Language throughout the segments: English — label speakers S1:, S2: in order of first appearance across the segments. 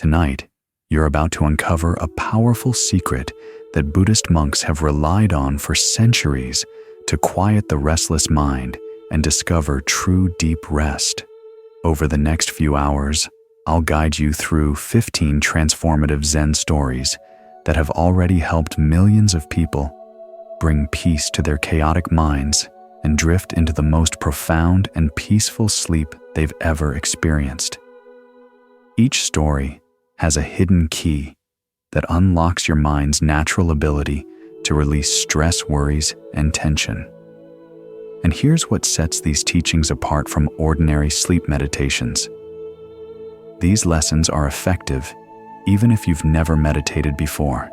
S1: Tonight, you're about to uncover a powerful secret that Buddhist monks have relied on for centuries to quiet the restless mind and discover true deep rest. Over the next few hours, I'll guide you through 15 transformative Zen stories that have already helped millions of people bring peace to their chaotic minds and drift into the most profound and peaceful sleep they've ever experienced. Each story has a hidden key that unlocks your mind's natural ability to release stress, worries, and tension. And here's what sets these teachings apart from ordinary sleep meditations. These lessons are effective even if you've never meditated before.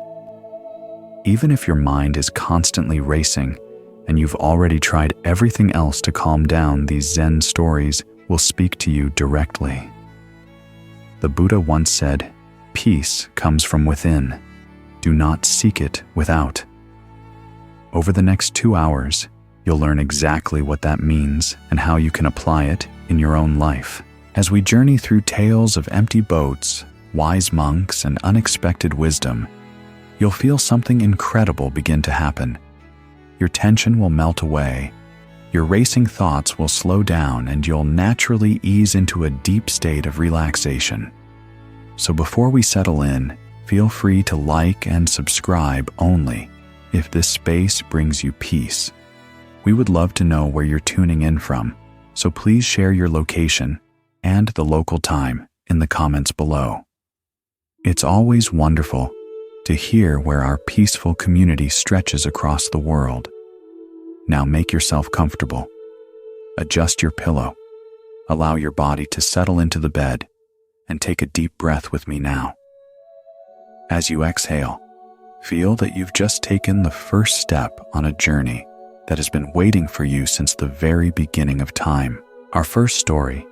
S1: Even if your mind is constantly racing and you've already tried everything else to calm down, these Zen stories will speak to you directly. The Buddha once said, "Peace comes from within. Do not seek it without." Over the next 2 hours, you'll learn exactly what that means and how you can apply it in your own life. As we journey through tales of empty boats, wise monks, and unexpected wisdom, you'll feel something incredible begin to happen. Your tension will melt away, your racing thoughts will slow down, and you'll naturally ease into a deep state of relaxation. So before we settle in, feel free to like and subscribe only if this space brings you peace. We would love to know where you're tuning in from, so please share your location and the local time in the comments below. It's always wonderful to hear where our peaceful community stretches across the world. Now make yourself comfortable. Adjust your pillow. Allow your body to settle into the bed and take a deep breath with me now. As you exhale, feel that you've just taken the first step on a journey that has been waiting for you since the very beginning of time. Our first story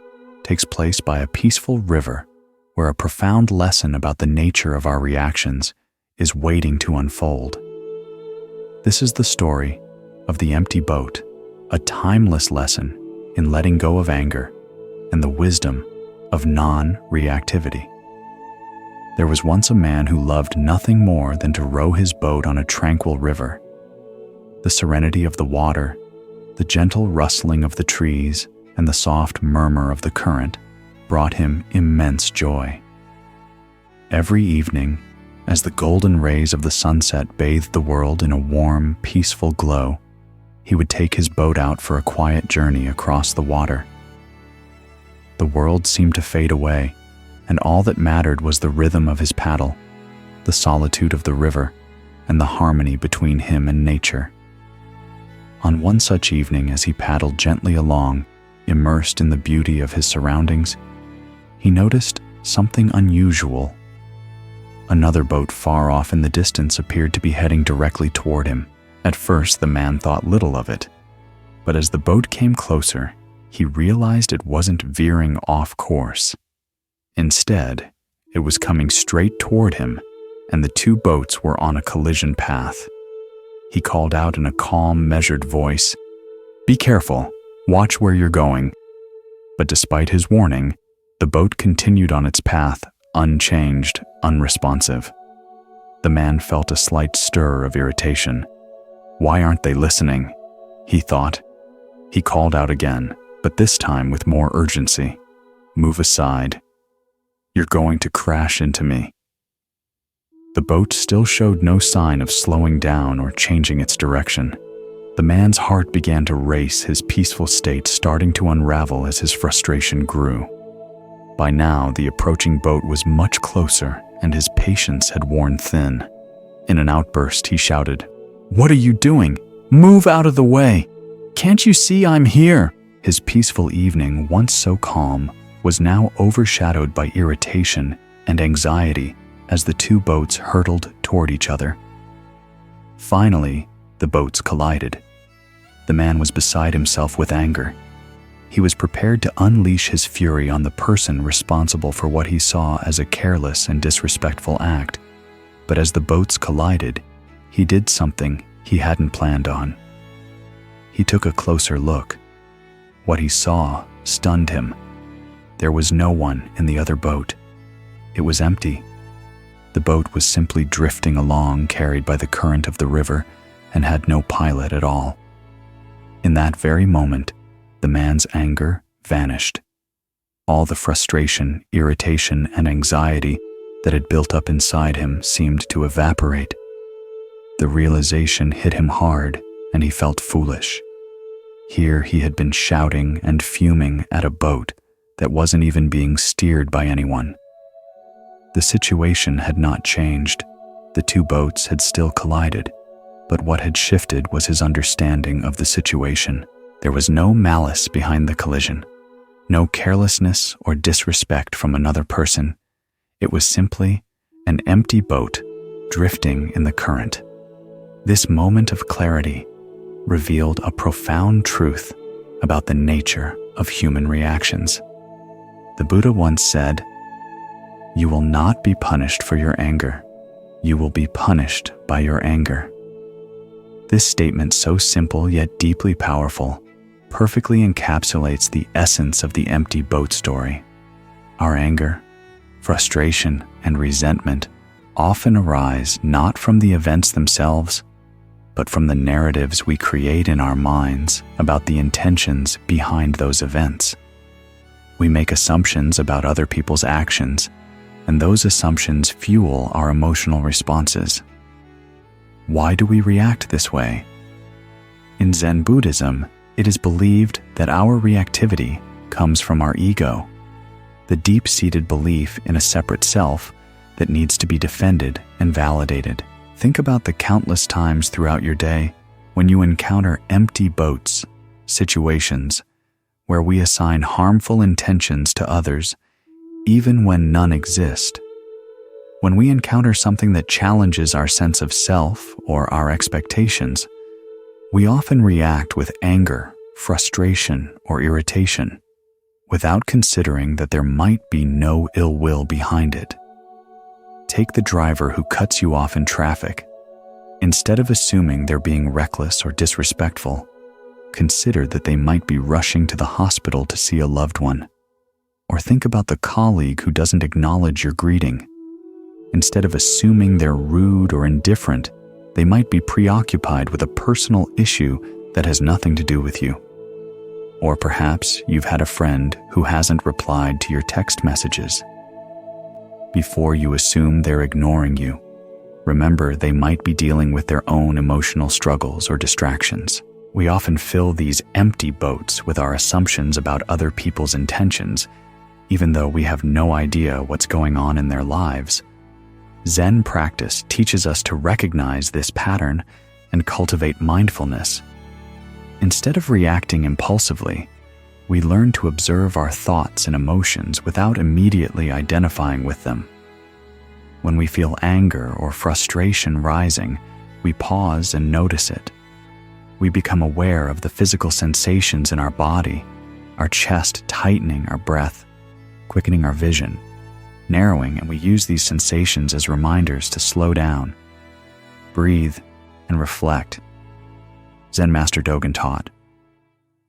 S1: takes place by a peaceful river where a profound lesson about the nature of our reactions is waiting to unfold. This is the story of the empty boat, a timeless lesson in letting go of anger and the wisdom of non-reactivity. There was once a man who loved nothing more than to row his boat on a tranquil river. The serenity of the water, the gentle rustling of the trees, and the soft murmur of the current brought him immense joy. Every evening, as the golden rays of the sunset bathed the world in a warm, peaceful glow, he would take his boat out for a quiet journey across the water. The world seemed to fade away, and all that mattered was the rhythm of his paddle, the solitude of the river, and the harmony between him and nature. On one such evening, as he paddled gently along, immersed in the beauty of his surroundings, he noticed something unusual. Another boat far off in the distance appeared to be heading directly toward him. At first, the man thought little of it, but as the boat came closer, he realized it wasn't veering off course. Instead, it was coming straight toward him, and the two boats were on a collision path. He called out in a calm, measured voice, "Be careful, watch where you're going." But despite his warning, the boat continued on its path, unchanged, unresponsive. The man felt a slight stir of irritation. "Why aren't they listening?" he thought. He called out again, but this time with more urgency. "Move aside. You're going to crash into me." The boat still showed no sign of slowing down or changing its direction. The man's heart began to race, his peaceful state starting to unravel as his frustration grew. By now, the approaching boat was much closer, and his patience had worn thin. In an outburst, he shouted, "What are you doing? Move out of the way! Can't you see I'm here?" His peaceful evening, once so calm, was now overshadowed by irritation and anxiety as the two boats hurtled toward each other. Finally, the boats collided. The man was beside himself with anger. He was prepared to unleash his fury on the person responsible for what he saw as a careless and disrespectful act. But as the boats collided, he did something he hadn't planned on. He took a closer look. What he saw stunned him. There was no one in the other boat. It was empty. The boat was simply drifting along, carried by the current of the river, and had no pilot at all. In that very moment, the man's anger vanished. All the frustration, irritation, and anxiety that had built up inside him seemed to evaporate. The realization hit him hard, and he felt foolish. Here he had been shouting and fuming at a boat that wasn't even being steered by anyone. The situation had not changed. The two boats had still collided, but what had shifted was his understanding of the situation. There was no malice behind the collision, no carelessness or disrespect from another person. It was simply an empty boat drifting in the current. This moment of clarity revealed a profound truth about the nature of human reactions. The Buddha once said, "You will not be punished for your anger. You will be punished by your anger." This statement, so simple yet deeply powerful, perfectly encapsulates the essence of the empty boat story. Our anger, frustration, and resentment often arise not from the events themselves, but from the narratives we create in our minds about the intentions behind those events. We make assumptions about other people's actions, and those assumptions fuel our emotional responses. Why do we react this way? In Zen Buddhism, it is believed that our reactivity comes from our ego, the deep-seated belief in a separate self that needs to be defended and validated. Think about the countless times throughout your day when you encounter empty boats, situations where we assign harmful intentions to others, even when none exist. When we encounter something that challenges our sense of self or our expectations, we often react with anger, frustration, or irritation, without considering that there might be no ill will behind it. Take the driver who cuts you off in traffic. Instead of assuming they're being reckless or disrespectful, consider that they might be rushing to the hospital to see a loved one. Or think about the colleague who doesn't acknowledge your greeting. Instead of assuming they're rude or indifferent, they might be preoccupied with a personal issue that has nothing to do with you. Or perhaps you've had a friend who hasn't replied to your text messages. Before you assume they're ignoring you, remember they might be dealing with their own emotional struggles or distractions. We often fill these empty boats with our assumptions about other people's intentions, even though we have no idea what's going on in their lives. Zen practice teaches us to recognize this pattern and cultivate mindfulness. Instead of reacting impulsively, we learn to observe our thoughts and emotions without immediately identifying with them. When we feel anger or frustration rising, we pause and notice it. We become aware of the physical sensations in our body, our chest tightening, our breath quickening, our vision narrowing, and we use these sensations as reminders to slow down, breathe, and reflect. Zen Master Dogen taught,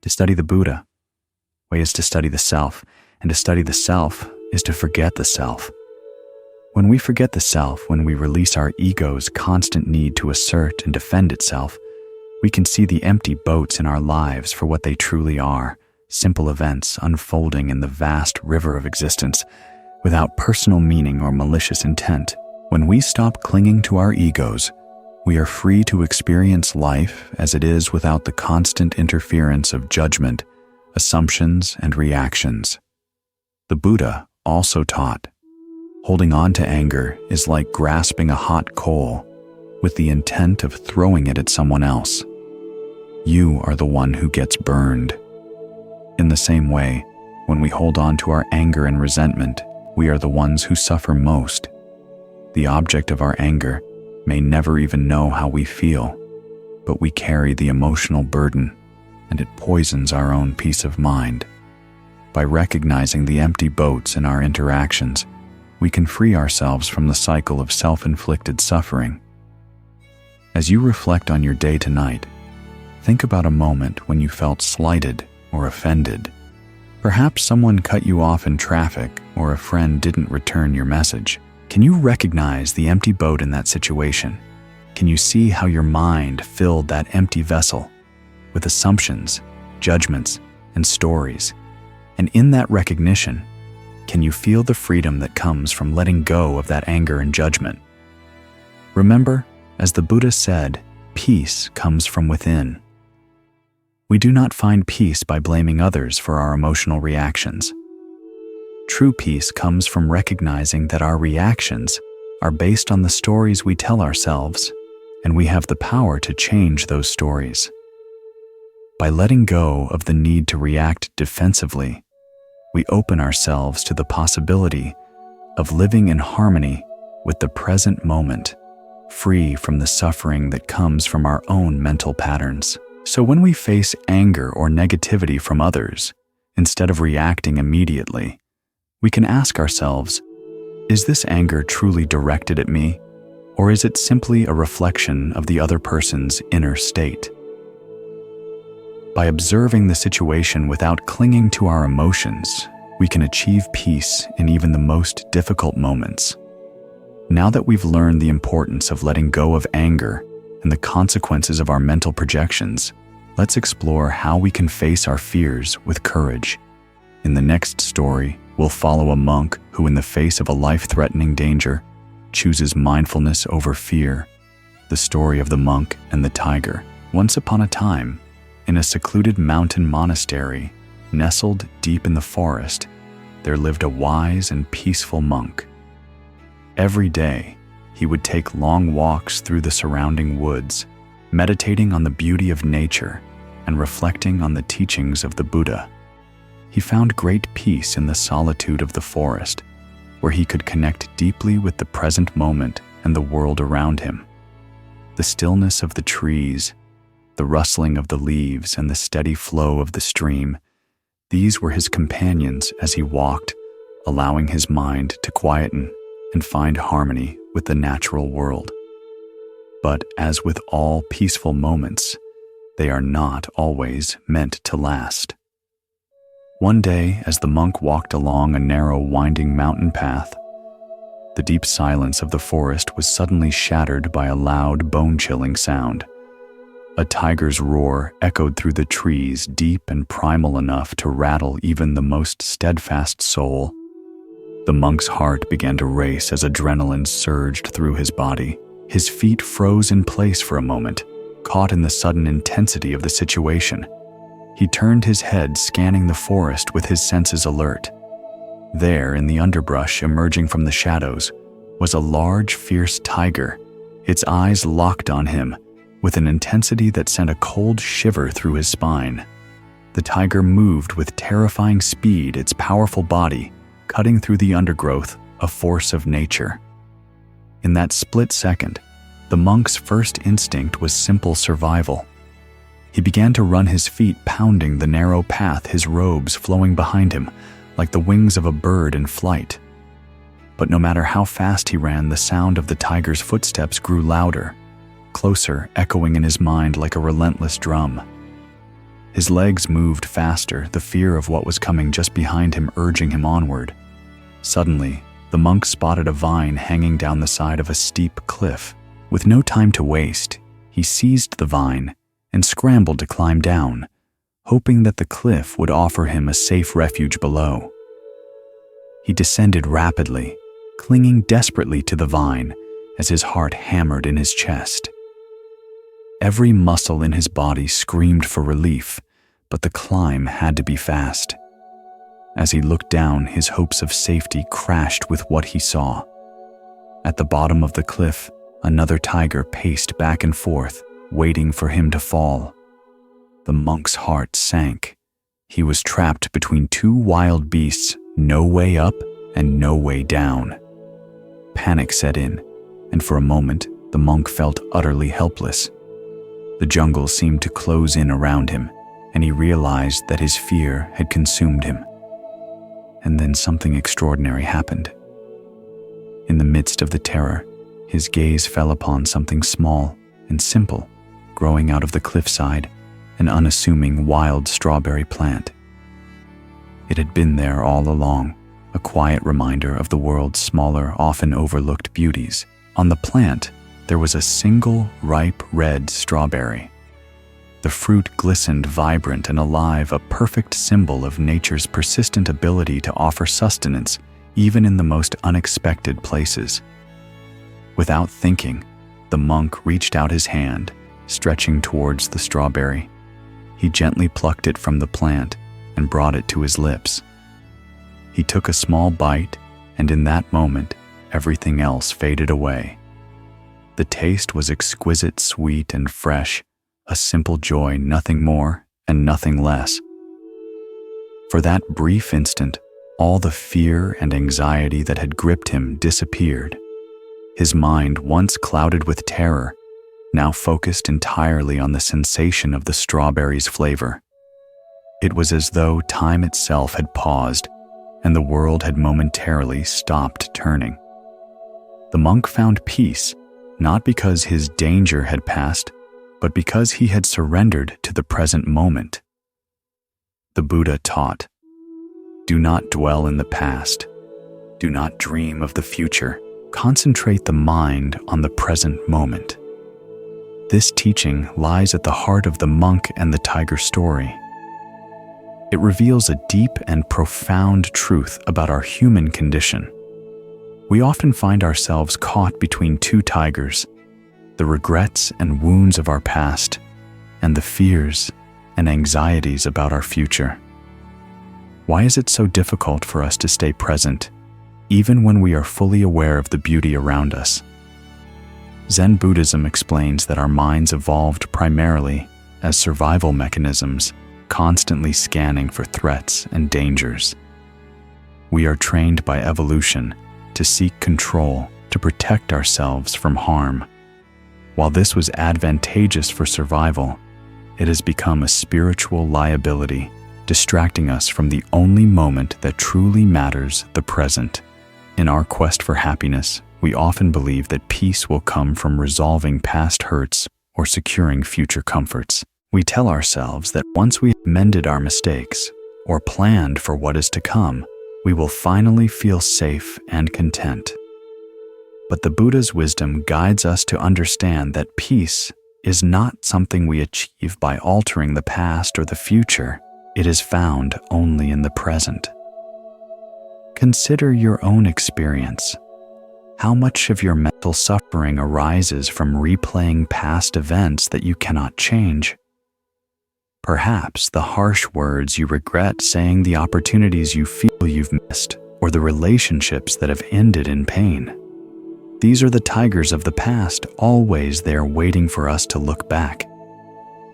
S1: to study the Buddha way is to study the self, and to study the self is to forget the self. When we forget the self, when we release our ego's constant need to assert and defend itself, we can see the empty boats in our lives for what they truly are, simple events unfolding in the vast river of existence without personal meaning or malicious intent. When we stop clinging to our egos, we are free to experience life as it is without the constant interference of judgment, assumptions, and reactions. The Buddha also taught, holding on to anger is like grasping a hot coal with the intent of throwing it at someone else. You are the one who gets burned. In the same way, when we hold on to our anger and resentment, we are the ones who suffer most. The object of our anger may never even know how we feel, but we carry the emotional burden, and it poisons our own peace of mind. By recognizing the empty boats in our interactions, we can free ourselves from the cycle of self-inflicted suffering. As you reflect on your day tonight, think about a moment when you felt slighted or offended. Perhaps someone cut you off in traffic, or a friend didn't return your message. Can you recognize the empty boat in that situation? Can you see how your mind filled that empty vessel with assumptions, judgments, and stories? And in that recognition, can you feel the freedom that comes from letting go of that anger and judgment? Remember, as the Buddha said, peace comes from within. We do not find peace by blaming others for our emotional reactions. True peace comes from recognizing that our reactions are based on the stories we tell ourselves, and we have the power to change those stories. By letting go of the need to react defensively, we open ourselves to the possibility of living in harmony with the present moment, free from the suffering that comes from our own mental patterns. So when we face anger or negativity from others, instead of reacting immediately, we can ask ourselves, is this anger truly directed at me, or is it simply a reflection of the other person's inner state? By observing the situation without clinging to our emotions, we can achieve peace in even the most difficult moments. Now that we've learned the importance of letting go of anger and the consequences of our mental projections, let's explore how we can face our fears with courage. In the next story, we'll follow a monk who, in the face of a life-threatening danger, chooses mindfulness over fear. The story of the monk and the tiger. Once upon a time, in a secluded mountain monastery, nestled deep in the forest, there lived a wise and peaceful monk. Every day, he would take long walks through the surrounding woods, meditating on the beauty of nature and reflecting on the teachings of the Buddha. He found great peace in the solitude of the forest, where he could connect deeply with the present moment and the world around him. The stillness of the trees, the rustling of the leaves, and the steady flow of the stream, these were his companions as he walked, allowing his mind to quieten and find harmony with the natural world. But as with all peaceful moments, they are not always meant to last. One day, as the monk walked along a narrow, winding mountain path, the deep silence of the forest was suddenly shattered by a loud, bone-chilling sound. A tiger's roar echoed through the trees, deep and primal enough to rattle even the most steadfast soul. The monk's heart began to race as adrenaline surged through his body. His feet froze in place for a moment, caught in the sudden intensity of the situation. He turned his head, scanning the forest with his senses alert. There, in the underbrush emerging from the shadows, was a large, fierce tiger, its eyes locked on him, with an intensity that sent a cold shiver through his spine. The tiger moved with terrifying speed, its powerful body cutting through the undergrowth, a force of nature. In that split second, the monk's first instinct was simple survival. He began to run, his feet pounding the narrow path, his robes flowing behind him like the wings of a bird in flight. But no matter how fast he ran, the sound of the tiger's footsteps grew louder, closer, echoing in his mind like a relentless drum. His legs moved faster, the fear of what was coming just behind him urging him onward. Suddenly, the monk spotted a vine hanging down the side of a steep cliff. With no time to waste, he seized the vine and scrambled to climb down, hoping that the cliff would offer him a safe refuge below. He descended rapidly, clinging desperately to the vine as his heart hammered in his chest. Every muscle in his body screamed for relief, but the climb had to be fast. As he looked down, his hopes of safety crashed with what he saw. At the bottom of the cliff, another tiger paced back and forth, waiting for him to fall. The monk's heart sank. He was trapped between two wild beasts, no way up and no way down. Panic set in, and for a moment, the monk felt utterly helpless. The jungle seemed to close in around him, and he realized that his fear had consumed him. And then something extraordinary happened. In the midst of the terror, his gaze fell upon something small and simple, growing out of the cliffside, an unassuming wild strawberry plant. It had been there all along, a quiet reminder of the world's smaller, often overlooked beauties. On the plant, there was a single ripe red strawberry. The fruit glistened vibrant and alive, a perfect symbol of nature's persistent ability to offer sustenance even in the most unexpected places. Without thinking, the monk reached out his hand, stretching towards the strawberry. He gently plucked it from the plant and brought it to his lips. He took a small bite, and in that moment, everything else faded away. The taste was exquisite, sweet, and fresh, a simple joy, nothing more and nothing less. For that brief instant, all the fear and anxiety that had gripped him disappeared. His mind, once clouded with terror, now focused entirely on the sensation of the strawberry's flavor. It was as though time itself had paused and the world had momentarily stopped turning. The monk found peace, not because his danger had passed, but because he had surrendered to the present moment. The Buddha taught, "Do not dwell in the past. Do not dream of the future. Concentrate the mind on the present moment." This teaching lies at the heart of the monk and the tiger story. It reveals a deep and profound truth about our human condition. We often find ourselves caught between two tigers, the regrets and wounds of our past, and the fears and anxieties about our future. Why is it so difficult for us to stay present, even when we are fully aware of the beauty around us? Zen Buddhism explains that our minds evolved primarily as survival mechanisms, constantly scanning for threats and dangers. We are trained by evolution to seek control, to protect ourselves from harm. While this was advantageous for survival, it has become a spiritual liability, distracting us from the only moment that truly matters, the present. In our quest for happiness, we often believe that peace will come from resolving past hurts or securing future comforts. We tell ourselves that once we have mended our mistakes or planned for what is to come, we will finally feel safe and content. But the Buddha's wisdom guides us to understand that peace is not something we achieve by altering the past or the future. It is found only in the present. Consider your own experience. How much of your mental suffering arises from replaying past events that you cannot change? Perhaps the harsh words you regret saying, the opportunities you feel you've missed, or the relationships that have ended in pain. These are the tigers of the past, always there waiting for us to look back.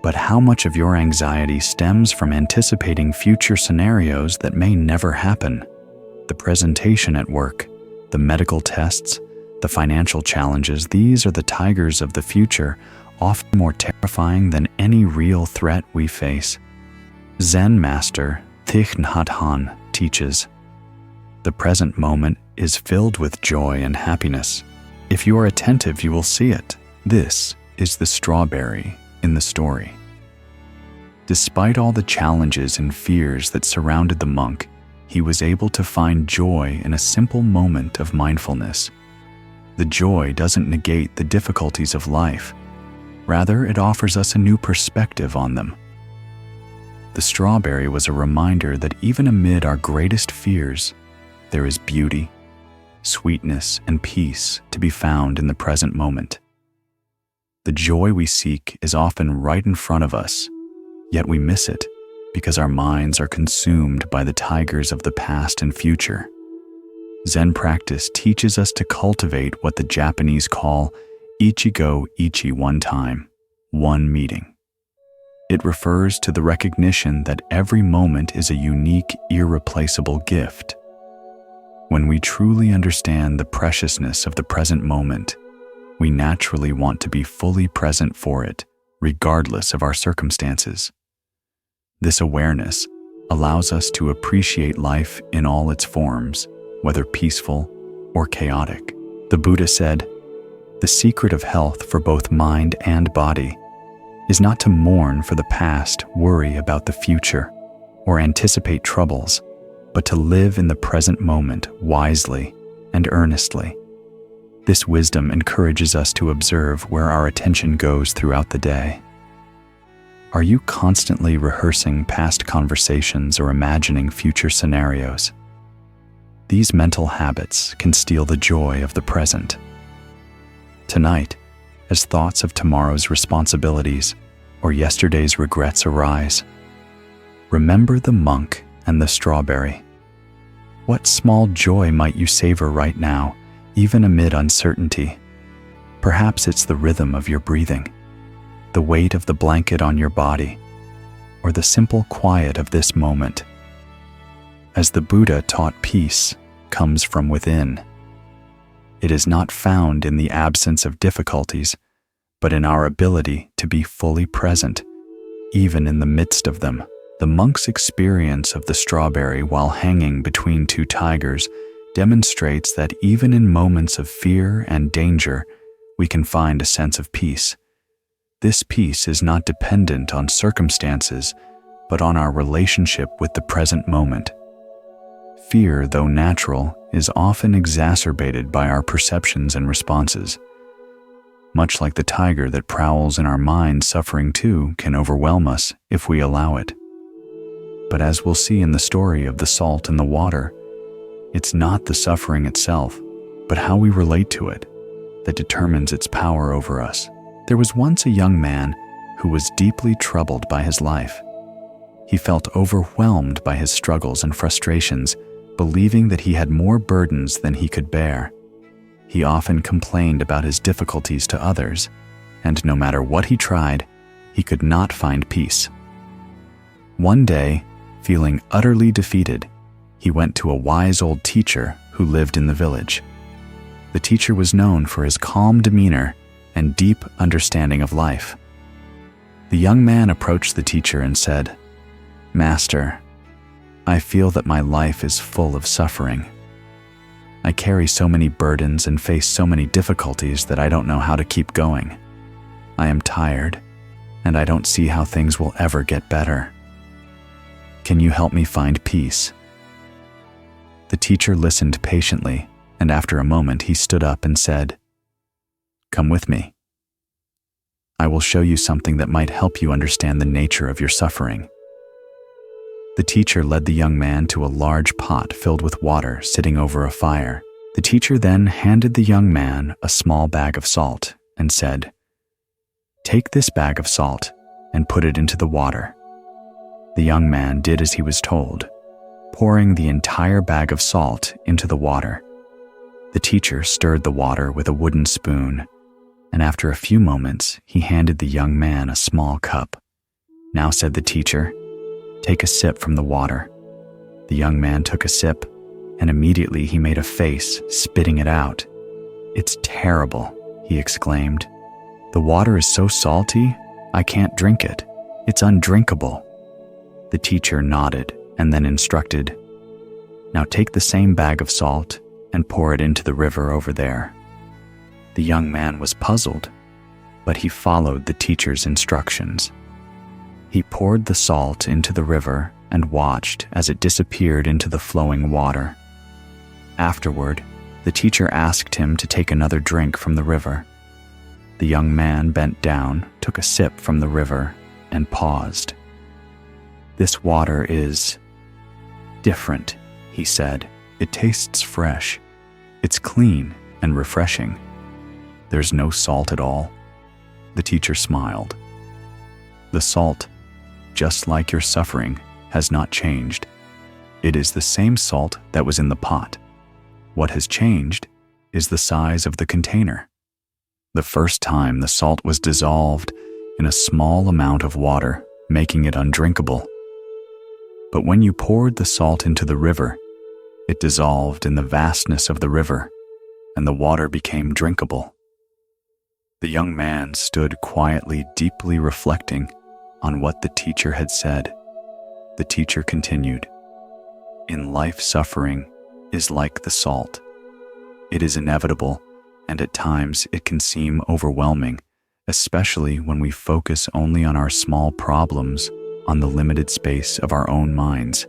S1: But how much of your anxiety stems from anticipating future scenarios that may never happen? The presentation at work, the medical tests, the financial challenges, these are the tigers of the future, often more terrifying than any real threat we face. Zen master Thich Nhat Hanh teaches, "The present moment is filled with joy and happiness. If you are attentive, you will see it. This is the strawberry in the story." Despite all the challenges and fears that surrounded the monk, he was able to find joy in a simple moment of mindfulness. The joy doesn't negate the difficulties of life. Rather, it offers us a new perspective on them. The strawberry was a reminder that even amid our greatest fears, there is beauty, sweetness, and peace to be found in the present moment. The joy we seek is often right in front of us, yet we miss it because our minds are consumed by the tigers of the past and future. Zen practice teaches us to cultivate what the Japanese call ichigo ichi, one time, one meeting. It refers to the recognition that every moment is a unique, irreplaceable gift. When we truly understand the preciousness of the present moment, we naturally want to be fully present for it, regardless of our circumstances. This awareness allows us to appreciate life in all its forms, whether peaceful or chaotic. The Buddha said, "The secret of health for both mind and body is not to mourn for the past, worry about the future, or anticipate troubles, but to live in the present moment wisely and earnestly. This wisdom encourages us to observe where our attention goes throughout the day. Are you constantly rehearsing past conversations or imagining future scenarios? These mental habits can steal the joy of the present. Tonight, as thoughts of tomorrow's responsibilities or yesterday's regrets arise, remember the monk and the strawberry. What small joy might you savor right now, even amid uncertainty? Perhaps it's the rhythm of your breathing, the weight of the blanket on your body, or the simple quiet of this moment. As the Buddha taught, peace comes from within. It is not found in the absence of difficulties, but in our ability to be fully present, even in the midst of them. The monk's experience of the strawberry while hanging between two tigers demonstrates that even in moments of fear and danger, we can find a sense of peace. This peace is not dependent on circumstances, but on our relationship with the present moment. Fear, though natural, is often exacerbated by our perceptions and responses. Much like the tiger that prowls in our mind, suffering too can overwhelm us if we allow it. But as we'll see in the story of the salt and the water, it's not the suffering itself, but how we relate to it, that determines its power over us. There was once a young man who was deeply troubled by his life. He felt overwhelmed by his struggles and frustrations, believing that he had more burdens than he could bear. He often complained about his difficulties to others, and no matter what he tried, he could not find peace. One day, feeling utterly defeated, he went to a wise old teacher who lived in the village. The teacher was known for his calm demeanor and deep understanding of life. The young man approached the teacher and said, "Master, I feel that my life is full of suffering. I carry so many burdens and face so many difficulties that I don't know how to keep going. I am tired, and I don't see how things will ever get better. Can you help me find peace?" The teacher listened patiently, and after a moment he stood up and said, "Come with me. I will show you something that might help you understand the nature of your suffering." The teacher led the young man to a large pot filled with water sitting over a fire. The teacher then handed the young man a small bag of salt and said, "Take this bag of salt and put it into the water." The young man did as he was told, pouring the entire bag of salt into the water. The teacher stirred the water with a wooden spoon, and after a few moments, he handed the young man a small cup. "Now," said the teacher, "take a sip from the water." The young man took a sip, and immediately he made a face, spitting it out. "It's terrible," he exclaimed. "The water is so salty, I can't drink it. It's undrinkable." The teacher nodded and then instructed, "Now take the same bag of salt and pour it into the river over there." The young man was puzzled, but he followed the teacher's instructions. He poured the salt into the river and watched as it disappeared into the flowing water. Afterward, the teacher asked him to take another drink from the river. The young man bent down, took a sip from the river, and paused. "This water is different," he said. "It tastes fresh. It's clean and refreshing. There's no salt at all." The teacher smiled. "The salt, just like your suffering, has not changed. It is the same salt that was in the pot. What has changed is the size of the container. The first time the salt was dissolved in a small amount of water, making it undrinkable. But when you poured the salt into the river, it dissolved in the vastness of the river, and the water became drinkable." The young man stood quietly, deeply reflecting on what the teacher had said. The teacher continued, "In life, suffering is like the salt. It is inevitable, and at times it can seem overwhelming, especially when we focus only on our small problems, on the limited space of our own minds.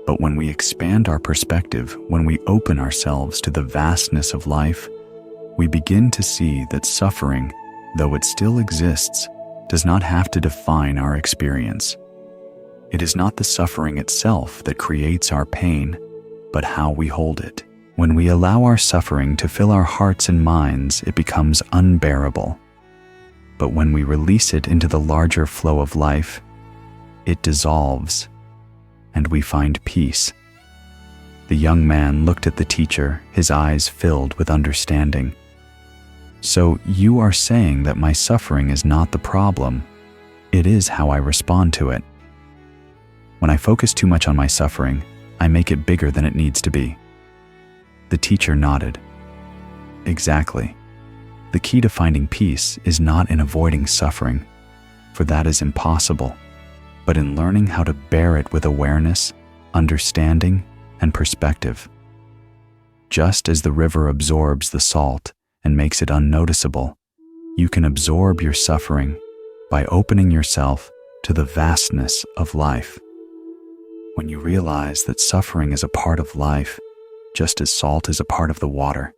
S1: But when we expand our perspective, when we open ourselves to the vastness of life, we begin to see that suffering, though it still exists, does not have to define our experience. It is not the suffering itself that creates our pain, but how we hold it. When we allow our suffering to fill our hearts and minds, it becomes unbearable. But when we release it into the larger flow of life, it dissolves, and we find peace. The young man looked at the teacher, his eyes filled with understanding. So you are saying that my suffering is not the problem. It is how I respond to it. When I focus too much on my suffering, I make it bigger than it needs to be. The teacher nodded. Exactly. The key to finding peace is not in avoiding suffering, for that is impossible, but in learning how to bear it with awareness, understanding, and perspective. Just as the river absorbs the salt and makes it unnoticeable, you can absorb your suffering by opening yourself to the vastness of life. When you realize that suffering is a part of life, just as salt is a part of the water,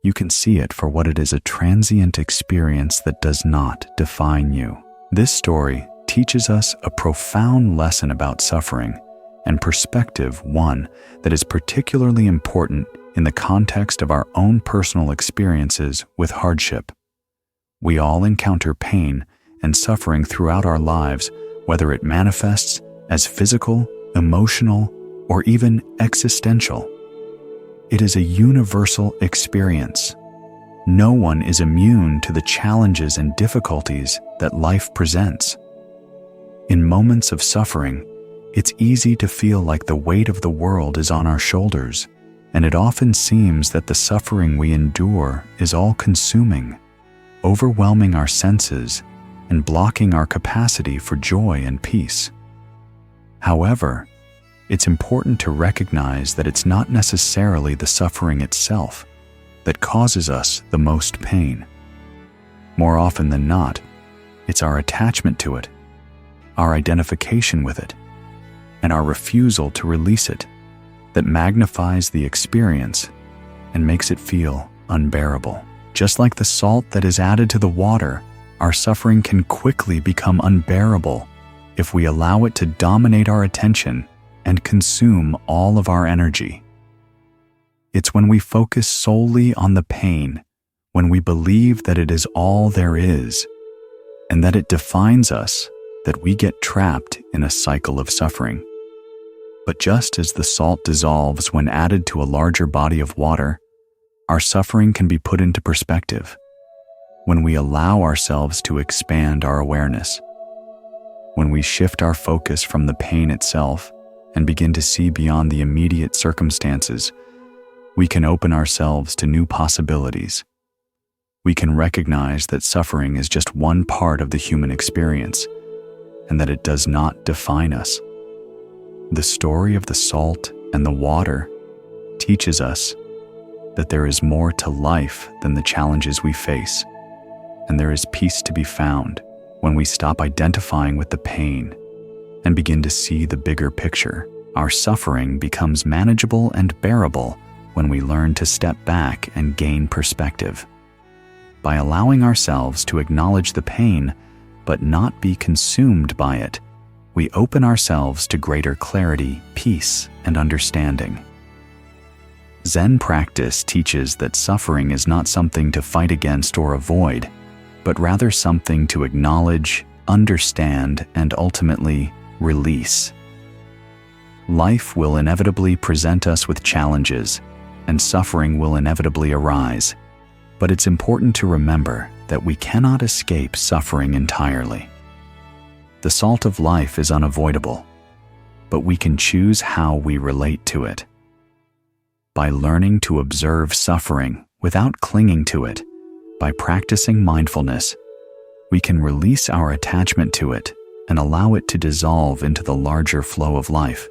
S1: you can see it for what it is, a transient experience that does not define you. This story teaches us a profound lesson about suffering and perspective, one that is particularly important in the context of our own personal experiences with hardship. We all encounter pain and suffering throughout our lives, whether it manifests as physical, emotional, or even existential. It is a universal experience. No one is immune to the challenges and difficulties that life presents. In moments of suffering, it's easy to feel like the weight of the world is on our shoulders, and it often seems that the suffering we endure is all-consuming, overwhelming our senses and blocking our capacity for joy and peace. However, it's important to recognize that it's not necessarily the suffering itself that causes us the most pain. More often than not, it's our attachment to it, our identification with it, and our refusal to release it that magnifies the experience and makes it feel unbearable. Just like the salt that is added to the water, our suffering can quickly become unbearable if we allow it to dominate our attention and consume all of our energy. It's when we focus solely on the pain, when we believe that it is all there is, and that it defines us, that we get trapped in a cycle of suffering. But just as the salt dissolves when added to a larger body of water, our suffering can be put into perspective when we allow ourselves to expand our awareness. When we shift our focus from the pain itself and begin to see beyond the immediate circumstances, we can open ourselves to new possibilities. We can recognize that suffering is just one part of the human experience, and that it does not define us. The story of the salt and the water teaches us that there is more to life than the challenges we face, and there is peace to be found when we stop identifying with the pain and begin to see the bigger picture. Our suffering becomes manageable and bearable when we learn to step back and gain perspective. By allowing ourselves to acknowledge the pain but not be consumed by it, we open ourselves to greater clarity, peace, and understanding. Zen practice teaches that suffering is not something to fight against or avoid, but rather something to acknowledge, understand, and ultimately release. Life will inevitably present us with challenges, and suffering will inevitably arise, but it's important to remember that we cannot escape suffering entirely. The salt of life is unavoidable, but we can choose how we relate to it. By learning to observe suffering without clinging to it, by practicing mindfulness, we can release our attachment to it and allow it to dissolve into the larger flow of life.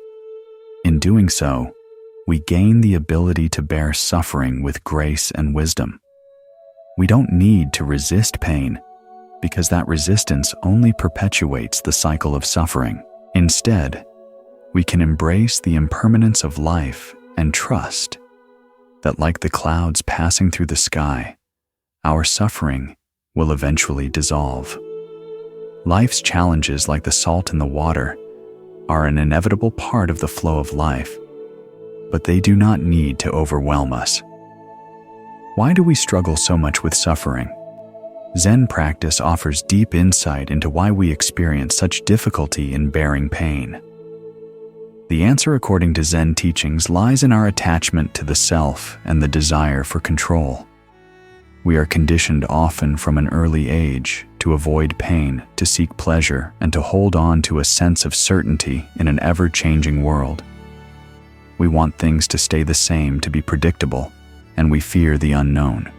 S1: In doing so, we gain the ability to bear suffering with grace and wisdom. We don't need to resist pain, because that resistance only perpetuates the cycle of suffering. Instead, we can embrace the impermanence of life and trust that, like the clouds passing through the sky, our suffering will eventually dissolve. Life's challenges, like the salt in the water, are an inevitable part of the flow of life, but they do not need to overwhelm us. Why do we struggle so much with suffering? Zen practice offers deep insight into why we experience such difficulty in bearing pain. The answer, according to Zen teachings, lies in our attachment to the self and the desire for control. We are conditioned often from an early age to avoid pain, to seek pleasure, and to hold on to a sense of certainty in an ever-changing world. We want things to stay the same, to be predictable, and we fear the unknown.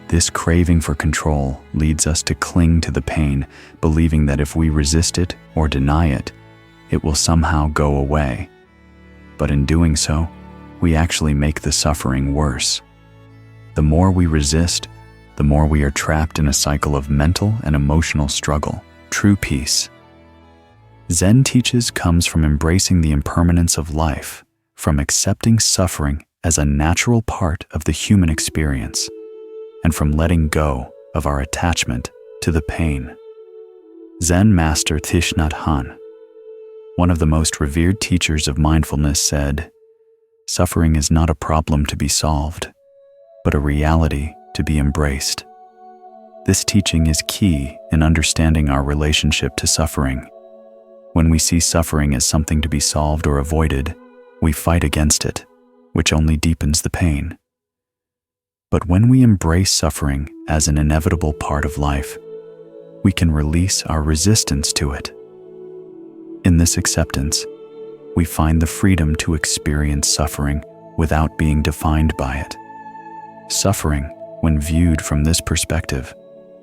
S1: This craving for control leads us to cling to the pain, believing that if we resist it or deny it, it will somehow go away. But in doing so, we actually make the suffering worse. The more we resist, the more we are trapped in a cycle of mental and emotional struggle. True peace, Zen teaches, comes from embracing the impermanence of life, from accepting suffering as a natural part of the human experience, and from letting go of our attachment to the pain. Zen master Thich Nhat Hanh, one of the most revered teachers of mindfulness, said, "Suffering is not a problem to be solved, but a reality to be embraced." This teaching is key in understanding our relationship to suffering. When we see suffering as something to be solved or avoided, we fight against it, which only deepens the pain. But when we embrace suffering as an inevitable part of life, we can release our resistance to it. In this acceptance, we find the freedom to experience suffering without being defined by it. Suffering, when viewed from this perspective,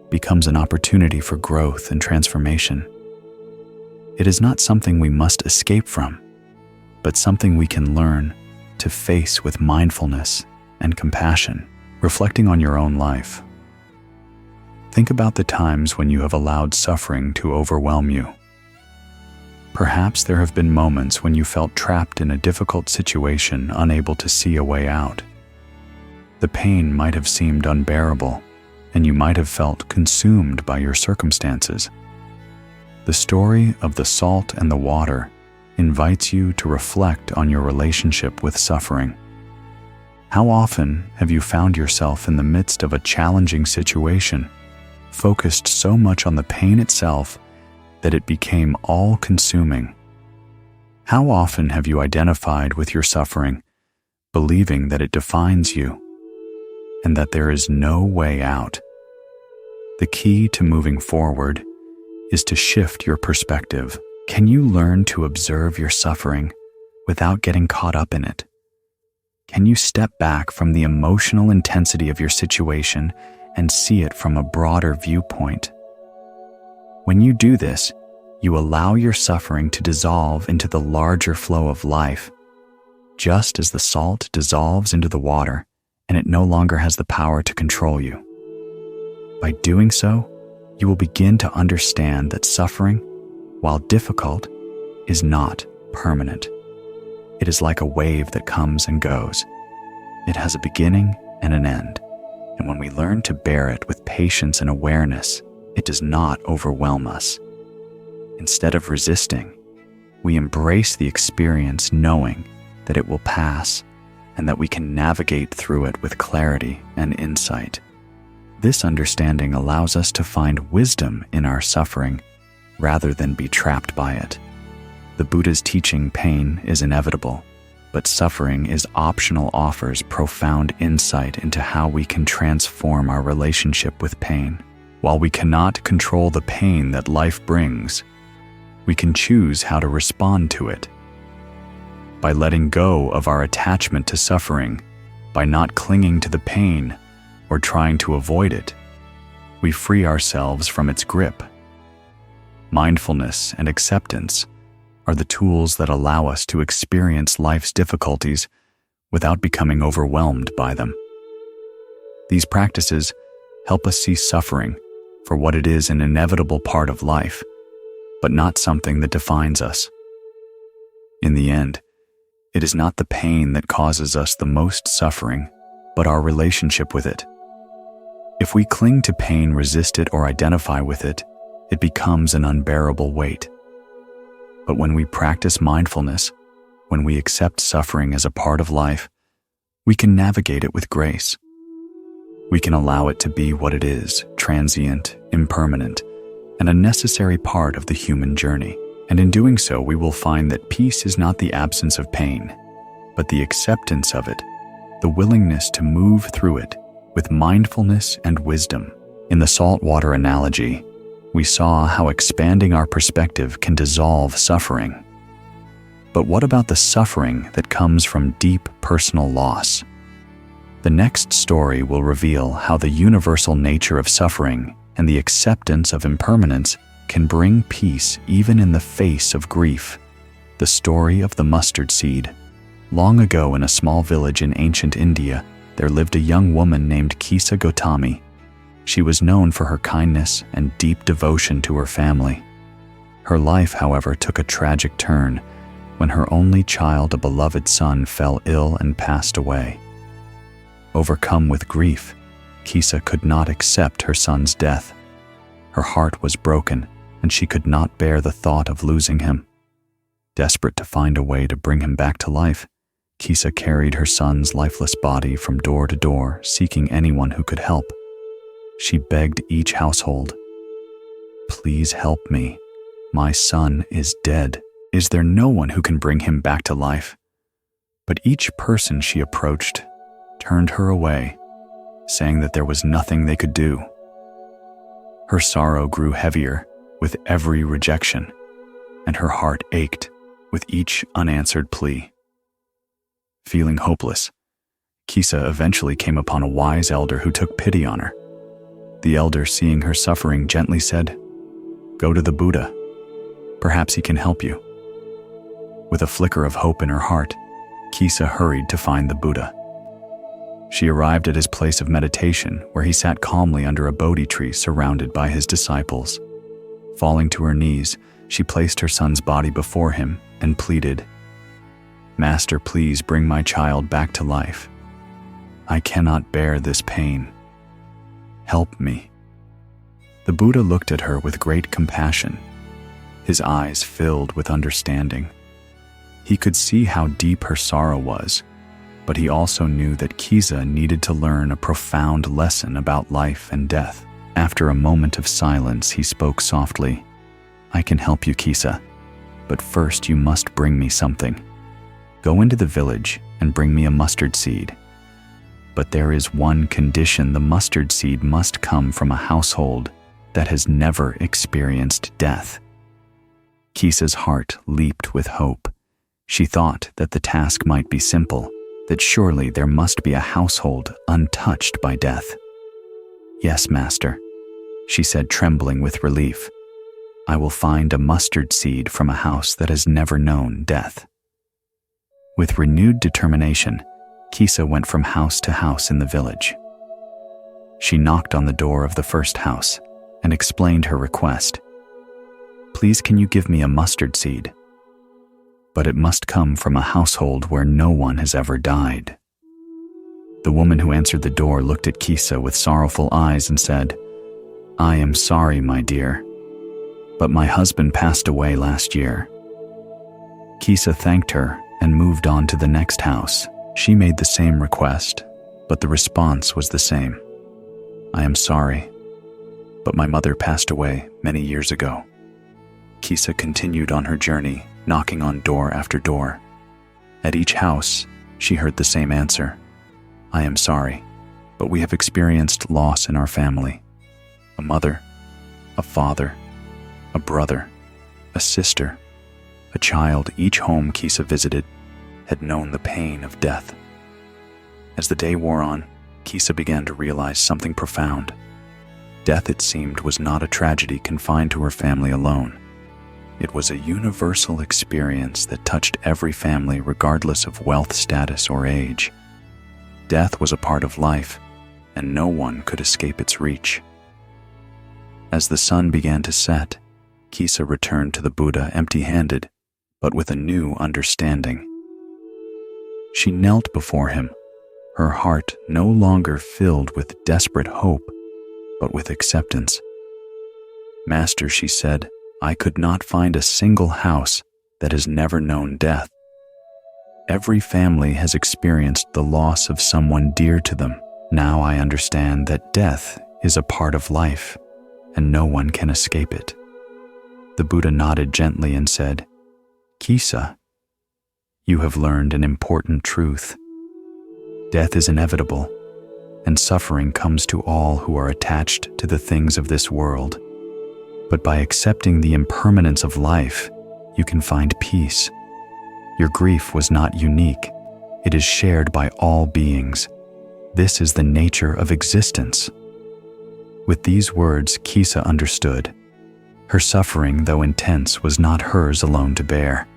S1: becomes an opportunity for growth and transformation. It is not something we must escape from, but something we can learn to face with mindfulness and compassion. Reflecting on your own life, think about the times when you have allowed suffering to overwhelm you. Perhaps there have been moments when you felt trapped in a difficult situation, unable to see a way out. The pain might have seemed unbearable, and you might have felt consumed by your circumstances. The story of the salt and the water invites you to reflect on your relationship with suffering. How often have you found yourself in the midst of a challenging situation, focused so much on the pain itself that it became all-consuming? How often have you identified with your suffering, believing that it defines you and that there is no way out? The key to moving forward is to shift your perspective. Can you learn to observe your suffering without getting caught up in it? Can you step back from the emotional intensity of your situation and see it from a broader viewpoint? When you do this, you allow your suffering to dissolve into the larger flow of life, just as the salt dissolves into the water and it no longer has the power to control you. By doing so, you will begin to understand that suffering, while difficult, is not permanent. It is like a wave that comes and goes. It has a beginning and an end, and when we learn to bear it with patience and awareness, it does not overwhelm us. Instead of resisting, we embrace the experience, knowing that it will pass and that we can navigate through it with clarity and insight. This understanding allows us to find wisdom in our suffering rather than be trapped by it. The Buddha's teaching, pain is inevitable, but suffering is optional, offers profound insight into how we can transform our relationship with pain. While we cannot control the pain that life brings, we can choose how to respond to it. By letting go of our attachment to suffering, by not clinging to the pain or trying to avoid it, we free ourselves from its grip. Mindfulness and acceptance are the tools that allow us to experience life's difficulties without becoming overwhelmed by them. These practices help us see suffering for what it is, an inevitable part of life, but not something that defines us. In the end, it is not the pain that causes us the most suffering, but our relationship with it. If we cling to pain, resist it, or identify with it, it becomes an unbearable weight. But when we practice mindfulness, when we accept suffering as a part of life, we can navigate it with grace. We can allow it to be what it is, transient, impermanent, and a necessary part of the human journey. And in doing so, we will find that peace is not the absence of pain, but the acceptance of it, the willingness to move through it with mindfulness and wisdom. In the saltwater analogy, we saw how expanding our perspective can dissolve suffering. But what about the suffering that comes from deep personal loss? The next story will reveal how the universal nature of suffering and the acceptance of impermanence can bring peace even in the face of grief. The story of the mustard seed. Long ago, in a small village in ancient India, there lived a young woman named Kisa Gotami. She was known for her kindness and deep devotion to her family. Her life, however, took a tragic turn when her only child, a beloved son, fell ill and passed away. Overcome with grief, Kisa could not accept her son's death. Her heart was broken, and she could not bear the thought of losing him. Desperate to find a way to bring him back to life, Kisa carried her son's lifeless body from door to door, seeking anyone who could help. She begged each household, "Please help me. My son is dead. Is there no one who can bring him back to life?" But each person she approached turned her away, saying that there was nothing they could do. Her sorrow grew heavier with every rejection, and her heart ached with each unanswered plea. Feeling hopeless, Kisa eventually came upon a wise elder who took pity on her. The elder, seeing her suffering, gently said, "Go to the Buddha. Perhaps he can help you." With a flicker of hope in her heart, Kisa hurried to find the Buddha. She arrived at his place of meditation, where he sat calmly under a Bodhi tree surrounded by his disciples. Falling to her knees, she placed her son's body before him and pleaded, "Master, please bring my child back to life. I cannot bear this pain. Help me." The Buddha looked at her with great compassion, his eyes filled with understanding. He could see how deep her sorrow was, but he also knew that Kisa needed to learn a profound lesson about life and death. After a moment of silence, he spoke softly, "I can help you, Kisa, but first you must bring me something. Go into the village and bring me a mustard seed. But there is one condition: the mustard seed must come from a household that has never experienced death." Kisa's heart leaped with hope. She thought that the task might be simple, that surely there must be a household untouched by death. "Yes, Master," she said, trembling with relief. "I will find a mustard seed from a house that has never known death." With renewed determination, Kisa went from house to house in the village. She knocked on the door of the first house and explained her request. "Please, can you give me a mustard seed? But it must come from a household where no one has ever died." The woman who answered the door looked at Kisa with sorrowful eyes and said, "I am sorry, my dear, but my husband passed away last year." Kisa thanked her and moved on to the next house. She made the same request, but the response was the same. "I am sorry, but my mother passed away many years ago." Kisa continued on her journey, knocking on door after door. At each house, she heard the same answer: "I am sorry, but we have experienced loss in our family. A mother, a father, a brother, a sister, a child." Each home Kisa visited had known the pain of death. As the day wore on, Kisa began to realize something profound. Death, it seemed, was not a tragedy confined to her family alone. It was a universal experience that touched every family, regardless of wealth, status, or age. Death was a part of life, and no one could escape its reach. As the sun began to set, Kisa returned to the Buddha empty-handed, but with a new understanding. She knelt before him, her heart no longer filled with desperate hope, but with acceptance. "Master," she said, "I could not find a single house that has never known death. Every family has experienced the loss of someone dear to them. Now I understand that death is a part of life, and no one can escape it." The Buddha nodded gently and said, "Kisa, you have learned an important truth. Death is inevitable, and suffering comes to all who are attached to the things of this world. But by accepting the impermanence of life, you can find peace. Your grief was not unique. It is shared by all beings. This is the nature of existence." With these words, Kisa understood. Her suffering, though intense, was not hers alone to bear.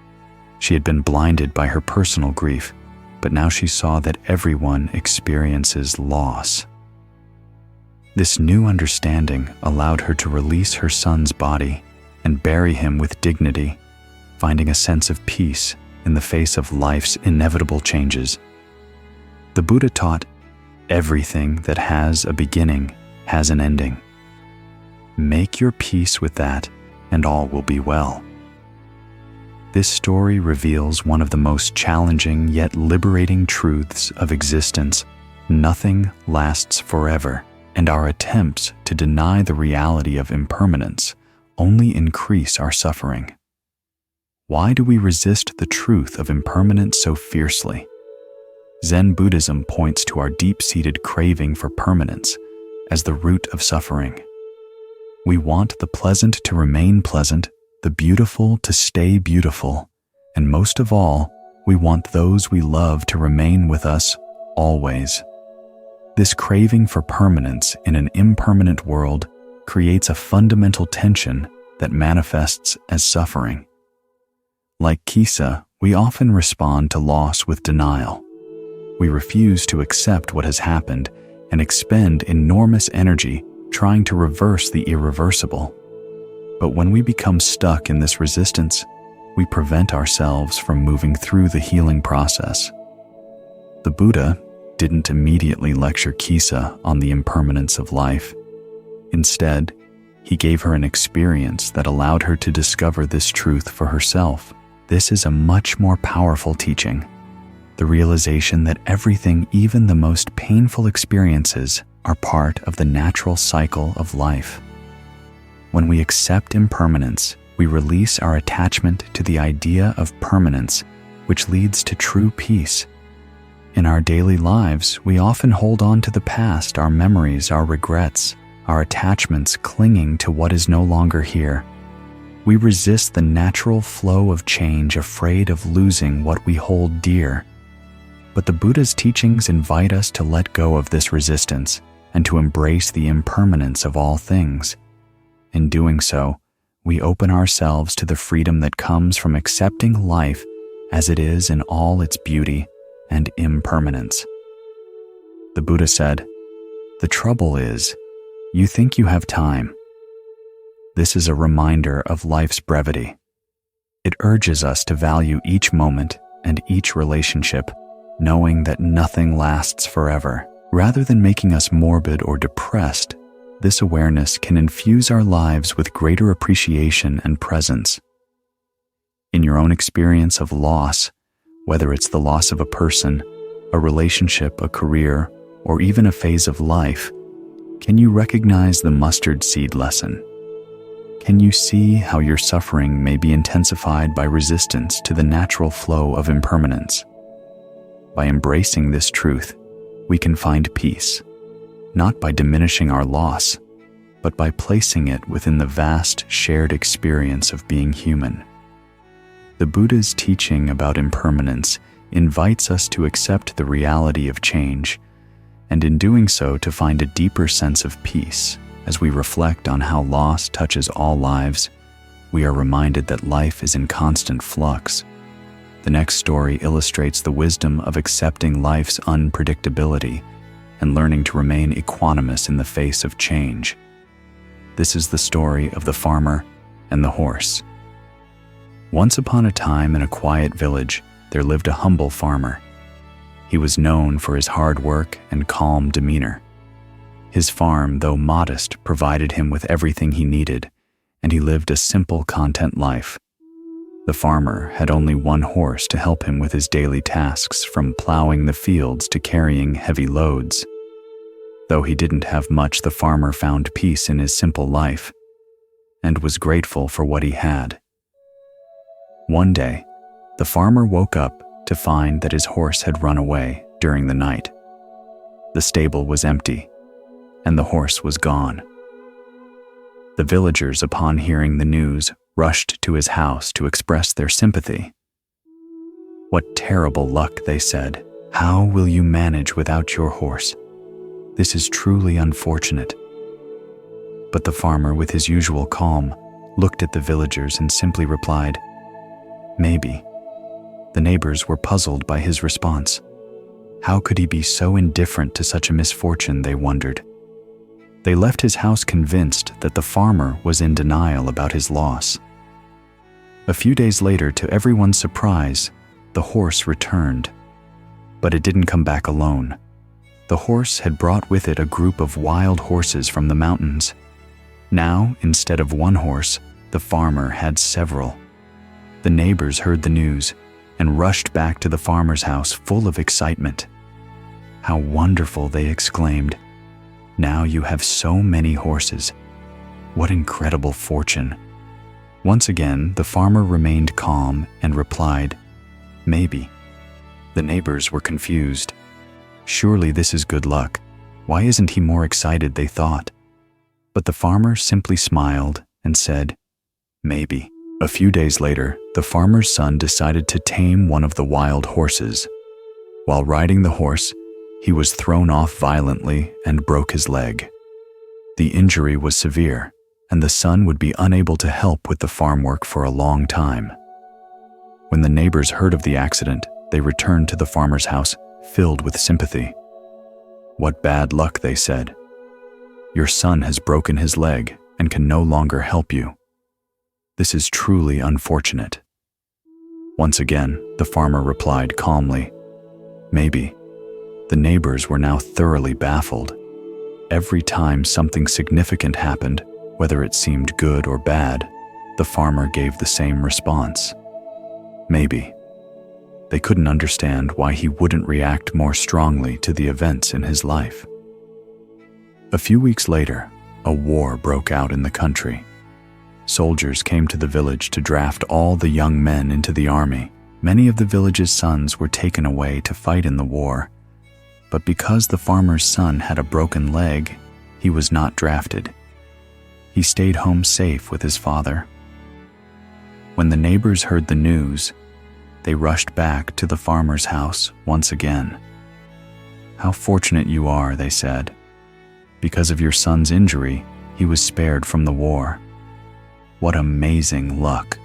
S1: She had been blinded by her personal grief, but now she saw that everyone experiences loss. This new understanding allowed her to release her son's body and bury him with dignity, finding a sense of peace in the face of life's inevitable changes. The Buddha taught, "Everything that has a beginning has an ending. Make your peace with that, and all will be well." This story reveals one of the most challenging yet liberating truths of existence. Nothing lasts forever, and our attempts to deny the reality of impermanence only increase our suffering. Why do we resist the truth of impermanence so fiercely? Zen Buddhism points to our deep-seated craving for permanence as the root of suffering. We want the pleasant to remain pleasant, the beautiful to stay beautiful, and most of all, we want those we love to remain with us always. This craving for permanence in an impermanent world creates a fundamental tension that manifests as suffering. Like Kisa, we often respond to loss with denial. We refuse to accept what has happened and expend enormous energy trying to reverse the irreversible. But when we become stuck in this resistance, we prevent ourselves from moving through the healing process. The Buddha didn't immediately lecture Kisa on the impermanence of life. Instead, he gave her an experience that allowed her to discover this truth for herself. This is a much more powerful teaching. The realization that everything, even the most painful experiences, are part of the natural cycle of life. When we accept impermanence, we release our attachment to the idea of permanence, which leads to true peace. In our daily lives, we often hold on to the past, our memories, our regrets, our attachments, clinging to what is no longer here. We resist the natural flow of change, afraid of losing what we hold dear. But the Buddha's teachings invite us to let go of this resistance and to embrace the impermanence of all things. In doing so, we open ourselves to the freedom that comes from accepting life as it is in all its beauty and impermanence. The Buddha said, "The trouble is, you think you have time." This is a reminder of life's brevity. It urges us to value each moment and each relationship, knowing that nothing lasts forever. Rather than making us morbid or depressed, this awareness can infuse our lives with greater appreciation and presence. In your own experience of loss, whether it's the loss of a person, a relationship, a career, or even a phase of life, can you recognize the mustard seed lesson? Can you see how your suffering may be intensified by resistance to the natural flow of impermanence? By embracing this truth, we can find peace, not by diminishing our loss, but by placing it within the vast shared experience of being human. The Buddha's teaching about impermanence invites us to accept the reality of change, and in doing so to find a deeper sense of peace. As we reflect on how loss touches all lives, we are reminded that life is in constant flux. The next story illustrates the wisdom of accepting life's unpredictability and learning to remain equanimous in the face of change. This is the story of the farmer and the horse. Once upon a time in a quiet village, there lived a humble farmer. He was known for his hard work and calm demeanor. His farm, though modest, provided him with everything he needed, and he lived a simple, content life. The farmer had only one horse to help him with his daily tasks, from plowing the fields to carrying heavy loads. Though he didn't have much, the farmer found peace in his simple life and was grateful for what he had. One day, the farmer woke up to find that his horse had run away during the night. The stable was empty, and the horse was gone. The villagers, upon hearing the news, rushed to his house to express their sympathy. "What terrible luck," they said. "How will you manage without your horse? This is truly unfortunate." But the farmer, with his usual calm, looked at the villagers and simply replied, "Maybe." The neighbors were puzzled by his response. How could he be so indifferent to such a misfortune, they wondered. They left his house convinced that the farmer was in denial about his loss. A few days later, to everyone's surprise, the horse returned. But it didn't come back alone. The horse had brought with it a group of wild horses from the mountains. Now, instead of one horse, the farmer had several. The neighbors heard the news and rushed back to the farmer's house full of excitement. "How wonderful," they exclaimed. "Now you have so many horses. What incredible fortune." Once again, the farmer remained calm and replied, "Maybe." The neighbors were confused. Surely this is good luck. Why isn't he more excited, they thought. But the farmer simply smiled and said, "Maybe." A few days later, the farmer's son decided to tame one of the wild horses. While riding the horse, he was thrown off violently and broke his leg. The injury was severe, and the son would be unable to help with the farm work for a long time. When the neighbors heard of the accident, they returned to the farmer's house filled with sympathy. "What bad luck," they said. "Your son has broken his leg and can no longer help you. This is truly unfortunate." Once again, the farmer replied calmly, "Maybe." The neighbors were now thoroughly baffled. Every time something significant happened, whether it seemed good or bad, the farmer gave the same response, "Maybe." They couldn't understand why he wouldn't react more strongly to the events in his life. A few weeks later, a war broke out in the country. Soldiers came to the village to draft all the young men into the army. Many of the village's sons were taken away to fight in the war. But because the farmer's son had a broken leg, he was not drafted. He stayed home safe with his father. When the neighbors heard the news, they rushed back to the farmer's house once again. "How fortunate you are," they said. "Because of your son's injury, he was spared from the war. What amazing luck."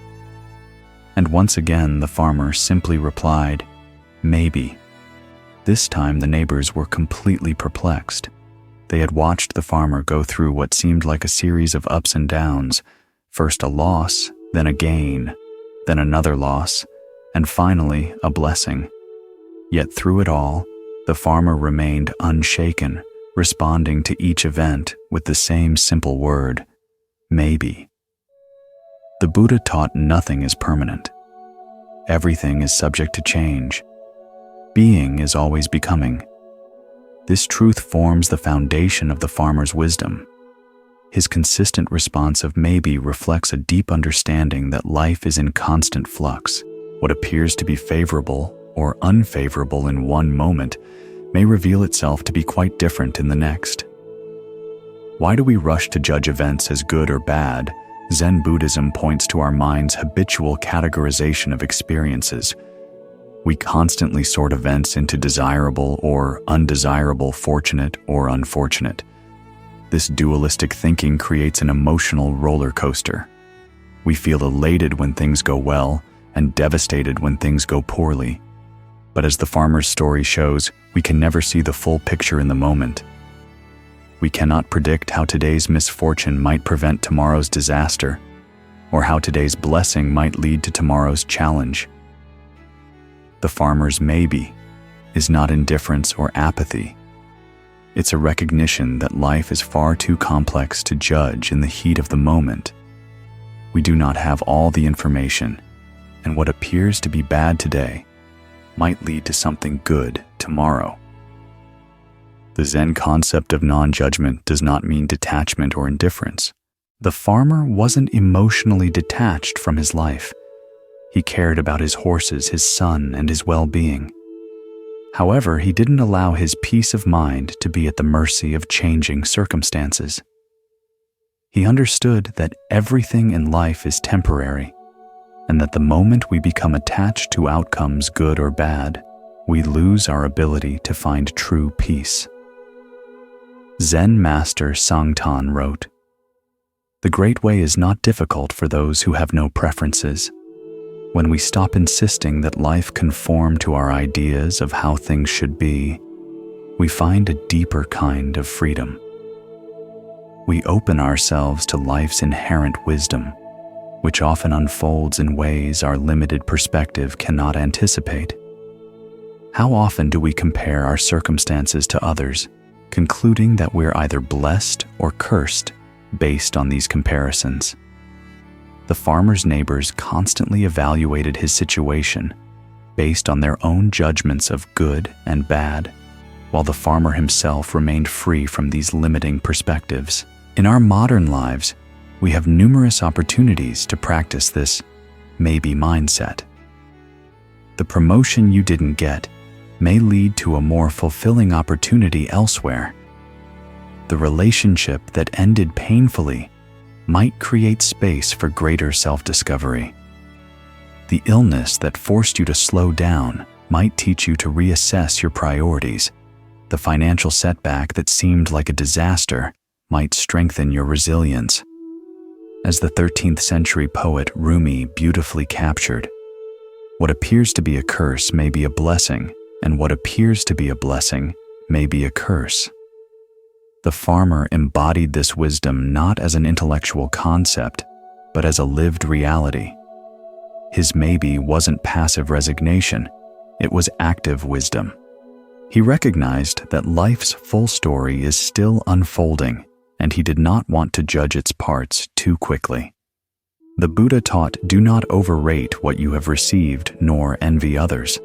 S1: And once again, the farmer simply replied, "Maybe." This time, the neighbors were completely perplexed. They had watched the farmer go through what seemed like a series of ups and downs, first a loss, then a gain, then another loss, and finally a blessing. Yet through it all, the farmer remained unshaken, responding to each event with the same simple word, "Maybe." The Buddha taught nothing is permanent. Everything is subject to change. Being is always becoming. This truth forms the foundation of the farmer's wisdom. His consistent response of "maybe" reflects a deep understanding that life is in constant flux. What appears to be favorable or unfavorable in one moment may reveal itself to be quite different in the next. Why do we rush to judge events as good or bad? Zen Buddhism points to our mind's habitual categorization of experiences. We constantly sort events into desirable or undesirable, fortunate or unfortunate. This dualistic thinking creates an emotional roller coaster. We feel elated when things go well and devastated when things go poorly. But as the farmer's story shows, we can never see the full picture in the moment. We cannot predict how today's misfortune might prevent tomorrow's disaster, or how today's blessing might lead to tomorrow's challenge. The farmer's maybe is not indifference or apathy. It's a recognition that life is far too complex to judge in the heat of the moment. We do not have all the information, and what appears to be bad today might lead to something good tomorrow. The Zen concept of non-judgment does not mean detachment or indifference. The farmer wasn't emotionally detached from his life. He cared about his horses, his son, and his well-being. However, he didn't allow his peace of mind to be at the mercy of changing circumstances. He understood that everything in life is temporary, and that the moment we become attached to outcomes, good or bad, we lose our ability to find true peace. Zen master Sangtan wrote, "The great way is not difficult for those who have no preferences. When we stop insisting that life conform to our ideas of how things should be, we find a deeper kind of freedom. We open ourselves to life's inherent wisdom, which often unfolds in ways our limited perspective cannot anticipate. How often do we compare our circumstances to others, concluding that we're either blessed or cursed based on these comparisons? The farmer's neighbors constantly evaluated his situation based on their own judgments of good and bad, while the farmer himself remained free from these limiting perspectives. In our modern lives, we have numerous opportunities to practice this maybe mindset. The promotion you didn't get may lead to a more fulfilling opportunity elsewhere. The relationship that ended painfully might create space for greater self-discovery. The illness that forced you to slow down might teach you to reassess your priorities. The financial setback that seemed like a disaster might strengthen your resilience. As the 13th century poet Rumi beautifully captured, what appears to be a curse may be a blessing, and what appears to be a blessing may be a curse. The farmer embodied this wisdom not as an intellectual concept, but as a lived reality. His maybe wasn't passive resignation, it was active wisdom. He recognized that life's full story is still unfolding, and he did not want to judge its parts too quickly. The Buddha taught, "Do not overrate what you have received, nor envy others.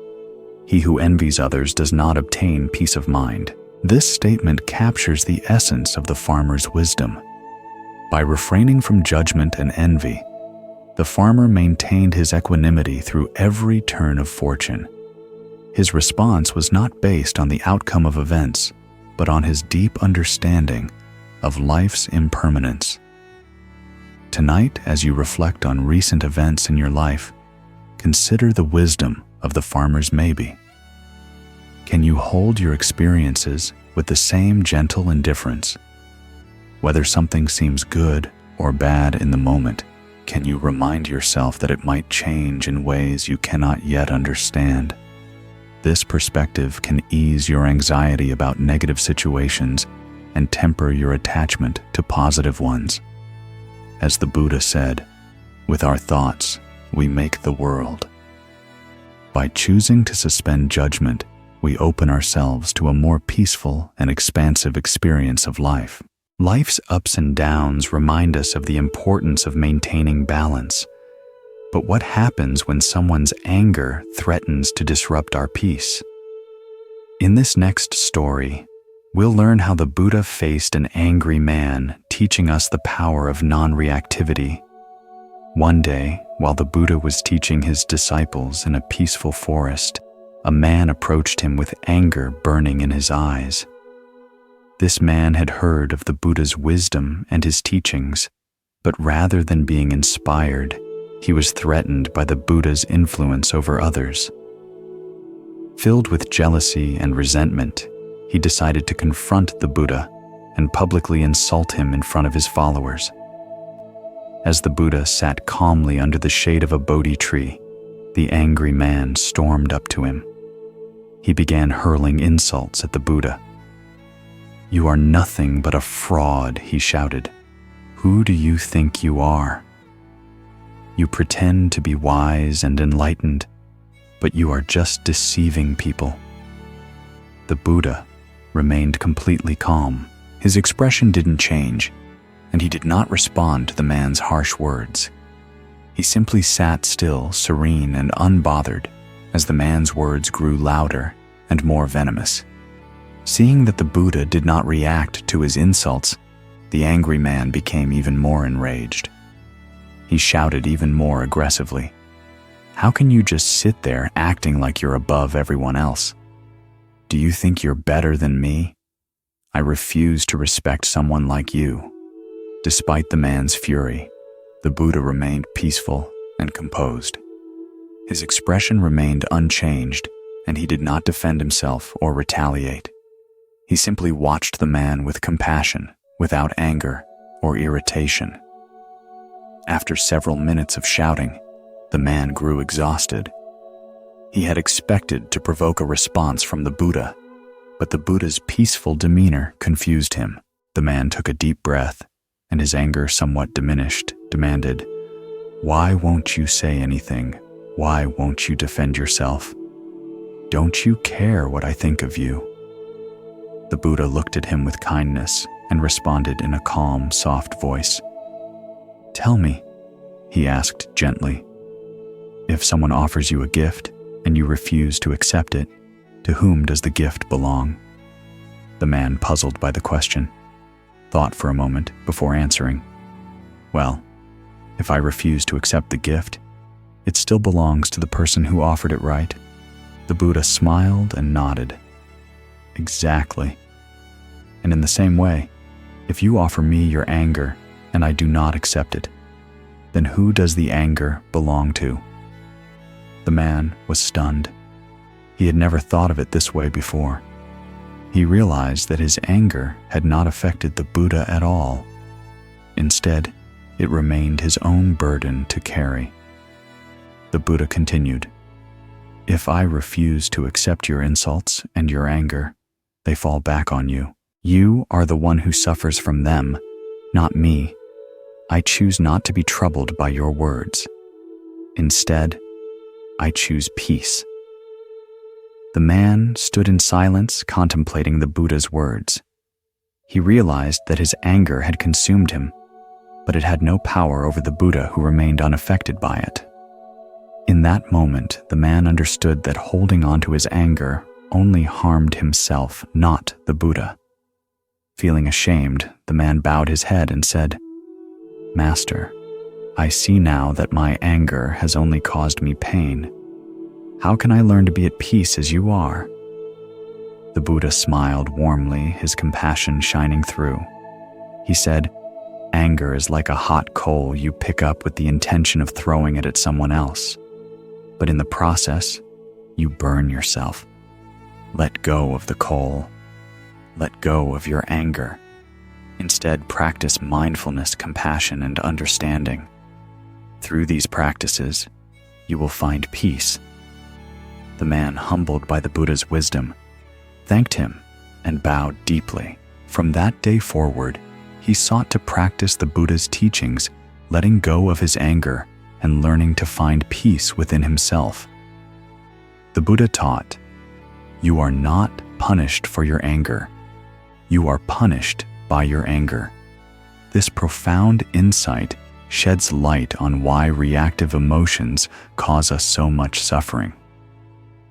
S1: He who envies others does not obtain peace of mind." This statement captures the essence of the farmer's wisdom. By refraining from judgment and envy, the farmer maintained his equanimity through every turn of fortune. His response was not based on the outcome of events, but on his deep understanding of life's impermanence. Tonight, as you reflect on recent events in your life, consider the wisdom of the farmer's maybe. Can you hold your experiences with the same gentle indifference? Whether something seems good or bad in the moment, can you remind yourself that it might change in ways you cannot yet understand? This perspective can ease your anxiety about negative situations and temper your attachment to positive ones. As the Buddha said, "With our thoughts, we make the world." By choosing to suspend judgment, we open ourselves to a more peaceful and expansive experience of life. Life's ups and downs remind us of the importance of maintaining balance. But what happens when someone's anger threatens to disrupt our peace? In this next story, we'll learn how the Buddha faced an angry man, teaching us the power of non-reactivity. One day, while the Buddha was teaching his disciples in a peaceful forest, a man approached him with anger burning in his eyes. This man had heard of the Buddha's wisdom and his teachings, but rather than being inspired, he was threatened by the Buddha's influence over others. Filled with jealousy and resentment, he decided to confront the Buddha and publicly insult him in front of his followers. As the Buddha sat calmly under the shade of a Bodhi tree, the angry man stormed up to him. He began hurling insults at the Buddha. "You are nothing but a fraud," he shouted. "Who do you think you are?" You pretend to be wise and enlightened, but you are just deceiving people." The Buddha remained completely calm. His expression didn't change, and he did not respond to the man's harsh words. He simply sat still, serene and unbothered, as the man's words grew louder and more venomous. Seeing that the Buddha did not react to his insults, the angry man became even more enraged. He shouted even more aggressively, "How can you just sit there acting like you're above everyone else? Do you think you're better than me? I refuse to respect someone like you." Despite the man's fury, the Buddha remained peaceful and composed. His expression remained unchanged, and he did not defend himself or retaliate. He simply watched the man with compassion, without anger or irritation. After several minutes of shouting, the man grew exhausted. He had expected to provoke a response from the Buddha, but the Buddha's peaceful demeanor confused him. The man took a deep breath, and his anger somewhat diminished, demanded, "Why won't you say anything? Why won't you defend yourself? Don't you care what I think of you?" The Buddha looked at him with kindness and responded in a calm, soft voice. "Tell me," he asked gently, "if someone offers you a gift and you refuse to accept it, to whom does the gift belong?" The man, puzzled by the question, thought for a moment before answering, "Well, if I refuse to accept the gift, it still belongs to the person who offered it, right?" The Buddha smiled and nodded. "Exactly. And in the same way, if you offer me your anger and I do not accept it, then who does the anger belong to?" The man was stunned. He had never thought of it this way before. He realized that his anger had not affected the Buddha at all. Instead, it remained his own burden to carry. The Buddha continued, "If I refuse to accept your insults and your anger, they fall back on you. You are the one who suffers from them, not me. I choose not to be troubled by your words. Instead, I choose peace." The man stood in silence, contemplating the Buddha's words. He realized that his anger had consumed him, but it had no power over the Buddha, who remained unaffected by it. In that moment, the man understood that holding on to his anger only harmed himself, not the Buddha. Feeling ashamed, the man bowed his head and said, "Master, I see now that my anger has only caused me pain. How can I learn to be at peace as you are?" The Buddha smiled warmly, his compassion shining through. He said, "Anger is like a hot coal you pick up with the intention of throwing it at someone else. But in the process, you burn yourself. Let go of the coal. Let go of your anger. Instead, practice mindfulness, compassion, and understanding. Through these practices, you will find peace." The man, humbled by the Buddha's wisdom, thanked him and bowed deeply. From that day forward, he sought to practice the Buddha's teachings, letting go of his anger and learning to find peace within himself. The Buddha taught, "You are not punished for your anger. You are punished by your anger." This profound insight sheds light on why reactive emotions cause us so much suffering.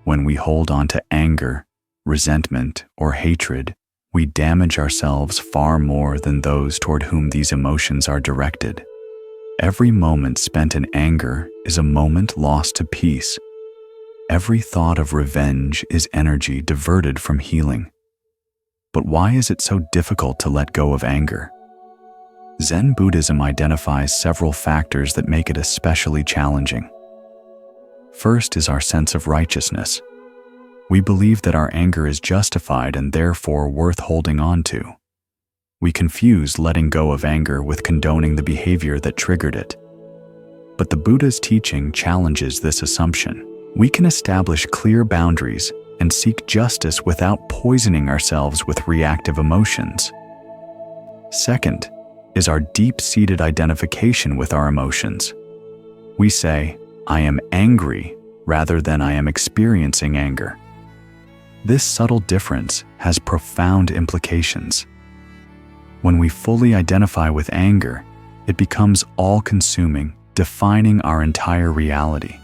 S1: When we hold on to anger, resentment, or hatred, we damage ourselves far more than those toward whom these emotions are directed. Every moment spent in anger is a moment lost to peace. Every thought of revenge is energy diverted from healing. But why is it so difficult to let go of anger? Zen Buddhism identifies several factors that make it especially challenging. First is our sense of righteousness. We believe that our anger is justified and therefore worth holding on to. We confuse letting go of anger with condoning the behavior that triggered it. But the Buddha's teaching challenges this assumption. We can establish clear boundaries and seek justice without poisoning ourselves with reactive emotions. Second is our deep-seated identification with our emotions. We say, "I am angry," rather than "I am experiencing anger." This subtle difference has profound implications. When we fully identify with anger, it becomes all-consuming, defining our entire reality.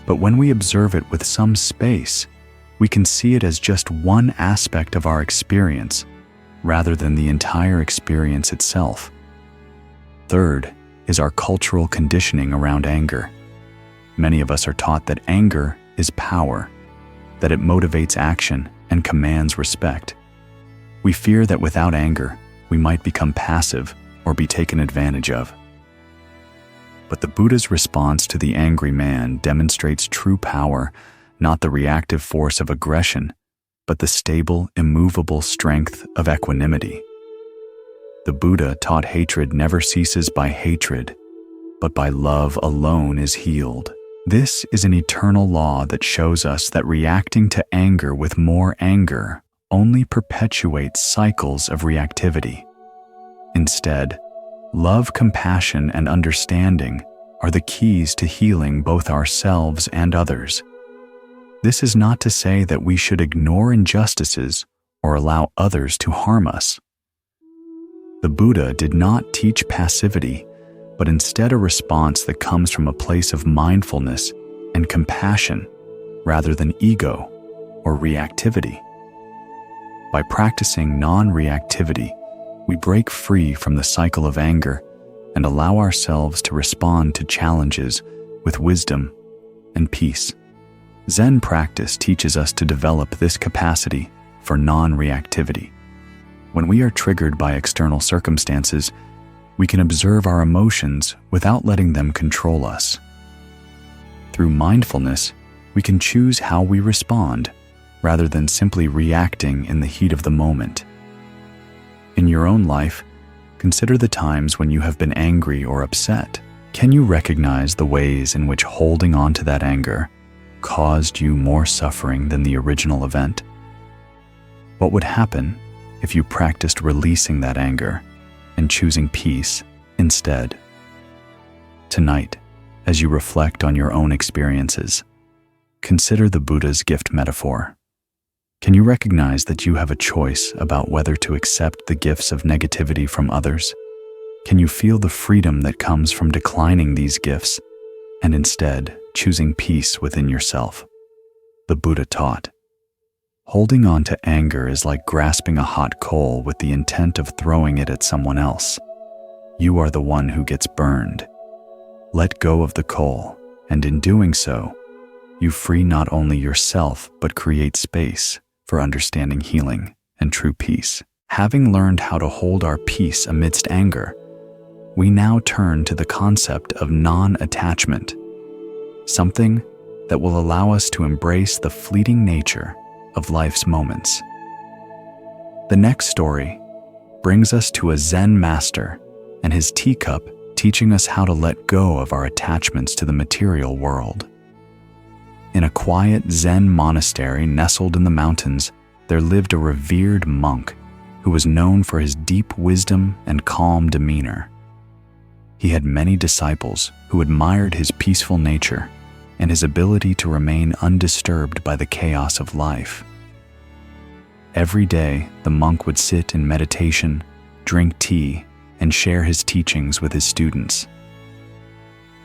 S1: But when we observe it with some space, we can see it as just one aspect of our experience, rather than the entire experience itself. Third is our cultural conditioning around anger. Many of us are taught that anger is power, that it motivates action and commands respect. We fear that without anger, we might become passive or be taken advantage of. But the Buddha's response to the angry man demonstrates true power, not the reactive force of aggression, but the stable, immovable strength of equanimity. The Buddha taught hatred never ceases by hatred, but by love alone is healed. This is an eternal law that shows us that reacting to anger with more anger only perpetuates cycles of reactivity. Instead, love, compassion, and understanding are the keys to healing both ourselves and others. This is not to say that we should ignore injustices or allow others to harm us. The Buddha did not teach passivity, but instead a response that comes from a place of mindfulness and compassion rather than ego or reactivity. By practicing non-reactivity, we break free from the cycle of anger and allow ourselves to respond to challenges with wisdom and peace. Zen practice teaches us to develop this capacity for non-reactivity. When we are triggered by external circumstances, we can observe our emotions without letting them control us. Through mindfulness, we can choose how we respond, rather than simply reacting in the heat of the moment. In your own life, consider the times when you have been angry or upset. Can you recognize the ways in which holding on to that anger caused you more suffering than the original event? What would happen if you practiced releasing that anger and choosing peace instead? Tonight, as you reflect on your own experiences, consider the Buddha's gift metaphor. Can you recognize that you have a choice about whether to accept the gifts of negativity from others? Can you feel the freedom that comes from declining these gifts and instead choosing peace within yourself? The Buddha taught, holding on to anger is like grasping a hot coal with the intent of throwing it at someone else. You are the one who gets burned. Let go of the coal, and in doing so, you free not only yourself but create space for understanding healing and true peace. Having learned how to hold our peace amidst anger, we now turn to the concept of non-attachment, something that will allow us to embrace the fleeting nature of life's moments. The next story brings us to a Zen master and his teacup teaching us how to let go of our attachments to the material world. In a quiet Zen monastery nestled in the mountains, there lived a revered monk who was known for his deep wisdom and calm demeanor. He had many disciples who admired his peaceful nature and his ability to remain undisturbed by the chaos of life. Every day, the monk would sit in meditation, drink tea, and share his teachings with his students.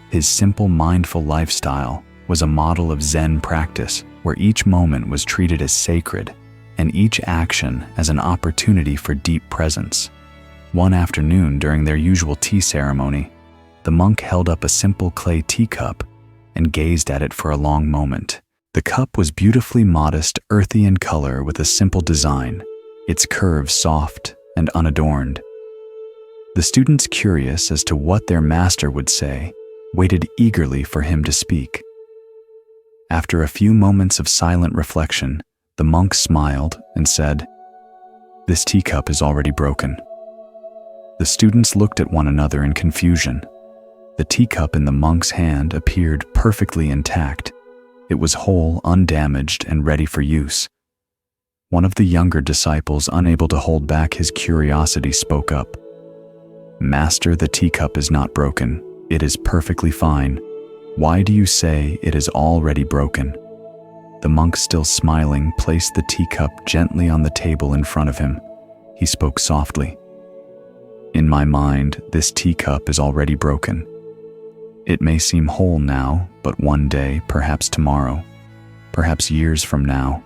S1: His simple, mindful lifestyle was a model of Zen practice where each moment was treated as sacred and each action as an opportunity for deep presence. One afternoon during their usual tea ceremony, the monk held up a simple clay teacup and gazed at it for a long moment. The cup was beautifully modest, earthy in color with a simple design, its curves soft and unadorned. The students, curious as to what their master would say, waited eagerly for him to speak. After a few moments of silent reflection, the monk smiled and said, "This teacup is already broken." The students looked at one another in confusion. The teacup in the monk's hand appeared perfectly intact. It was whole, undamaged, and ready for use. One of the younger disciples, unable to hold back his curiosity, spoke up. "Master, the teacup is not broken. It is perfectly fine. Why do you say it is already broken?" The monk, still smiling, placed the teacup gently on the table in front of him. He spoke softly. "In my mind, this teacup is already broken. It may seem whole now, but one day, perhaps tomorrow, perhaps years from now,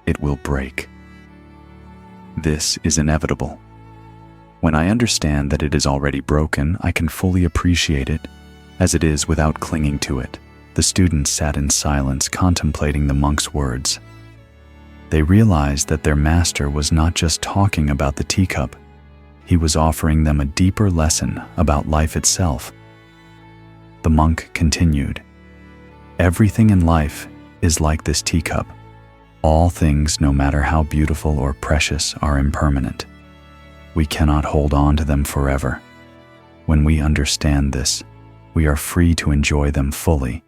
S1: it will break. This is inevitable. When I understand that it is already broken, I can fully appreciate it as it is without clinging to it." The students sat in silence, contemplating the monk's words. They realized that their master was not just talking about the teacup. He was offering them a deeper lesson about life itself. The monk continued, "Everything in life is like this teacup. All things, no matter how beautiful or precious, are impermanent. We cannot hold on to them forever. When we understand this, we are free to enjoy them fully,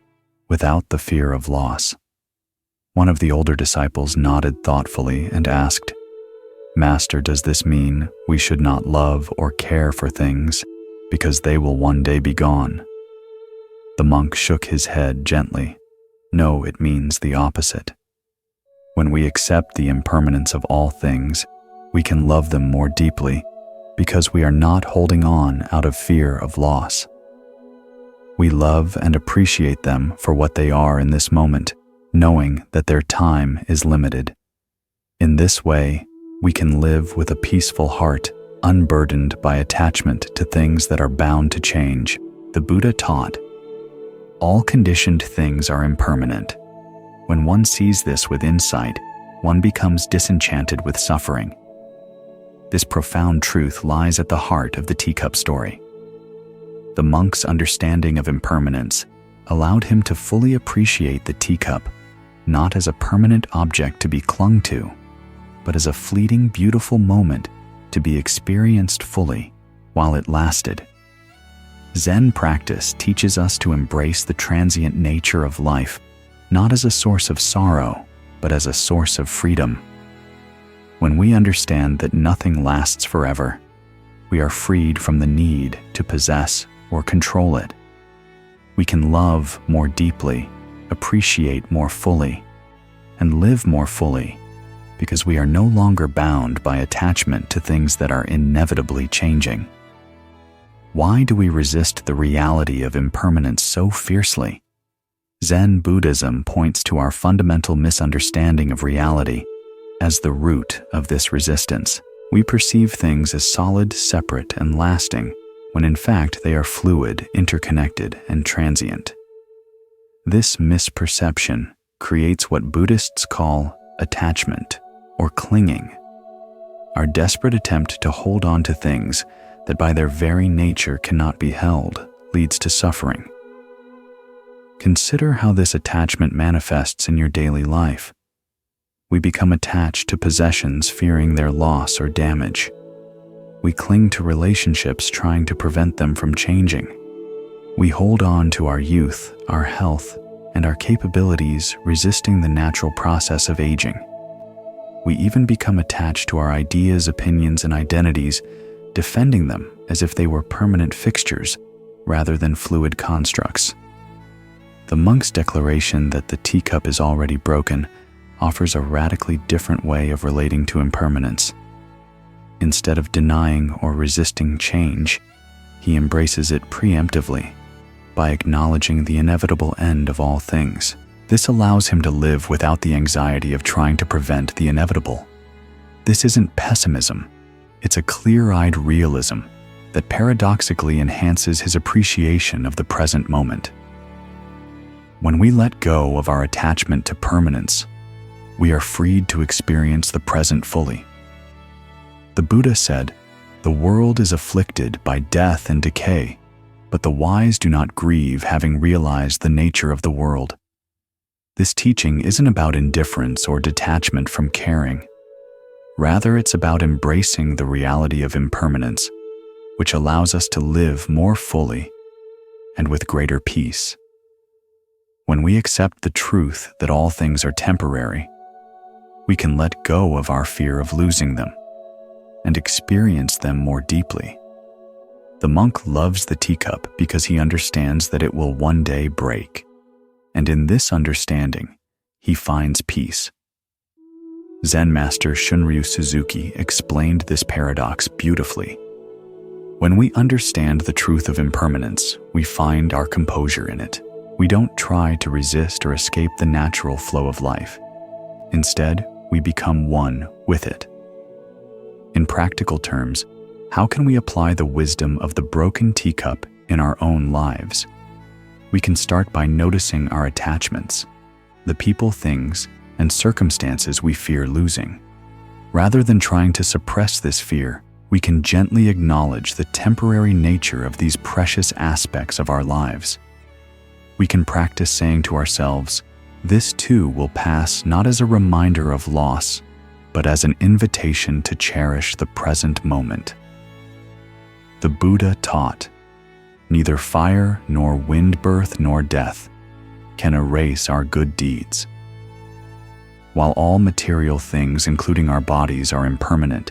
S1: without the fear of loss." One of the older disciples nodded thoughtfully and asked, "Master, does this mean we should not love or care for things because they will one day be gone?" The monk shook his head gently. "No, it means the opposite. When we accept the impermanence of all things, we can love them more deeply because we are not holding on out of fear of loss. We love and appreciate them for what they are in this moment, knowing that their time is limited. In this way, we can live with a peaceful heart, unburdened by attachment to things that are bound to change." The Buddha taught, "All conditioned things are impermanent. When one sees this with insight, one becomes disenchanted with suffering." This profound truth lies at the heart of the teacup story. The monk's understanding of impermanence allowed him to fully appreciate the teacup, not as a permanent object to be clung to, but as a fleeting, beautiful moment to be experienced fully while it lasted. Zen practice teaches us to embrace the transient nature of life, not as a source of sorrow, but as a source of freedom. When we understand that nothing lasts forever, we are freed from the need to possess or control it. We can love more deeply, appreciate more fully, and live more fully because we are no longer bound by attachment to things that are inevitably changing. Why do we resist the reality of impermanence so fiercely? Zen Buddhism points to our fundamental misunderstanding of reality as the root of this resistance. We perceive things as solid, separate, and lasting, when in fact they are fluid, interconnected, and transient. This misperception creates what Buddhists call attachment or clinging, our desperate attempt to hold on to things that by their very nature cannot be held leads to suffering. Consider how this attachment manifests in your daily life. We become attached to possessions, fearing their loss or damage. We cling to relationships, trying to prevent them from changing. We hold on to our youth, our health, and our capabilities, resisting the natural process of aging. We even become attached to our ideas, opinions, and identities, defending them as if they were permanent fixtures rather than fluid constructs. The monk's declaration that the teacup is already broken offers a radically different way of relating to impermanence. Instead of denying or resisting change, he embraces it preemptively by acknowledging the inevitable end of all things. This allows him to live without the anxiety of trying to prevent the inevitable. This isn't pessimism, it's a clear-eyed realism that paradoxically enhances his appreciation of the present moment. When we let go of our attachment to permanence, we are freed to experience the present fully. The Buddha said, "The world is afflicted by death and decay, but the wise do not grieve, having realized the nature of the world." This teaching isn't about indifference or detachment from caring. Rather, it's about embracing the reality of impermanence, which allows us to live more fully and with greater peace. When we accept the truth that all things are temporary, we can let go of our fear of losing them and experience them more deeply. The monk loves the teacup because he understands that it will one day break. and in this understanding, he finds peace. Zen master Shunryu Suzuki explained this paradox beautifully. When we understand the truth of impermanence, we find our composure in it. We don't try to resist or escape the natural flow of life. Instead, we become one with it. In practical terms, how can we apply the wisdom of the broken teacup in our own lives? We can start by noticing our attachments, the people, things, and circumstances we fear losing. Rather than trying to suppress this fear, we can gently acknowledge the temporary nature of these precious aspects of our lives. We can practice saying to ourselves, "This too will pass," not as a reminder of loss, but as an invitation to cherish the present moment. The Buddha taught, "Neither fire nor wind, birth nor death can erase our good deeds." While all material things, including our bodies, are impermanent,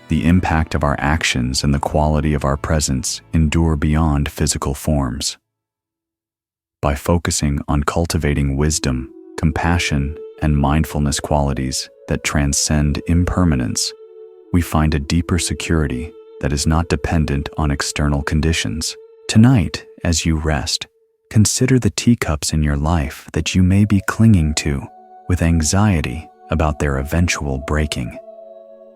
S1: the impact of our actions and the quality of our presence endure beyond physical forms. By focusing on cultivating wisdom, compassion, and mindfulness qualities that transcend impermanence, we find a deeper security that is not dependent on external conditions. Tonight, as you rest, consider the teacups in your life that you may be clinging to with anxiety about their eventual breaking.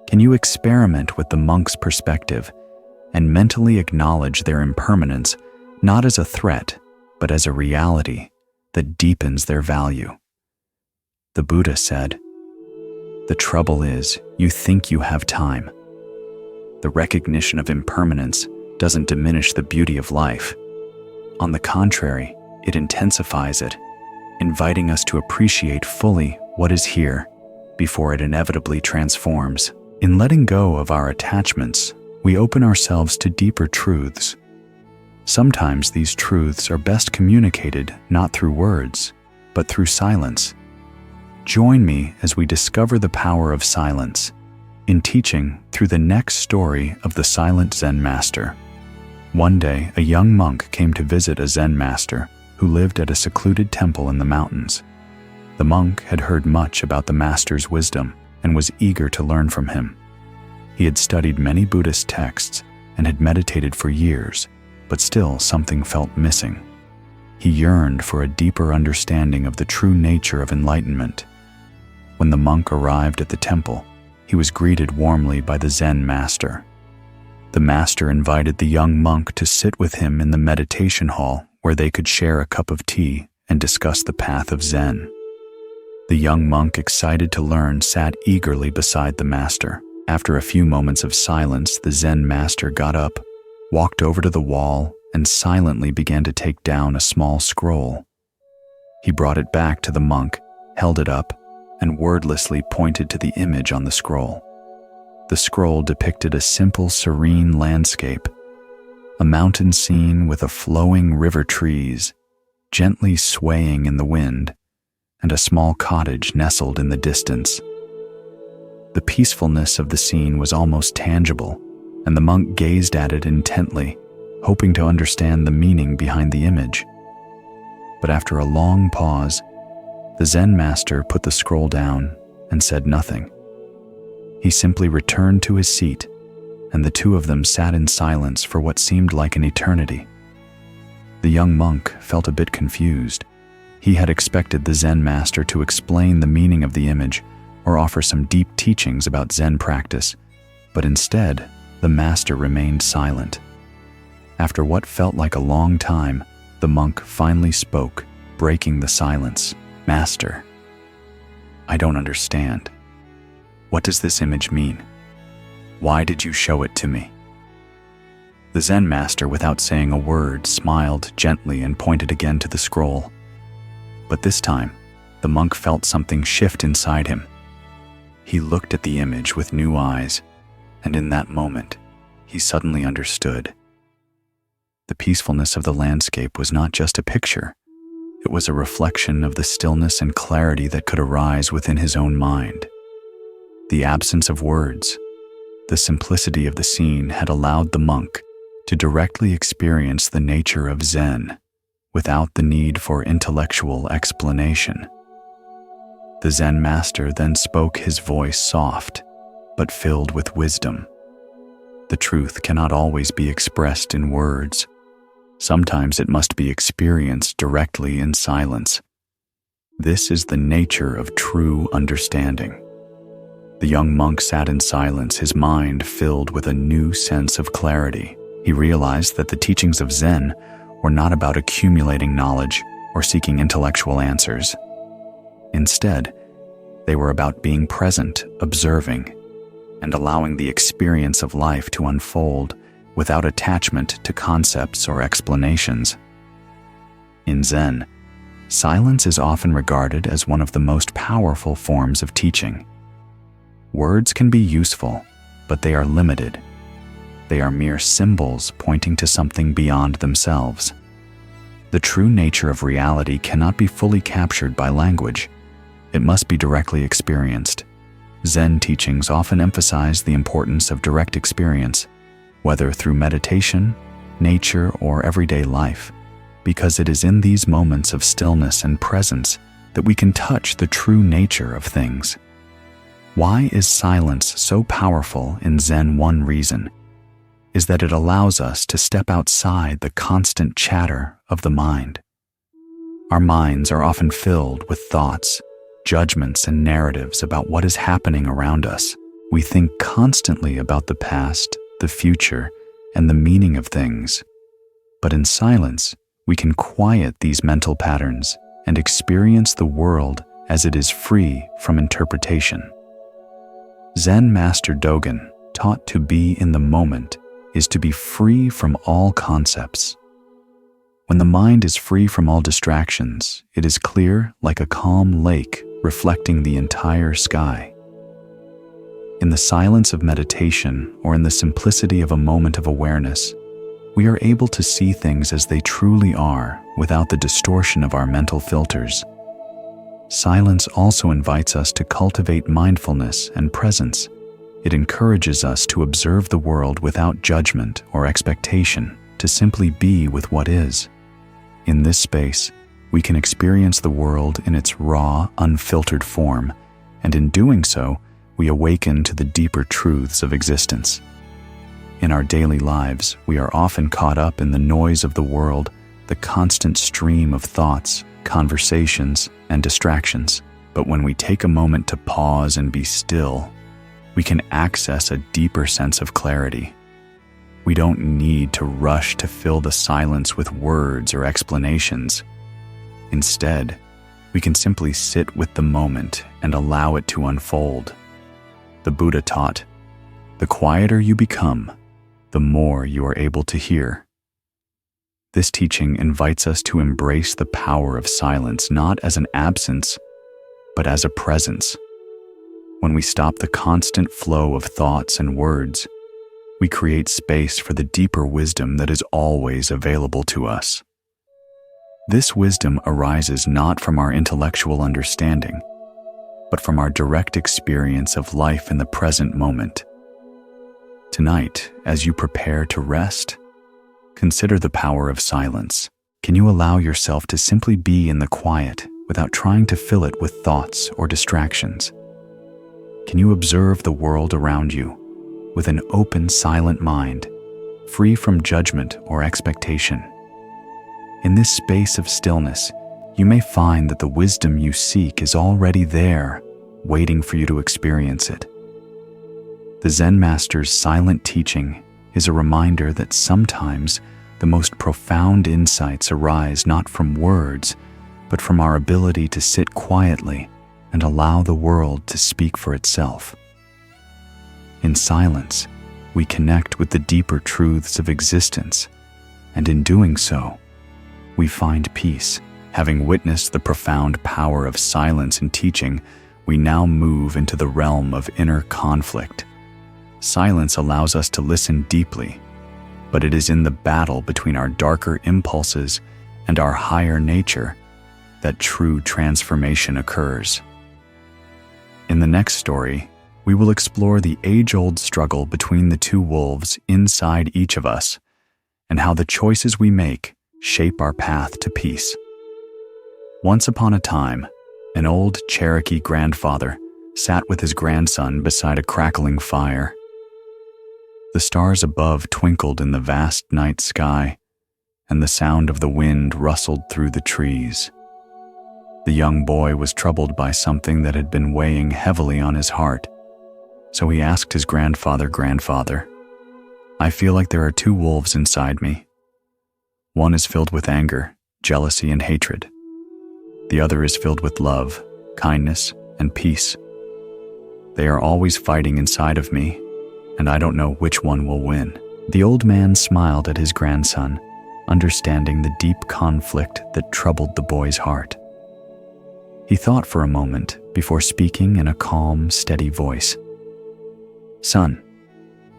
S1: Can you experiment with the monk's perspective and mentally acknowledge their impermanence not as a threat, but as a reality that deepens their value? The Buddha said, "The trouble is, you think you have time." The recognition of impermanence doesn't diminish the beauty of life. On the contrary, it intensifies it, inviting us to appreciate fully what is here before it inevitably transforms. In letting go of our attachments, we open ourselves to deeper truths. Sometimes these truths are best communicated not through words, but through silence. Join me as we discover the power of silence in teaching through the next story of the silent Zen master. One day, a young monk came to visit a Zen master who lived at a secluded temple in the mountains. The monk had heard much about the master's wisdom and was eager to learn from him. He had studied many Buddhist texts and had meditated for years, but still something felt missing. He yearned for a deeper understanding of the true nature of enlightenment. When the monk arrived at the temple, he was greeted warmly by the Zen master. The master invited the young monk to sit with him in the meditation hall where they could share a cup of tea and discuss the path of Zen. The young monk, excited to learn, sat eagerly beside the master. After a few moments of silence, the Zen master got up, walked over to the wall, and silently began to take down a small scroll. He brought it back to the monk, held it up, and wordlessly pointed to the image on the scroll. The scroll depicted a simple, serene landscape, a mountain scene with a flowing river, trees gently swaying in the wind, and a small cottage nestled in the distance. The peacefulness of the scene was almost tangible, and the monk gazed at it intently, hoping to understand the meaning behind the image. But after a long pause, the Zen master put the scroll down and said nothing. He simply returned to his seat, and the two of them sat in silence for what seemed like an eternity. The young monk felt a bit confused. He had expected the Zen master to explain the meaning of the image or offer some deep teachings about Zen practice, but instead, the master remained silent. After what felt like a long time, the monk finally spoke, breaking the silence. "Master, I don't understand. What does this image mean? Why did you show it to me?" The Zen master, without saying a word, smiled gently and pointed again to the scroll. But this time, the monk felt something shift inside him. He looked at the image with new eyes, and in that moment, he suddenly understood. The peacefulness of the landscape was not just a picture. It was a reflection of the stillness and clarity that could arise within his own mind. The absence of words, the simplicity of the scene had allowed the monk to directly experience the nature of Zen without the need for intellectual explanation. The Zen master then spoke, his voice soft, but filled with wisdom. The truth cannot always be expressed in words. Sometimes it must be experienced directly in silence. This is the nature of true understanding. The young monk sat in silence, his mind filled with a new sense of clarity. He realized that the teachings of Zen were not about accumulating knowledge or seeking intellectual answers. Instead, they were about being present, observing, and allowing the experience of life to unfold without attachment to concepts or explanations. In Zen, silence is often regarded as one of the most powerful forms of teaching. Words can be useful, but they are limited. They are mere symbols pointing to something beyond themselves. The true nature of reality cannot be fully captured by language. It must be directly experienced. Zen teachings often emphasize the importance of direct experience, whether through meditation, nature, or everyday life, because it is in these moments of stillness and presence that we can touch the true nature of things. Why is silence so powerful in Zen? One reason is that it allows us to step outside the constant chatter of the mind. Our minds are often filled with thoughts, judgments, and narratives about what is happening around us. We think constantly about the past, the future, and the meaning of things. But in silence, we can quiet these mental patterns and experience the world as it is, free from interpretation. Zen Master Dogen taught to be in the moment is to be free from all concepts. When the mind is free from all distractions, it is clear like a calm lake reflecting the entire sky. In the silence of meditation or in the simplicity of a moment of awareness, we are able to see things as they truly are without the distortion of our mental filters. Silence also invites us to cultivate mindfulness and presence. It encourages us to observe the world without judgment or expectation, to simply be with what is. In this space, we can experience the world in its raw, unfiltered form, and in doing so, we awaken to the deeper truths of existence. In our daily lives, we are often caught up in the noise of the world, the constant stream of thoughts, conversations, and distractions. But when we take a moment to pause and be still, we can access a deeper sense of clarity. We don't need to rush to fill the silence with words or explanations. Instead, we can simply sit with the moment and allow it to unfold. The Buddha taught, "The quieter you become, the more you are able to hear." This teaching invites us to embrace the power of silence not as an absence, but as a presence. When we stop the constant flow of thoughts and words, we create space for the deeper wisdom that is always available to us. This wisdom arises not from our intellectual understanding, but from our direct experience of life in the present moment. Tonight, as you prepare to rest, consider the power of silence. Can you allow yourself to simply be in the quiet without trying to fill it with thoughts or distractions? Can you observe the world around you with an open, silent mind, free from judgment or expectation? In this space of stillness, you may find that the wisdom you seek is already there, waiting for you to experience it. The Zen Master's silent teaching is a reminder that sometimes the most profound insights arise not from words, but from our ability to sit quietly and allow the world to speak for itself. In silence, we connect with the deeper truths of existence, and in doing so, we find peace. Having witnessed the profound power of silence in teaching, we now move into the realm of inner conflict. Silence allows us to listen deeply, but it is in the battle between our darker impulses and our higher nature that true transformation occurs. In the next story, we will explore the age-old struggle between the two wolves inside each of us, and how the choices we make shape our path to peace. Once upon a time, an old Cherokee grandfather sat with his grandson beside a crackling fire. The stars above twinkled in the vast night sky, and the sound of the wind rustled through the trees. The young boy was troubled by something that had been weighing heavily on his heart, so he asked his grandfather, "Grandfather, I feel like there are two wolves inside me. One is filled with anger, jealousy, and hatred. The other is filled with love, kindness, and peace. They are always fighting inside of me, and I don't know which one will win." The old man smiled at his grandson, understanding the deep conflict that troubled the boy's heart. He thought for a moment before speaking in a calm, steady voice. "Son,"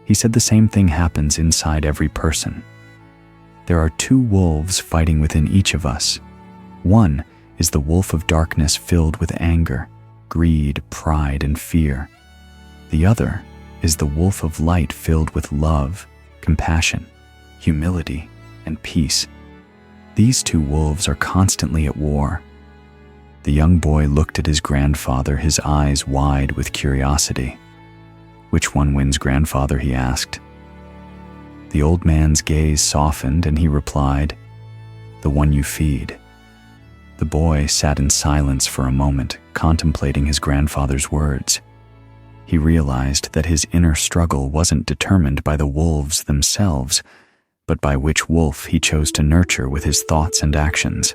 S1: he said, "the same thing happens inside every person. There are two wolves fighting within each of us. One is the wolf of darkness filled with anger, greed, pride, and fear. The other is the wolf of light filled with love, compassion, humility, and peace. These two wolves are constantly at war." The young boy looked at his grandfather, his eyes wide with curiosity. "Which one wins, grandfather?" he asked. The old man's gaze softened and he replied, "The one you feed." The boy sat in silence for a moment, contemplating his grandfather's words. He realized that his inner struggle wasn't determined by the wolves themselves, but by which wolf he chose to nurture with his thoughts and actions.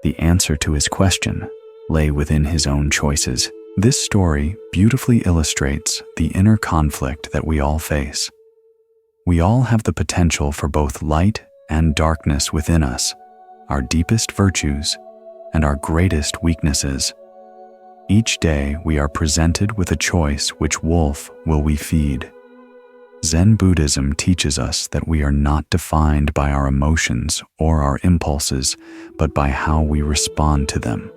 S1: The answer to his question lay within his own choices. This story beautifully illustrates the inner conflict that we all face. We all have the potential for both light and darkness within us, our deepest virtues and our greatest weaknesses. Each day we are presented with a choice: which wolf will we feed? Zen Buddhism teaches us that we are not defined by our emotions or our impulses, but by how we respond to them.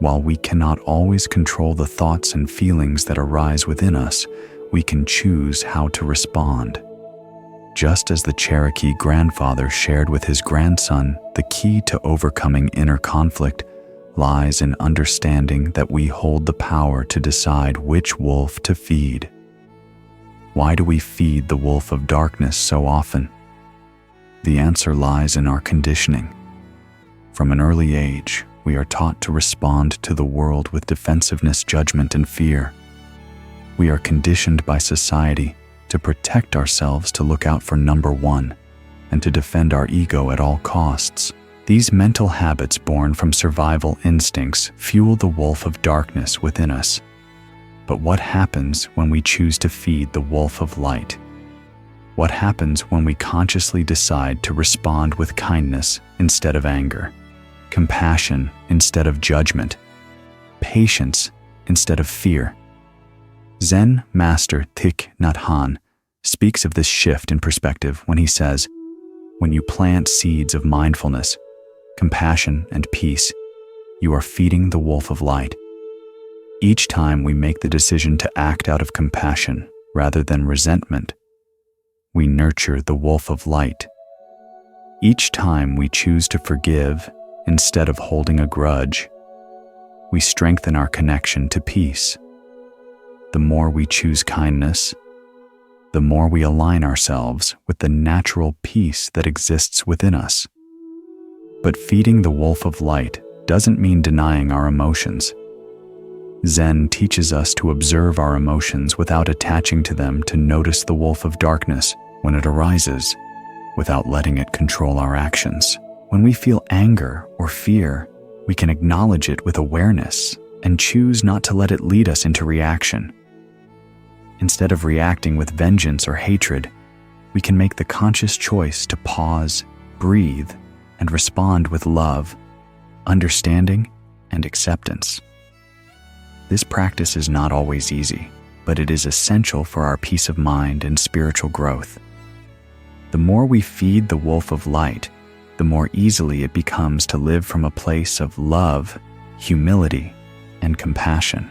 S1: While we cannot always control the thoughts and feelings that arise within us, we can choose how to respond. Just as the Cherokee grandfather shared with his grandson, the key to overcoming inner conflict lies in understanding that we hold the power to decide which wolf to feed. Why do we feed the wolf of darkness so often? The answer lies in our conditioning. From an early age, we are taught to respond to the world with defensiveness, judgment, and fear. We are conditioned by society to protect ourselves, to look out for number one, and to defend our ego at all costs. These mental habits born from survival instincts fuel the wolf of darkness within us. But what happens when we choose to feed the wolf of light? What happens when we consciously decide to respond with kindness instead of anger, compassion instead of judgment, patience instead of fear? Zen Master Thich Nhat Hanh speaks of this shift in perspective when he says, "When you plant seeds of mindfulness, compassion, and peace, you are feeding the wolf of light. Each time we make the decision to act out of compassion rather than resentment, we nurture the wolf of light. Each time we choose to forgive instead of holding a grudge, we strengthen our connection to peace. The more we choose kindness, the more we align ourselves with the natural peace that exists within us." But feeding the wolf of light doesn't mean denying our emotions. Zen teaches us to observe our emotions without attaching to them, to notice the wolf of darkness when it arises, without letting it control our actions. When we feel anger or fear, we can acknowledge it with awareness and choose not to let it lead us into reaction. Instead of reacting with vengeance or hatred, we can make the conscious choice to pause, breathe, and respond with love, understanding, and acceptance. This practice is not always easy, but it is essential for our peace of mind and spiritual growth. The more we feed the wolf of light, the more easily it becomes to live from a place of love, humility, and compassion.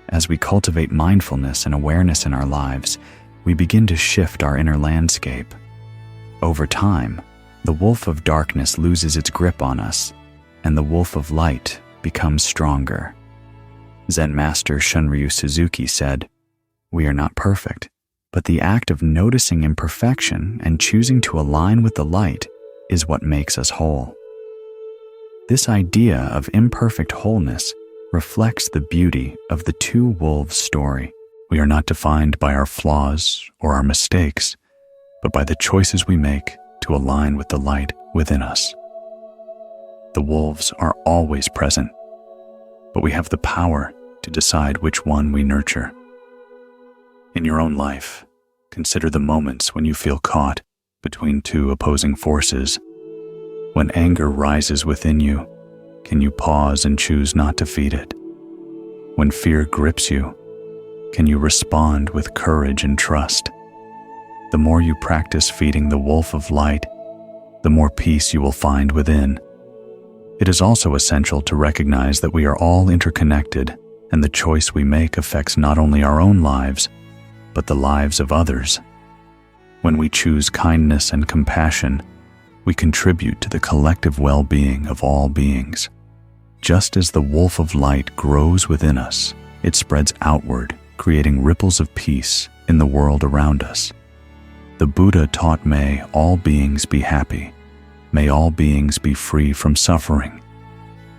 S1: As we cultivate mindfulness and awareness in our lives, we begin to shift our inner landscape. Over time, The wolf of darkness loses its grip on us, and the wolf of light becomes stronger. Zen master Shunryu Suzuki said, "We are not perfect, but the act of noticing imperfection and choosing to align with the light is what makes us whole." This idea of imperfect wholeness reflects the beauty of the two wolves story. We are not defined by our flaws or our mistakes, but by the choices we make to align with the light within us. The wolves are always present, but we have the power to decide which one we nurture. In your own life, consider the moments when you feel caught between two opposing forces. When anger rises within you, can you pause and choose not to feed it? When fear grips you, can you respond with courage and trust? The more you practice feeding the wolf of light, the more peace you will find within. It is also essential to recognize that we are all interconnected, and the choice we make affects not only our own lives, but the lives of others. When we choose kindness and compassion, we contribute to the collective well-being of all beings. Just as the wolf of light grows within us, it spreads outward, creating ripples of peace in the world around us. The Buddha taught, "May all beings be happy. May all beings be free from suffering."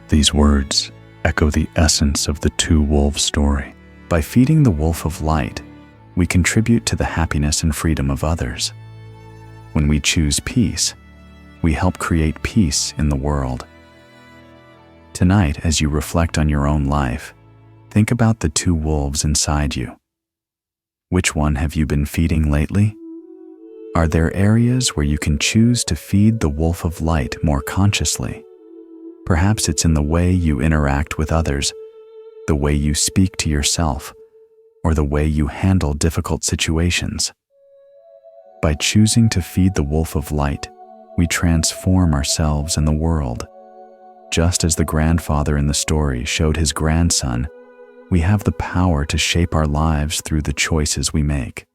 S1: These words echo the essence of the two wolves story. By feeding the wolf of light, we contribute to the happiness and freedom of others. When we choose peace, we help create peace in the world. Tonight, as you reflect on your own life, think about the two wolves inside you. Which one have you been feeding lately? Are there areas where you can choose to feed the wolf of light more consciously? Perhaps it's in the way you interact with others, the way you speak to yourself, or the way you handle difficult situations. By choosing to feed the wolf of light, we transform ourselves and the world. Just as the grandfather in the story showed his grandson, we have the power to shape our lives through the choices we make.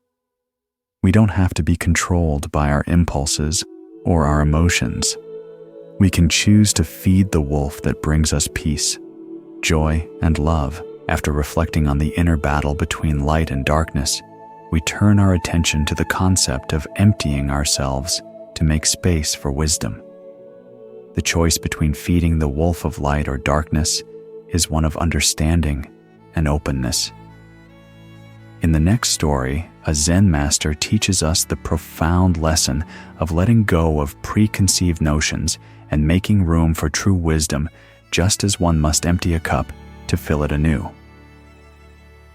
S1: We don't have to be controlled by our impulses or our emotions. We can choose to feed the wolf that brings us peace, joy, and love. After reflecting on the inner battle between light and darkness, we turn our attention to the concept of emptying ourselves to make space for wisdom. The choice between feeding the wolf of light or darkness is one of understanding and openness. In the next story, a Zen master teaches us the profound lesson of letting go of preconceived notions and making room for true wisdom, just as one must empty a cup to fill it anew.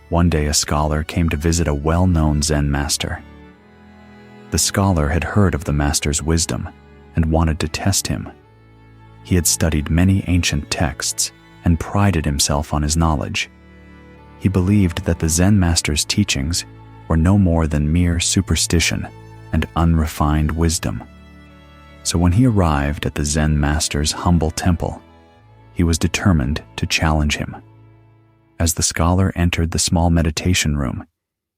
S1: One day a scholar came to visit a well-known Zen master. The scholar had heard of the master's wisdom and wanted to test him. He had studied many ancient texts and prided himself on his knowledge. He believed that the Zen master's teachings were no more than mere superstition and unrefined wisdom. So when he arrived at the Zen master's humble temple, he was determined to challenge him. As the scholar entered the small meditation room,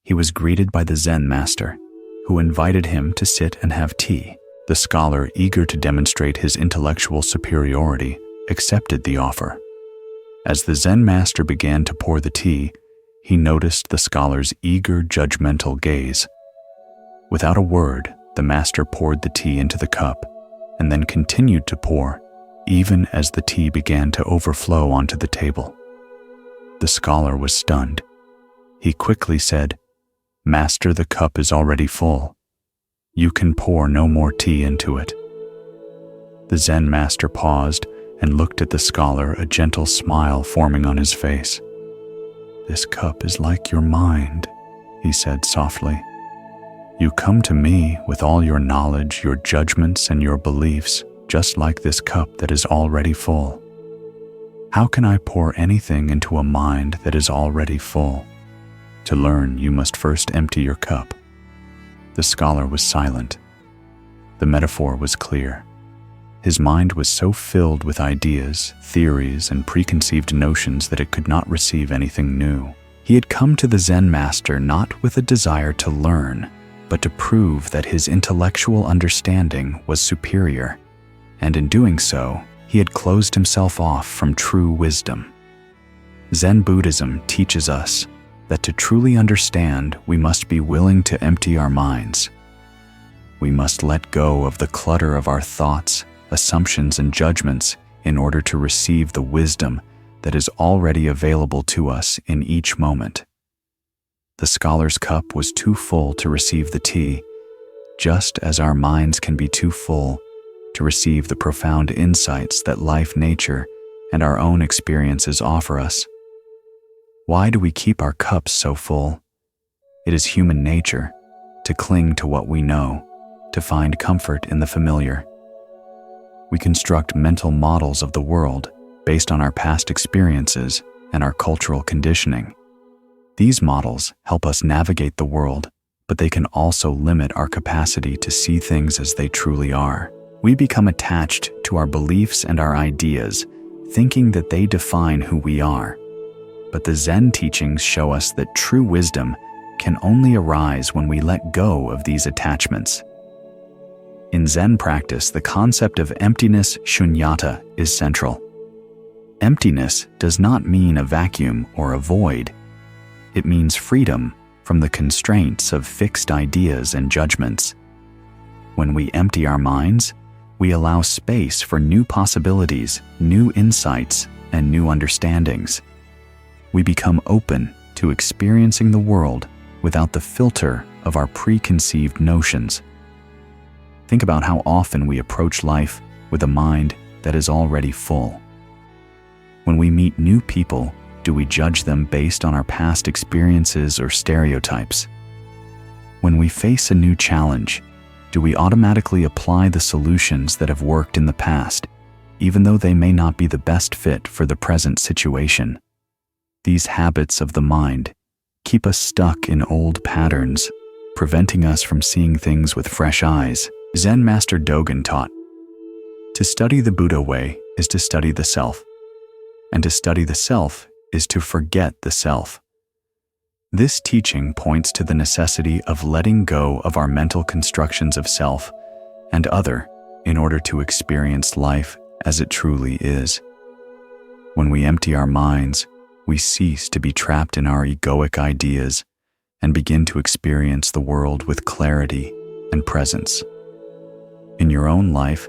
S1: he was greeted by the Zen master, who invited him to sit and have tea. The scholar, eager to demonstrate his intellectual superiority, accepted the offer. As the Zen master began to pour the tea, he noticed the scholar's eager, judgmental gaze. Without a word, the master poured the tea into the cup and then continued to pour, even as the tea began to overflow onto the table. The scholar was stunned. He quickly said, "Master, the cup is already full. You can pour no more tea into it." The Zen master paused and looked at the scholar, a gentle smile forming on his face. "This cup is like your mind," he said softly. "You come to me with all your knowledge, your judgments, and your beliefs, just like this cup that is already full. How can I pour anything into a mind that is already full? To learn, you must first empty your cup." The scholar was silent. The metaphor was clear. His mind was so filled with ideas, theories, and preconceived notions that it could not receive anything new. He had come to the Zen master not with a desire to learn, but to prove that his intellectual understanding was superior, and in doing so, he had closed himself off from true wisdom. Zen Buddhism teaches us that to truly understand, we must be willing to empty our minds. We must let go of the clutter of our thoughts, assumptions, and judgments in order to receive the wisdom that is already available to us in each moment. The scholar's cup was too full to receive the tea, just as our minds can be too full to receive the profound insights that life, nature, and our own experiences offer us. Why do we keep our cups so full? It is human nature to cling to what we know, to find comfort in the familiar. We construct mental models of the world based on our past experiences and our cultural conditioning. These models help us navigate the world, but they can also limit our capacity to see things as they truly are. We become attached to our beliefs and our ideas, thinking that they define who we are. But the Zen teachings show us that true wisdom can only arise when we let go of these attachments. In Zen practice, the concept of emptiness, shunyata, is central. Emptiness does not mean a vacuum or a void. It means freedom from the constraints of fixed ideas and judgments. When we empty our minds, we allow space for new possibilities, new insights, and new understandings. We become open to experiencing the world without the filter of our preconceived notions. Think about how often we approach life with a mind that is already full. When we meet new people, do we judge them based on our past experiences or stereotypes? When we face a new challenge, do we automatically apply the solutions that have worked in the past, even though they may not be the best fit for the present situation? These habits of the mind keep us stuck in old patterns, preventing us from seeing things with fresh eyes. Zen Master Dogen taught, "To study the Buddha way is to study the self, and to study the self is to forget the self." This teaching points to the necessity of letting go of our mental constructions of self and other in order to experience life as it truly is. When we empty our minds, we cease to be trapped in our egoic ideas and begin to experience the world with clarity and presence. In your own life,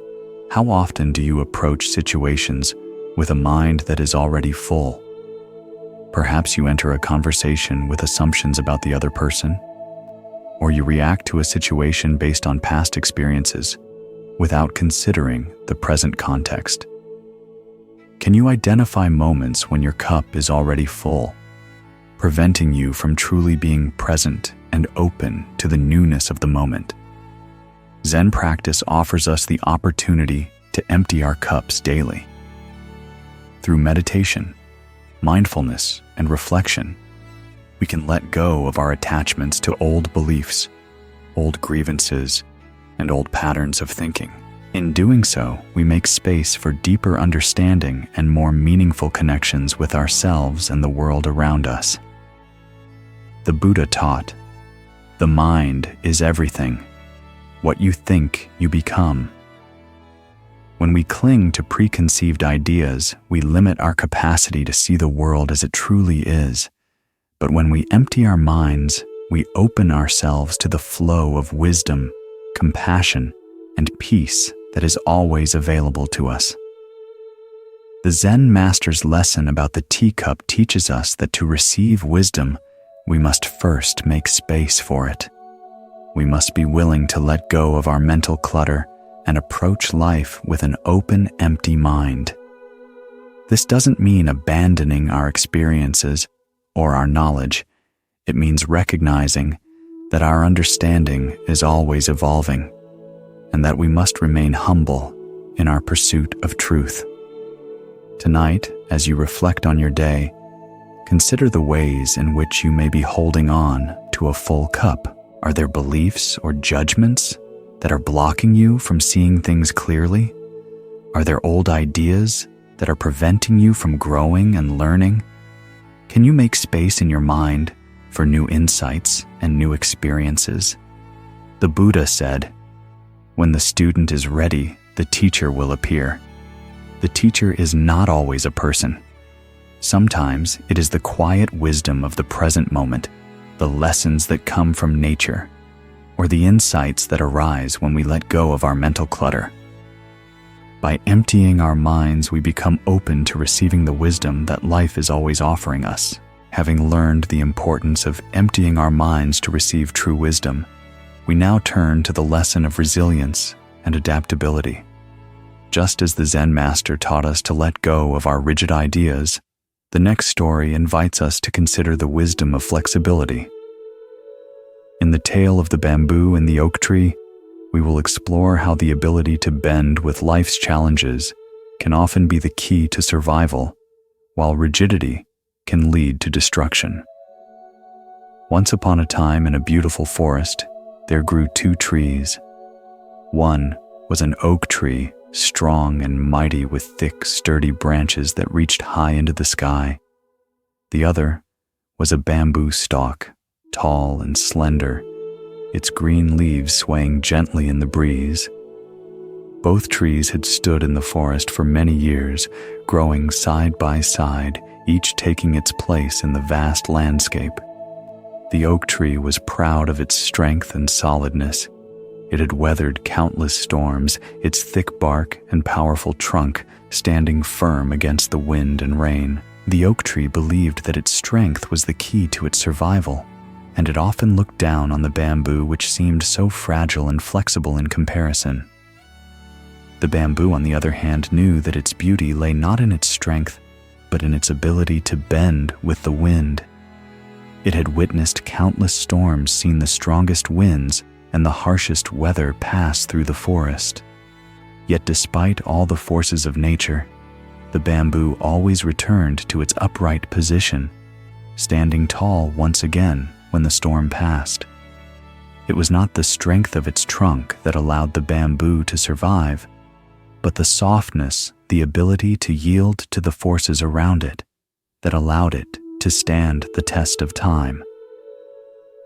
S1: how often do you approach situations with a mind that is already full? Perhaps you enter a conversation with assumptions about the other person, or you react to a situation based on past experiences without considering the present context. Can you identify moments when your cup is already full, preventing you from truly being present and open to the newness of the moment? Zen practice offers us the opportunity to empty our cups daily. Through meditation, mindfulness, and reflection, we can let go of our attachments to old beliefs, old grievances, and old patterns of thinking. In doing so, we make space for deeper understanding and more meaningful connections with ourselves and the world around us. The Buddha taught, "The mind is everything. What you think, you become." When we cling to preconceived ideas, we limit our capacity to see the world as it truly is. But when we empty our minds, we open ourselves to the flow of wisdom, compassion, and peace that is always available to us. The Zen master's lesson about the teacup teaches us that to receive wisdom, we must first make space for it. We must be willing to let go of our mental clutter and approach life with an open, empty mind. This doesn't mean abandoning our experiences or our knowledge. It means recognizing that our understanding is always evolving, and that we must remain humble in our pursuit of truth. Tonight, as you reflect on your day, consider the ways in which you may be holding on to a full cup. Are there beliefs or judgments that are blocking you from seeing things clearly? Are there old ideas that are preventing you from growing and learning? Can you make space in your mind for new insights and new experiences? The Buddha said, "When the student is ready, the teacher will appear." The teacher is not always a person. Sometimes it is the quiet wisdom of the present moment, the lessons that come from nature, or the insights that arise when we let go of our mental clutter. By emptying our minds, we become open to receiving the wisdom that life is always offering us. Having learned the importance of emptying our minds to receive true wisdom, we now turn to the lesson of resilience and adaptability. Just as the Zen master taught us to let go of our rigid ideas, the next story invites us to consider the wisdom of flexibility. In the tale of the bamboo and the oak tree, we will explore how the ability to bend with life's challenges can often be the key to survival, while rigidity can lead to destruction. Once upon a time in a beautiful forest, there grew two trees. One was an oak tree, strong and mighty with thick, sturdy branches that reached high into the sky. The other was a bamboo stalk, tall and slender, its green leaves swaying gently in the breeze. Both trees had stood in the forest for many years, growing side by side, each taking its place in the vast landscape. The oak tree was proud of its strength and solidness. It had weathered countless storms, its thick bark and powerful trunk standing firm against the wind and rain. The oak tree believed that its strength was the key to its survival, and it often looked down on the bamboo, which seemed so fragile and flexible in comparison. The bamboo, on the other hand, knew that its beauty lay not in its strength, but in its ability to bend with the wind. It had witnessed countless storms, seen the strongest winds and the harshest weather pass through the forest. Yet despite all the forces of nature, the bamboo always returned to its upright position, standing tall once again when the storm passed. It was not the strength of its trunk that allowed the bamboo to survive, but the softness, the ability to yield to the forces around it, that allowed it to stand the test of time.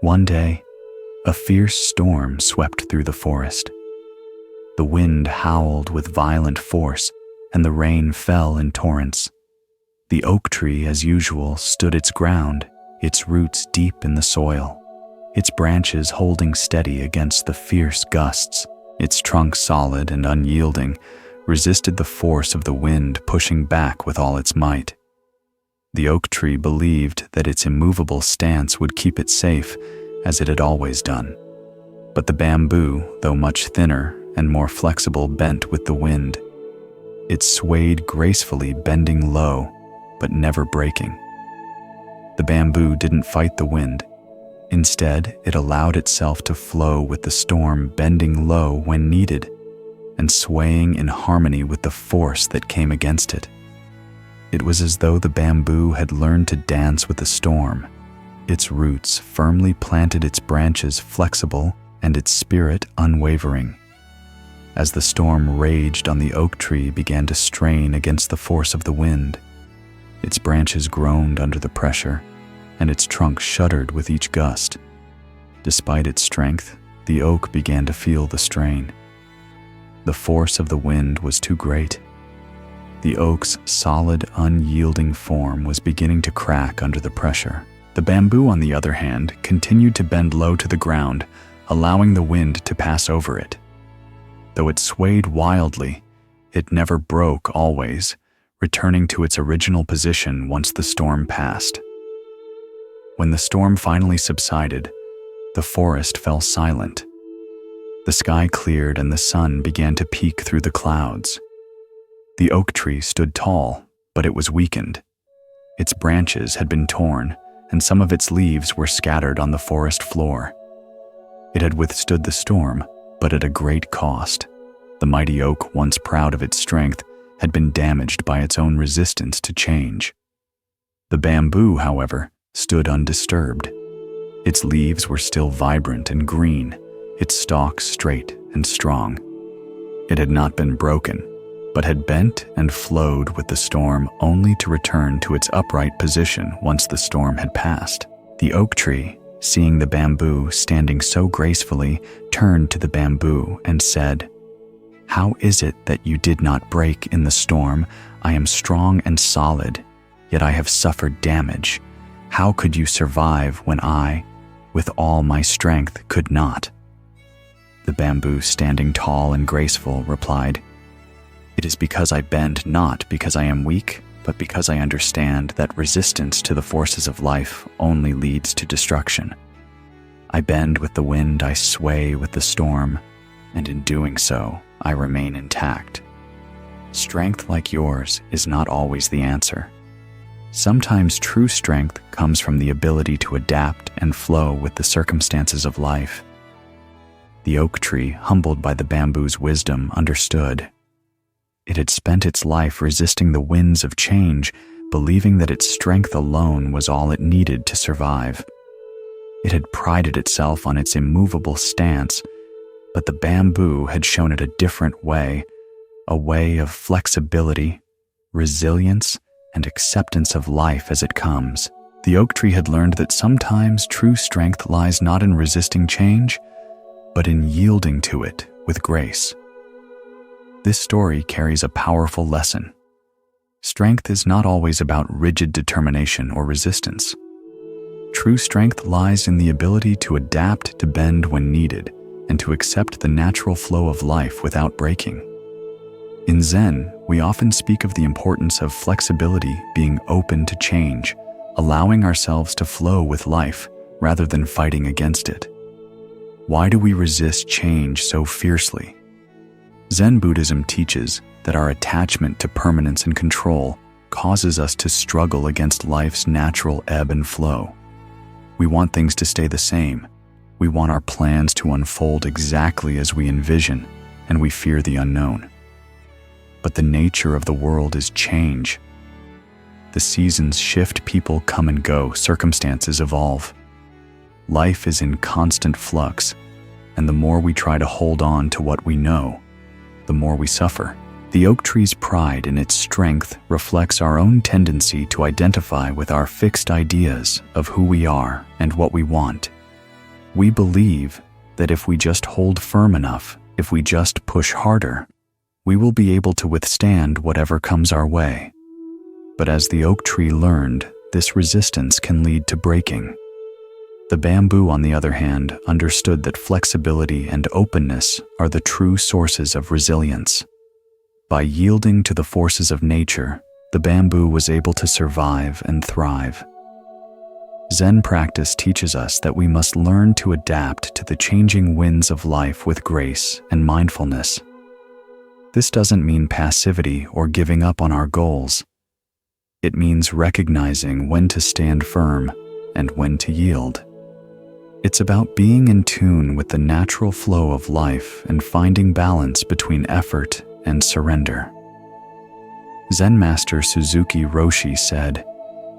S1: One day, a fierce storm swept through the forest. The wind howled with violent force, and the rain fell in torrents. The oak tree, as usual, stood its ground, its roots deep in the soil, its branches holding steady against the fierce gusts, its trunk solid and unyielding, resisted the force of the wind pushing back with all its might. The oak tree believed that its immovable stance would keep it safe, as it had always done. But the bamboo, though much thinner and more flexible, bent with the wind. It swayed gracefully, bending low, but never breaking. The bamboo didn't fight the wind. Instead, it allowed itself to flow with the storm, bending low when needed, and swaying in harmony with the force that came against it. It was as though the bamboo had learned to dance with the storm. Its roots firmly planted, its branches flexible, and its spirit unwavering. As the storm raged on, the oak tree began to strain against the force of the wind. Its branches groaned under the pressure, and its trunk shuddered with each gust. Despite its strength, the oak began to feel the strain. The force of the wind was too great. The oak's solid, unyielding form was beginning to crack under the pressure. The bamboo, on the other hand, continued to bend low to the ground, allowing the wind to pass over it. Though it swayed wildly, it never broke always, returning to its original position once the storm passed. When the storm finally subsided, the forest fell silent. The sky cleared and the sun began to peek through the clouds. The oak tree stood tall, but it was weakened. Its branches had been torn, and some of its leaves were scattered on the forest floor. It had withstood the storm, but at a great cost. The mighty oak, once proud of its strength, had been damaged by its own resistance to change. The bamboo, however, stood undisturbed. Its leaves were still vibrant and green, its stalk straight and strong. It had not been broken, but had bent and flowed with the storm, only to return to its upright position once the storm had passed. The oak tree, seeing the bamboo standing so gracefully, turned to the bamboo and said, "How is it that you did not break in the storm? I am strong and solid, yet I have suffered damage. How could you survive when I, with all my strength, could not?" The bamboo, standing tall and graceful, replied, "It is because I bend not because I am weak, but because I understand that resistance to the forces of life only leads to destruction. I bend with the wind, I sway with the storm, and in doing so, I remain intact. Strength like yours is not always the answer. Sometimes true strength comes from the ability to adapt and flow with the circumstances of life." The oak tree, humbled by the bamboo's wisdom, understood. It had spent its life resisting the winds of change, believing that its strength alone was all it needed to survive. It had prided itself on its immovable stance, but the bamboo had shown it a different way, a way of flexibility, resilience, and acceptance of life as it comes. The oak tree had learned that sometimes true strength lies not in resisting change, but in yielding to it with grace. This story carries a powerful lesson. Strength is not always about rigid determination or resistance. True strength lies in the ability to adapt, to bend when needed, and to accept the natural flow of life without breaking. In Zen, we often speak of the importance of flexibility, being open to change, allowing ourselves to flow with life rather than fighting against it. Why do we resist change so fiercely? Zen Buddhism teaches that our attachment to permanence and control causes us to struggle against life's natural ebb and flow. We want things to stay the same. We want our plans to unfold exactly as we envision, and we fear the unknown. But the nature of the world is change. The seasons shift, people come and go, circumstances evolve. Life is in constant flux, and the more we try to hold on to what we know, the more we suffer. The oak tree's pride in its strength reflects our own tendency to identify with our fixed ideas of who we are and what we want. We believe that if we just hold firm enough, if we just push harder, we will be able to withstand whatever comes our way. But as the oak tree learned, this resistance can lead to breaking. The bamboo, on the other hand, understood that flexibility and openness are the true sources of resilience. By yielding to the forces of nature, the bamboo was able to survive and thrive. Zen practice teaches us that we must learn to adapt to the changing winds of life with grace and mindfulness. This doesn't mean passivity or giving up on our goals. It means recognizing when to stand firm and when to yield. It's about being in tune with the natural flow of life and finding balance between effort and surrender. Zen master Suzuki Roshi said,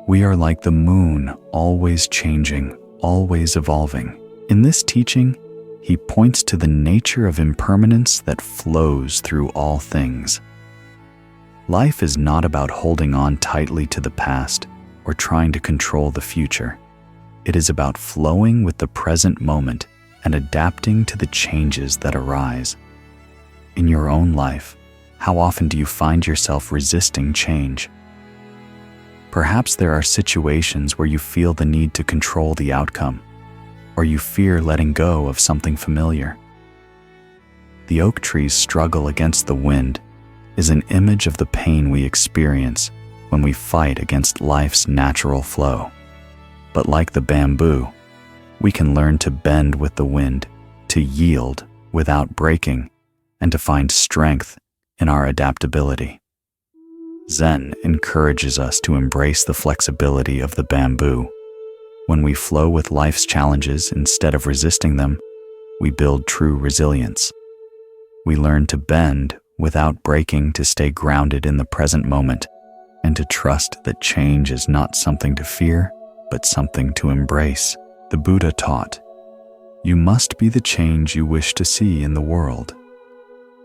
S1: "We are like the moon, always changing, always evolving." In this teaching, he points to the nature of impermanence that flows through all things. Life is not about holding on tightly to the past or trying to control the future. It is about flowing with the present moment and adapting to the changes that arise. In your own life, how often do you find yourself resisting change? Perhaps there are situations where you feel the need to control the outcome, or you fear letting go of something familiar. The oak tree's struggle against the wind is an image of the pain we experience when we fight against life's natural flow. But like the bamboo, we can learn to bend with the wind, to yield without breaking, and to find strength in our adaptability. Zen encourages us to embrace the flexibility of the bamboo. When we flow with life's challenges instead of resisting them, we build true resilience. We learn to bend without breaking, to stay grounded in the present moment, and to trust that change is not something to fear, but something to embrace. The Buddha taught, "You must be the change you wish to see in the world."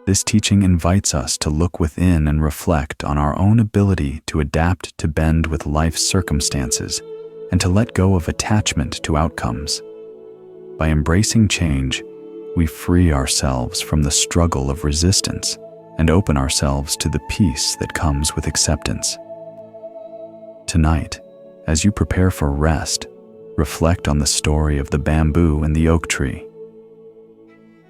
S1: This teaching invites us to look within and reflect on our own ability to adapt, to bend with life's circumstances, and to let go of attachment to outcomes. By embracing change, we free ourselves from the struggle of resistance and open ourselves to the peace that comes with acceptance. Tonight, as you prepare for rest, reflect on the story of the bamboo and the oak tree.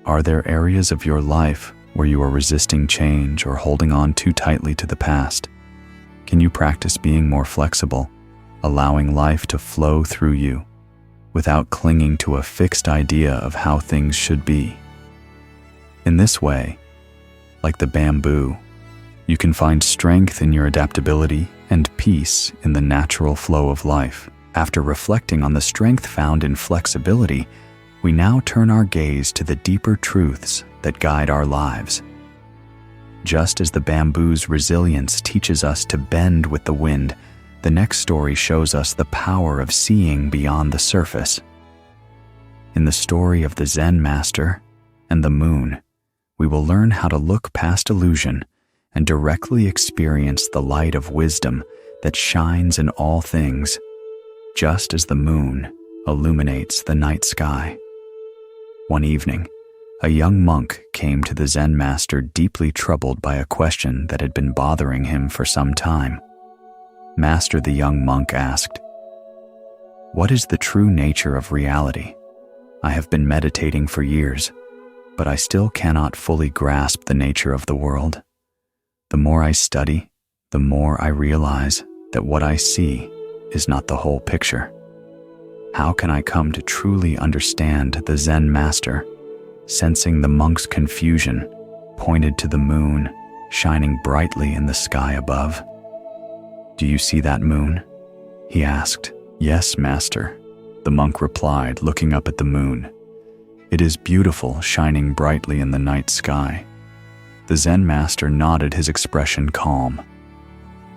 S1: Are there areas of your life where you are resisting change or holding on too tightly to the past? Can you practice being more flexible, allowing life to flow through you, without clinging to a fixed idea of how things should be? In this way, like the bamboo, you can find strength in your adaptability and peace in the natural flow of life. After reflecting on the strength found in flexibility, we now turn our gaze to the deeper truths that guide our lives. Just as the bamboo's resilience teaches us to bend with the wind, the next story shows us the power of seeing beyond the surface. In the story of the Zen master and the moon, we will learn how to look past illusion and directly experience the light of wisdom that shines in all things, just as the moon illuminates the night sky. One evening, a young monk came to the Zen master deeply troubled by a question that had been bothering him for some time. "Master," the young monk asked, "what is the true nature of reality? I have been meditating for years, but I still cannot fully grasp the nature of the world. The more I study, the more I realize that what I see is not the whole picture. How can I come to truly understand?" The Zen master, sensing the monk's confusion, pointed to the moon shining brightly in the sky above. "Do you see that moon?" he asked. "Yes, master," the monk replied, looking up at the moon. "It is beautiful, shining brightly in the night sky." The Zen master nodded, his expression calm.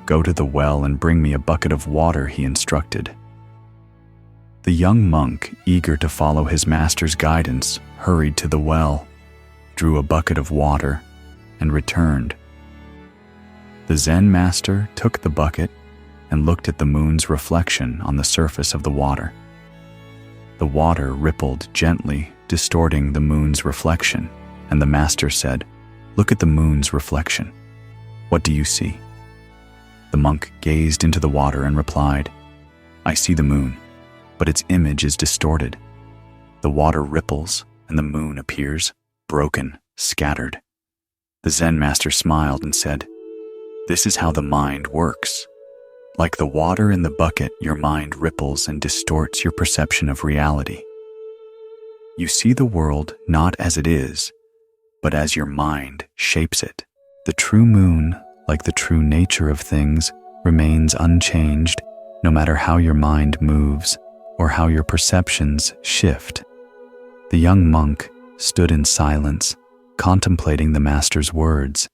S1: "Go to the well and bring me a bucket of water," he instructed. The young monk, eager to follow his master's guidance, hurried to the well, drew a bucket of water, and returned. The Zen master took the bucket and looked at the moon's reflection on the surface of the water. The water rippled gently, distorting the moon's reflection, and the master said, "Look at the moon's reflection. What do you see?" The monk gazed into the water and replied, "I see the moon, but its image is distorted. The water ripples, and the moon appears broken, scattered." The Zen master smiled and said, "This is how the mind works. Like the water in the bucket, your mind ripples and distorts your perception of reality. You see the world not as it is, but as your mind shapes it. The true moon, like the true nature of things, remains unchanged no matter how your mind moves or how your perceptions shift." The young monk stood in silence, contemplating the master's words.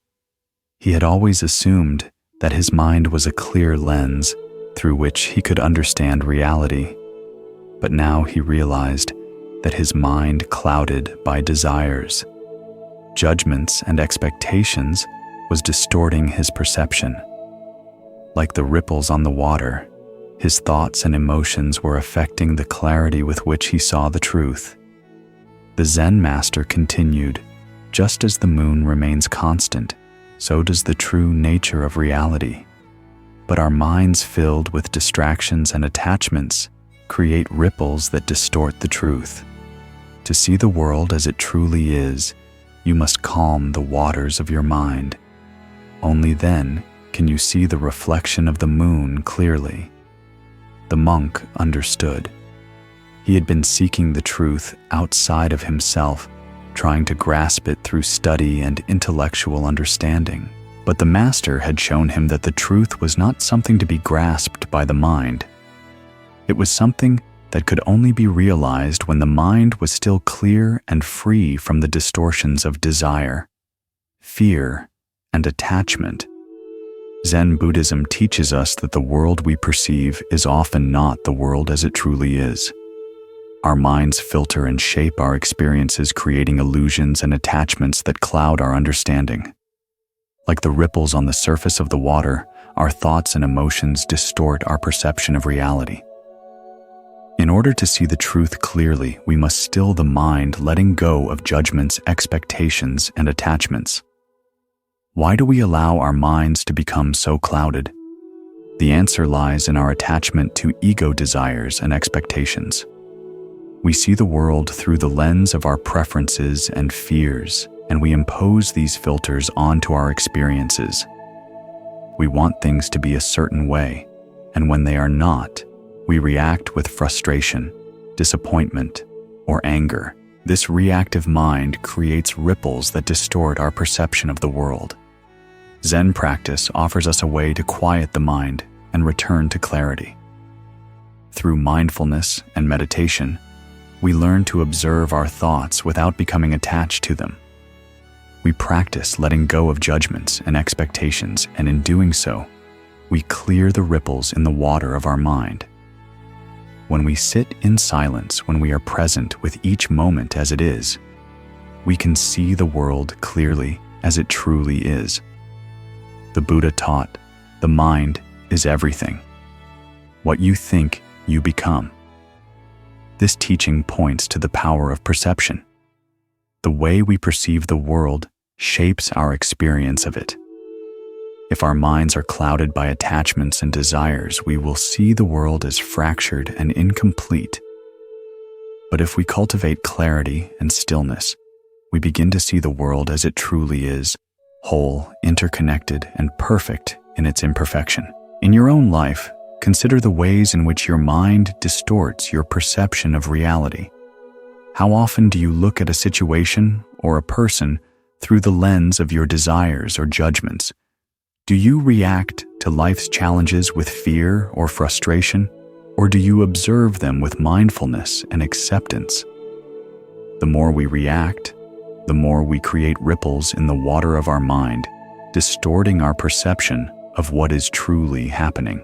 S1: He had always assumed that his mind was a clear lens through which he could understand reality, but now he realized that his mind, clouded by desires, judgments, and expectations, was distorting his perception. Like the ripples on the water, his thoughts and emotions were affecting the clarity with which he saw the truth. The Zen master continued, "Just as the moon remains constant, so does the true nature of reality. But our minds filled with distractions and attachments create ripples that distort the truth. To see the world as it truly is, you must calm the waters of your mind. Only then can you see the reflection of the moon clearly." The monk understood. He had been seeking the truth outside of himself, trying to grasp it through study and intellectual understanding. But the master had shown him that the truth was not something to be grasped by the mind. It was something that could only be realized when the mind was still clear and free from the distortions of desire, fear, and attachment. Zen Buddhism teaches us that the world we perceive is often not the world as it truly is. Our minds filter and shape our experiences, creating illusions and attachments that cloud our understanding. Like the ripples on the surface of the water, our thoughts and emotions distort our perception of reality. In order to see the truth clearly, we must still the mind, letting go of judgments, expectations, and attachments. Why do we allow our minds to become so clouded? The answer lies in our attachment to ego desires and expectations. We see the world through the lens of our preferences and fears, and we impose these filters onto our experiences. We want things to be a certain way, and when they are not, we react with frustration, disappointment, or anger. This reactive mind creates ripples that distort our perception of the world. Zen practice offers us a way to quiet the mind and return to clarity. Through mindfulness and meditation, we learn to observe our thoughts without becoming attached to them. We practice letting go of judgments and expectations, and in doing so, we clear the ripples in the water of our mind. When we sit in silence, when we are present with each moment as it is, we can see the world clearly as it truly is. The Buddha taught, the mind is everything. What you think, you become. This teaching points to the power of perception. The way we perceive the world shapes our experience of it. If our minds are clouded by attachments and desires, we will see the world as fractured and incomplete. But if we cultivate clarity and stillness, we begin to see the world as it truly is, whole, interconnected, and perfect in its imperfection. In your own life, consider the ways in which your mind distorts your perception of reality. How often do you look at a situation or a person through the lens of your desires or judgments? Do you react to life's challenges with fear or frustration, or do you observe them with mindfulness and acceptance? The more we react, the more we create ripples in the water of our mind, distorting our perception of what is truly happening.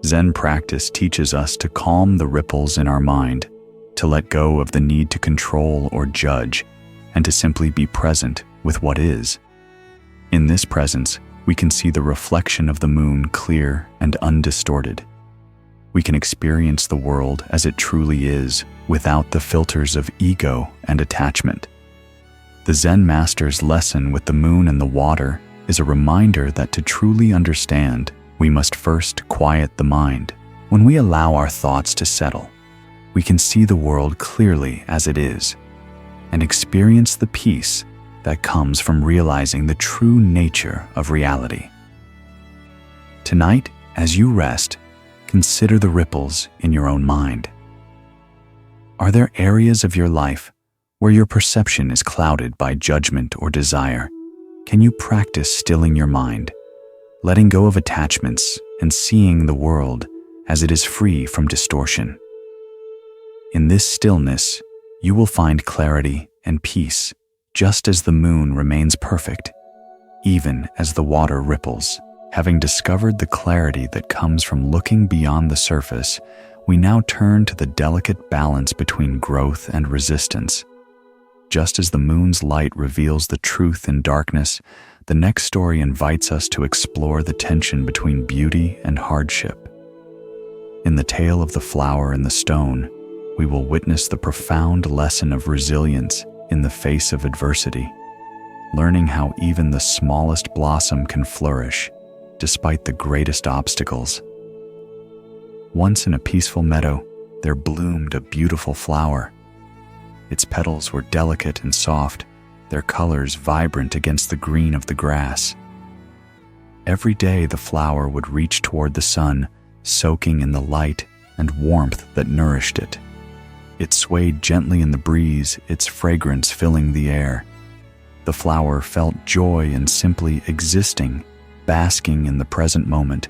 S1: Zen practice teaches us to calm the ripples in our mind, to let go of the need to control or judge, and to simply be present with what is. In this presence, we can see the reflection of the moon clear and undistorted. We can experience the world as it truly is, without the filters of ego and attachment. The Zen master's lesson with the moon and the water is a reminder that to truly understand, we must first quiet the mind. When we allow our thoughts to settle, we can see the world clearly as it is, and experience the peace that comes from realizing the true nature of reality. Tonight, as you rest, consider the ripples in your own mind. Are there areas of your life where your perception is clouded by judgment or desire? Can you practice stilling your mind, letting go of attachments, and seeing the world as it is free from distortion? In this stillness, you will find clarity and peace, just as the moon remains perfect, even as the water ripples. Having discovered the clarity that comes from looking beyond the surface, we now turn to the delicate balance between growth and resistance. Just as the moon's light reveals the truth in darkness, the next story invites us to explore the tension between beauty and hardship. In the tale of the flower and the stone, we will witness the profound lesson of resilience in the face of adversity, learning how even the smallest blossom can flourish despite the greatest obstacles. Once in a peaceful meadow, there bloomed a beautiful flower. Its petals were delicate and soft, their colors vibrant against the green of the grass. Every day the flower would reach toward the sun, soaking in the light and warmth that nourished it. It swayed gently in the breeze, its fragrance filling the air. The flower felt joy in simply existing, basking in the present moment,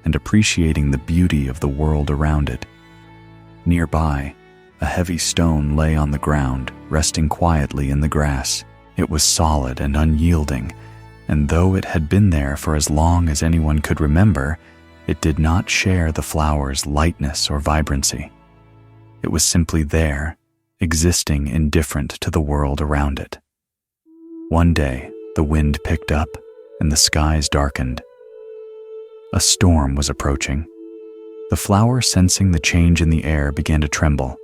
S1: and appreciating the beauty of the world around it. Nearby, a heavy stone lay on the ground, resting quietly in the grass. It was solid and unyielding, and though it had been there for as long as anyone could remember, it did not share the flower's lightness or vibrancy. It was simply there, existing indifferent to the world around it. One day, the wind picked up and the skies darkened. A storm was approaching. The flower, sensing the change in the air, began to tremble.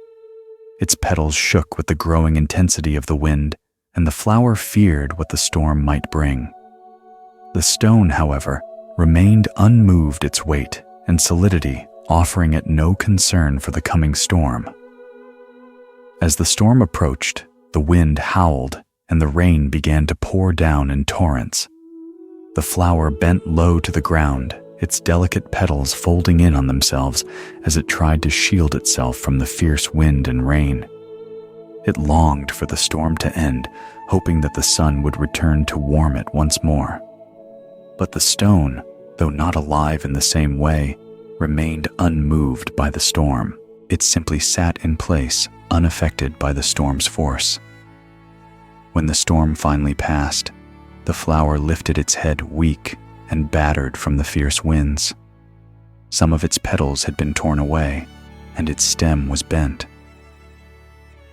S1: Its petals shook with the growing intensity of the wind, and the flower feared what the storm might bring. The stone, however, remained unmoved, its weight and solidity offering it no concern for the coming storm. As the storm approached, the wind howled and the rain began to pour down in torrents. The flower bent low to the ground, its delicate petals folding in on themselves as it tried to shield itself from the fierce wind and rain. It longed for the storm to end, hoping that the sun would return to warm it once more. But the stone, though not alive in the same way, remained unmoved by the storm. It simply sat in place, unaffected by the storm's force. When the storm finally passed, the flower lifted its head weak and battered from the fierce winds. Some of its petals had been torn away, and its stem was bent.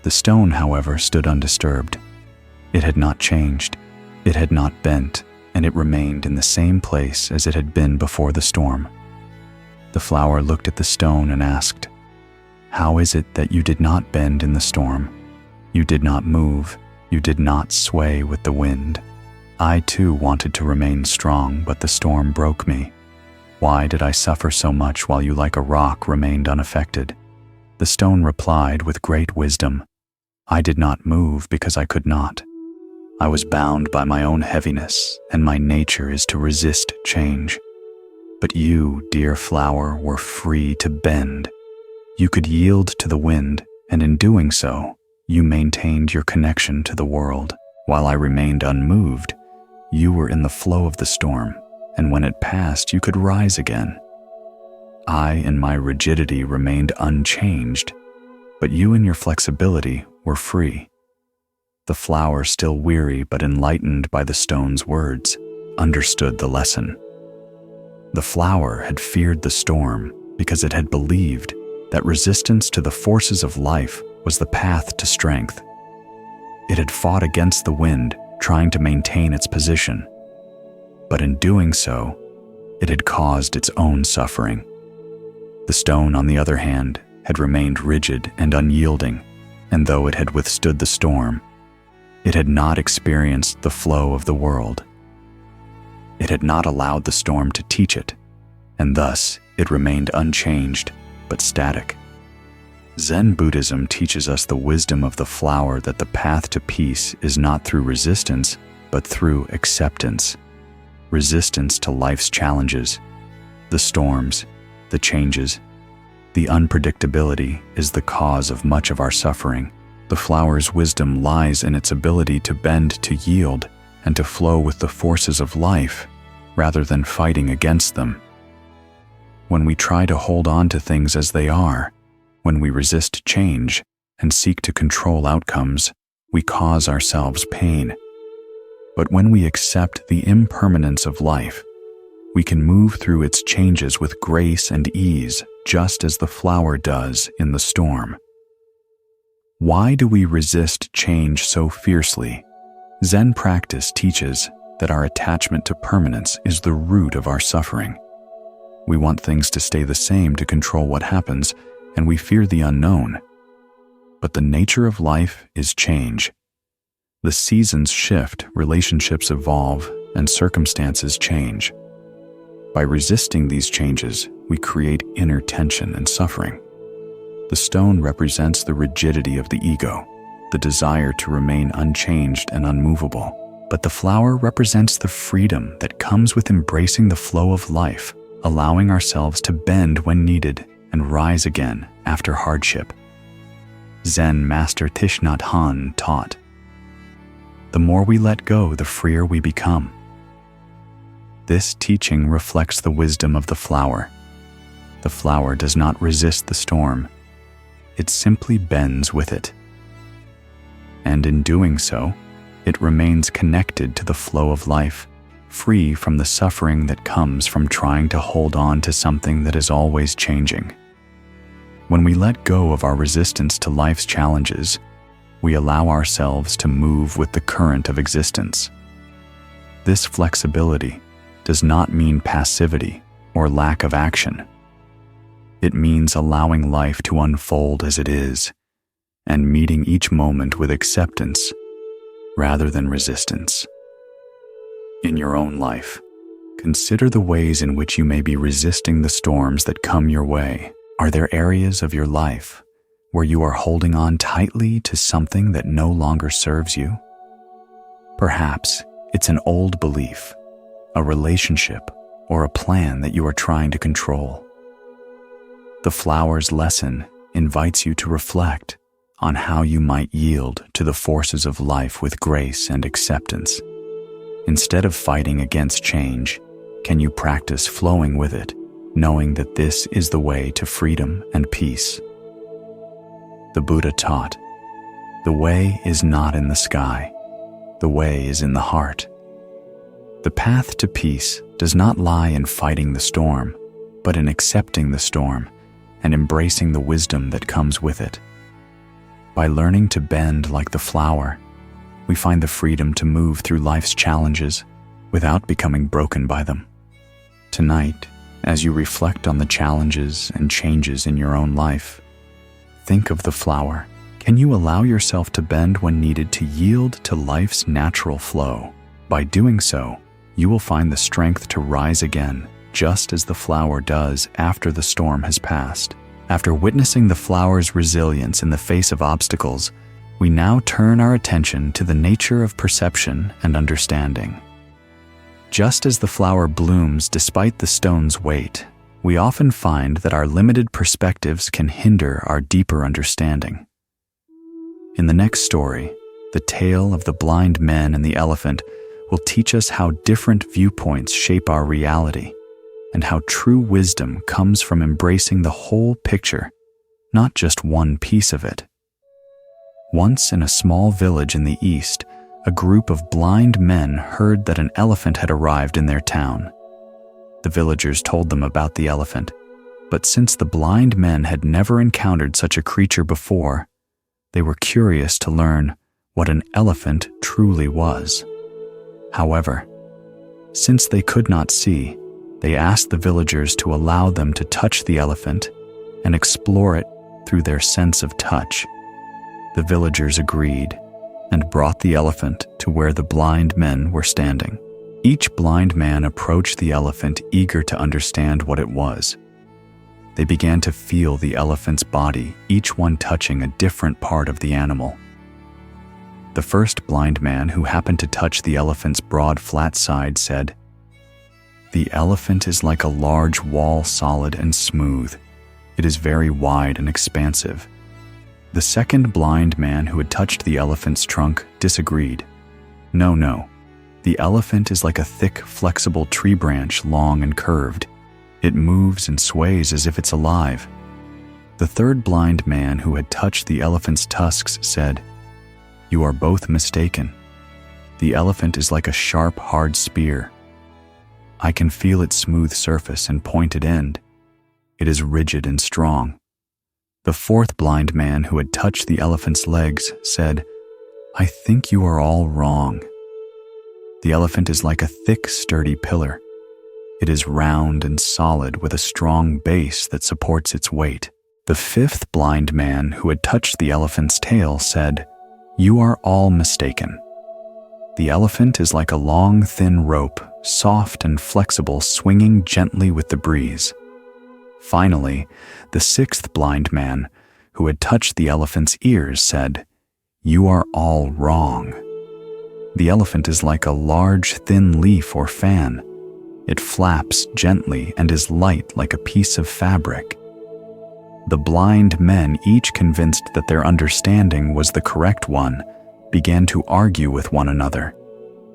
S1: The stone, however, stood undisturbed. It had not changed, it had not bent, and it remained in the same place as it had been before the storm. The flower looked at the stone and asked, "How is it that you did not bend in the storm? You did not move, you did not sway with the wind. I too wanted to remain strong, but the storm broke me. Why did I suffer so much while you like a rock remained unaffected?" The stone replied with great wisdom, "I did not move because I could not. I was bound by my own heaviness, and my nature is to resist change. But you, dear flower, were free to bend. You could yield to the wind, and in doing so, you maintained your connection to the world. While I remained unmoved, you were in the flow of the storm, and when it passed, you could rise again. I, in my rigidity, remained unchanged, but you in your flexibility were free." The flower, still weary but enlightened by the stone's words, understood the lesson. The flower had feared the storm because it had believed that resistance to the forces of life was the path to strength. It had fought against the wind, trying to maintain its position. But in doing so, it had caused its own suffering. The stone, on the other hand, had remained rigid and unyielding, and though it had withstood the storm, it had not experienced the flow of the world. It had not allowed the storm to teach it, and thus it remained unchanged but static. Zen Buddhism teaches us the wisdom of the flower, that the path to peace is not through resistance, but through acceptance. Resistance to life's challenges, the storms, the changes, the unpredictability is the cause of much of our suffering. The flower's wisdom lies in its ability to bend, to yield, and to flow with the forces of life, rather than fighting against them. When we try to hold on to things as they are, when we resist change and seek to control outcomes, we cause ourselves pain. But when we accept the impermanence of life, we can move through its changes with grace and ease, just as the flower does in the storm. Why do we resist change so fiercely? Zen practice teaches that our attachment to permanence is the root of our suffering. We want things to stay the same to control what happens, and we fear the unknown. But the nature of life is change. The seasons shift, relationships evolve, and circumstances change. By resisting these changes, we create inner tension and suffering. The stone represents the rigidity of the ego, the desire to remain unchanged and unmovable. But the flower represents the freedom that comes with embracing the flow of life, allowing ourselves to bend when needed and rise again after hardship. Zen master Thich Nhat Hanh taught, "The more we let go, the freer we become." This teaching reflects the wisdom of the flower. The flower does not resist the storm. It simply bends with it. And in doing so, it remains connected to the flow of life, free from the suffering that comes from trying to hold on to something that is always changing. When we let go of our resistance to life's challenges, we allow ourselves to move with the current of existence. This flexibility does not mean passivity or lack of action. It means allowing life to unfold as it is, and meeting each moment with acceptance rather than resistance. In your own life, consider the ways in which you may be resisting the storms that come your way. Are there areas of your life where you are holding on tightly to something that no longer serves you? Perhaps it's an old belief, a relationship, or a plan that you are trying to control. The flower's lesson invites you to reflect on how you might yield to the forces of life with grace and acceptance. Instead of fighting against change, can you practice flowing with it, knowing that this is the way to freedom and peace? The Buddha taught, "The way is not in the sky. The way is in the heart." The path to peace does not lie in fighting the storm, but in accepting the storm and embracing the wisdom that comes with it. By learning to bend like the flower, we find the freedom to move through life's challenges without becoming broken by them. Tonight, as you reflect on the challenges and changes in your own life, think of the flower. Can you allow yourself to bend when needed to yield to life's natural flow? By doing so, you will find the strength to rise again, just as the flower does after the storm has passed. After witnessing the flower's resilience in the face of obstacles, we now turn our attention to the nature of perception and understanding. Just as the flower blooms despite the stone's weight, we often find that our limited perspectives can hinder our deeper understanding. In the next story, the tale of the blind men and the elephant will teach us how different viewpoints shape our reality, and how true wisdom comes from embracing the whole picture, not just one piece of it. Once in a small village in the east, a group of blind men heard that an elephant had arrived in their town. The villagers told them about the elephant, but since the blind men had never encountered such a creature before, they were curious to learn what an elephant truly was. However, since they could not see, they asked the villagers to allow them to touch the elephant and explore it through their sense of touch. The villagers agreed and brought the elephant to where the blind men were standing. Each blind man approached the elephant, eager to understand what it was. They began to feel the elephant's body, each one touching a different part of the animal. The first blind man, who happened to touch the elephant's broad, flat side, said, "The elephant is like a large wall, solid and smooth. It is very wide and expansive." The second blind man, who had touched the elephant's trunk, disagreed. No. The elephant is like a thick, flexible tree branch, long and curved. It moves and sways as if it's alive." The third blind man, who had touched the elephant's tusks, said, "You are both mistaken. The elephant is like a sharp, hard spear. I can feel its smooth surface and pointed end. It is rigid and strong." The fourth blind man, who had touched the elephant's legs, said, "I think you are all wrong. The elephant is like a thick, sturdy pillar. It is round and solid with a strong base that supports its weight." The fifth blind man, who had touched the elephant's tail, said, "You are all mistaken. The elephant is like a long, thin rope, soft and flexible, swinging gently with the breeze." Finally, the sixth blind man, who had touched the elephant's ears, said, "You are all wrong. The elephant is like a large, thin leaf or fan. It flaps gently and is light like a piece of fabric." The blind men, each convinced that their understanding was the correct one, began to argue with one another.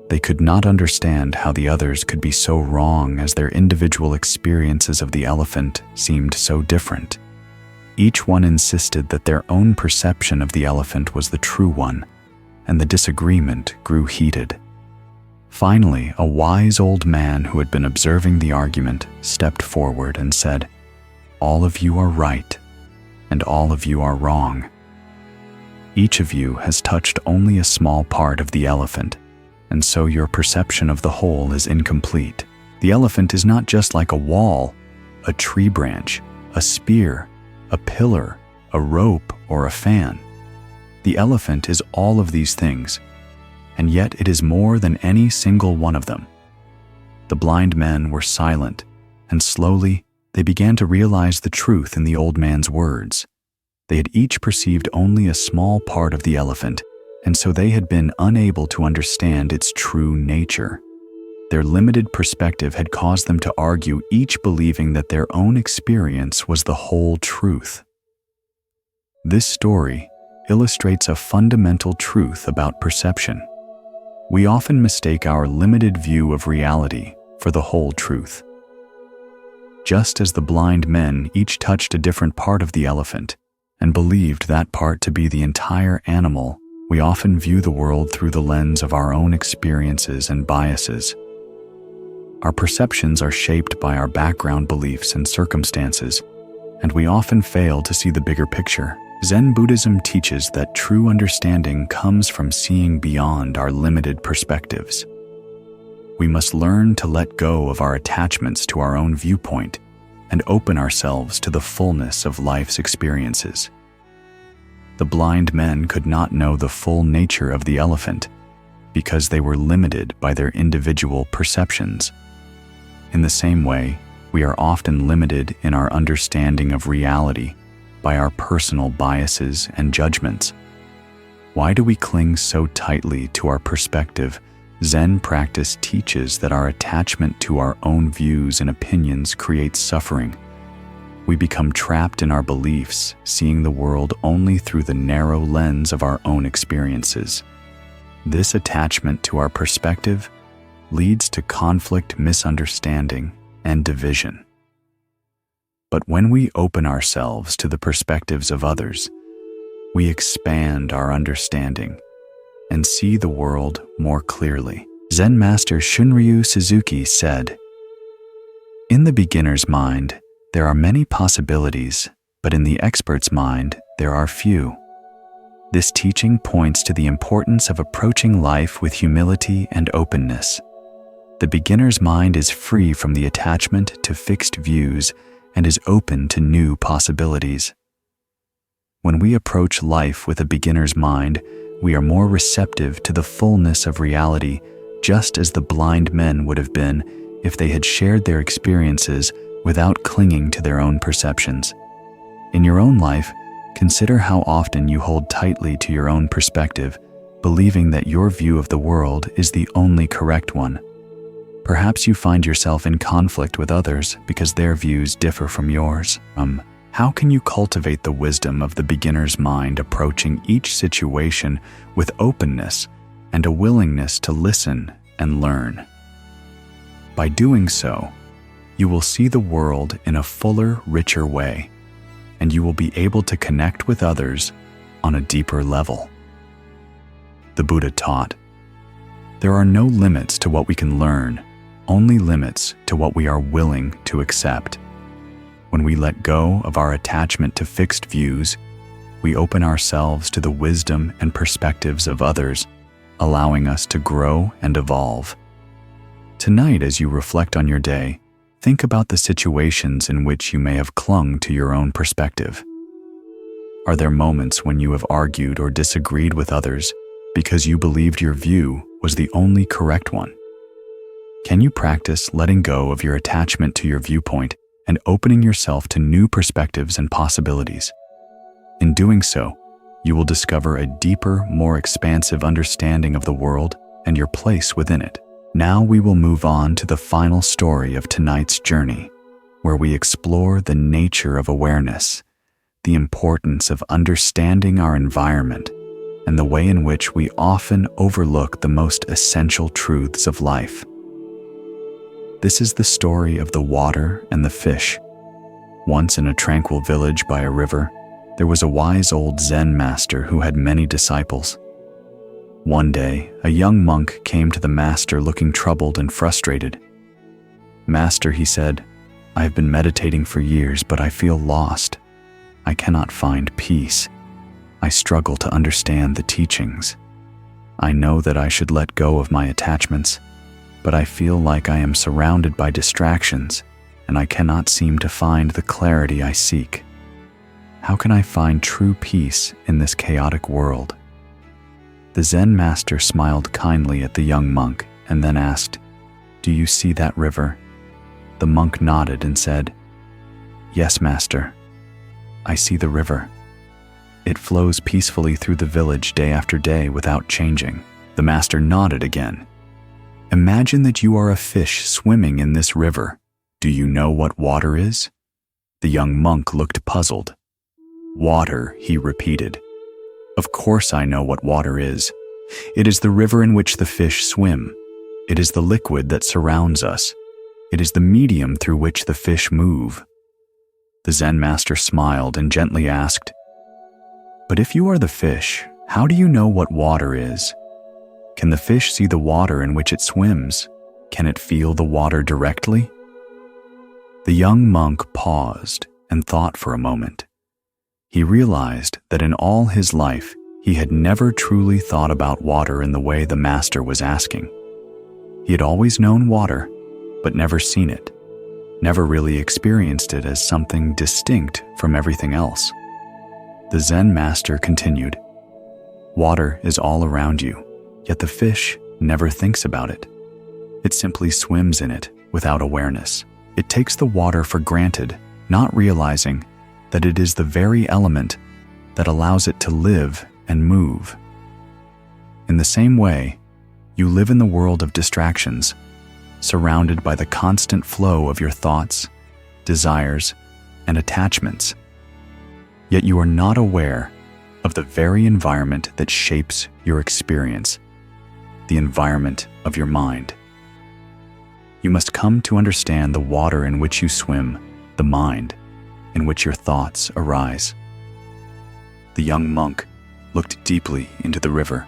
S1: They could not understand how the others could be so wrong, as their individual experiences of the elephant seemed so different. Each one insisted that their own perception of the elephant was the true one, and the disagreement grew heated. Finally, a wise old man who had been observing the argument stepped forward and said, "All of you are right, and all of you are wrong. Each of you has touched only a small part of the elephant, and so your perception of the whole is incomplete. The elephant is not just like a wall, a tree branch, a spear, a pillar, a rope, or a fan. The elephant is all of these things, and yet it is more than any single one of them. The blind men were silent, and slowly they began to realize the truth in the old man's words. They had each perceived only a small part of the elephant, and so they had been unable to understand its true nature. Their limited perspective had caused them to argue, each believing that their own experience was the whole truth. This story illustrates a fundamental truth about perception. We often mistake our limited view of reality for the whole truth. Just as the blind men each touched a different part of the elephant and believed that part to be the entire animal, we often view the world through the lens of our own experiences and biases. Our perceptions are shaped by our background beliefs and circumstances, and we often fail to see the bigger picture. Zen Buddhism teaches that true understanding comes from seeing beyond our limited perspectives. We must learn to let go of our attachments to our own viewpoint and open ourselves to the fullness of life's experiences. The blind men could not know the full nature of the elephant because they were limited by their individual perceptions. In the same way, we are often limited in our understanding of reality by our personal biases and judgments. Why do we cling so tightly to our perspective? Zen practice teaches that our attachment to our own views and opinions creates suffering. We become trapped in our beliefs, seeing the world only through the narrow lens of our own experiences. This attachment to our perspective leads to conflict, misunderstanding, and division. But when we open ourselves to the perspectives of others, we expand our understanding and see the world more clearly. Zen master Shunryu Suzuki said, "In the beginner's mind, there are many possibilities, but in the expert's mind, there are few." This teaching points to the importance of approaching life with humility and openness. The beginner's mind is free from the attachment to fixed views and is open to new possibilities. When we approach life with a beginner's mind, we are more receptive to the fullness of reality, just as the blind men would have been if they had shared their experiences without clinging to their own perceptions. In your own life, consider how often you hold tightly to your own perspective, believing that your view of the world is the only correct one. Perhaps you find yourself in conflict with others because their views differ from yours. How can you cultivate the wisdom of the beginner's mind, approaching each situation with openness and a willingness to listen and learn? By doing so, you will see the world in a fuller, richer way, and you will be able to connect with others on a deeper level. The Buddha taught, "There are no limits to what we can learn, only limits to what we are willing to accept." When we let go of our attachment to fixed views, we open ourselves to the wisdom and perspectives of others, allowing us to grow and evolve. Tonight, as you reflect on your day, think about the situations in which you may have clung to your own perspective. Are there moments when you have argued or disagreed with others because you believed your view was the only correct one? Can you practice letting go of your attachment to your viewpoint and opening yourself to new perspectives and possibilities? In doing so, you will discover a deeper, more expansive understanding of the world and your place within it. Now we will move on to the final story of tonight's journey, where we explore the nature of awareness, the importance of understanding our environment, and the way in which we often overlook the most essential truths of life. This is the story of the water and the fish. Once in a tranquil village by a river, there was a wise old Zen master who had many disciples. One day, a young monk came to the master looking troubled and frustrated. "Master," he said, "I have been meditating for years, but I feel lost. I cannot find peace. I struggle to understand the teachings. I know that I should let go of my attachments, but I feel like I am surrounded by distractions, and I cannot seem to find the clarity I seek. How can I find true peace in this chaotic world?" The Zen master smiled kindly at the young monk and then asked, "Do you see that river?" The monk nodded and said, "Yes, master. I see the river. It flows peacefully through the village day after day without changing." The master nodded again. "Imagine that you are a fish swimming in this river. Do you know what water is?" The young monk looked puzzled. "Water," he repeated. "Of course I know what water is. It is the river in which the fish swim. It is the liquid that surrounds us. It is the medium through which the fish move." The Zen master smiled and gently asked, "But if you are the fish, how do you know what water is? Can the fish see the water in which it swims? Can it feel the water directly?" The young monk paused and thought for a moment. He realized that in all his life, he had never truly thought about water in the way the master was asking. He had always known water, but never seen it, never really experienced it as something distinct from everything else. The Zen master continued, "Water is all around you, yet the fish never thinks about it. It simply swims in it without awareness. It takes the water for granted, not realizing that it is the very element that allows it to live and move. In the same way, you live in the world of distractions, surrounded by the constant flow of your thoughts, desires, and attachments. Yet you are not aware of the very environment that shapes your experience, the environment of your mind. You must come to understand the water in which you swim, the mind in which your thoughts arise." The young monk looked deeply into the river,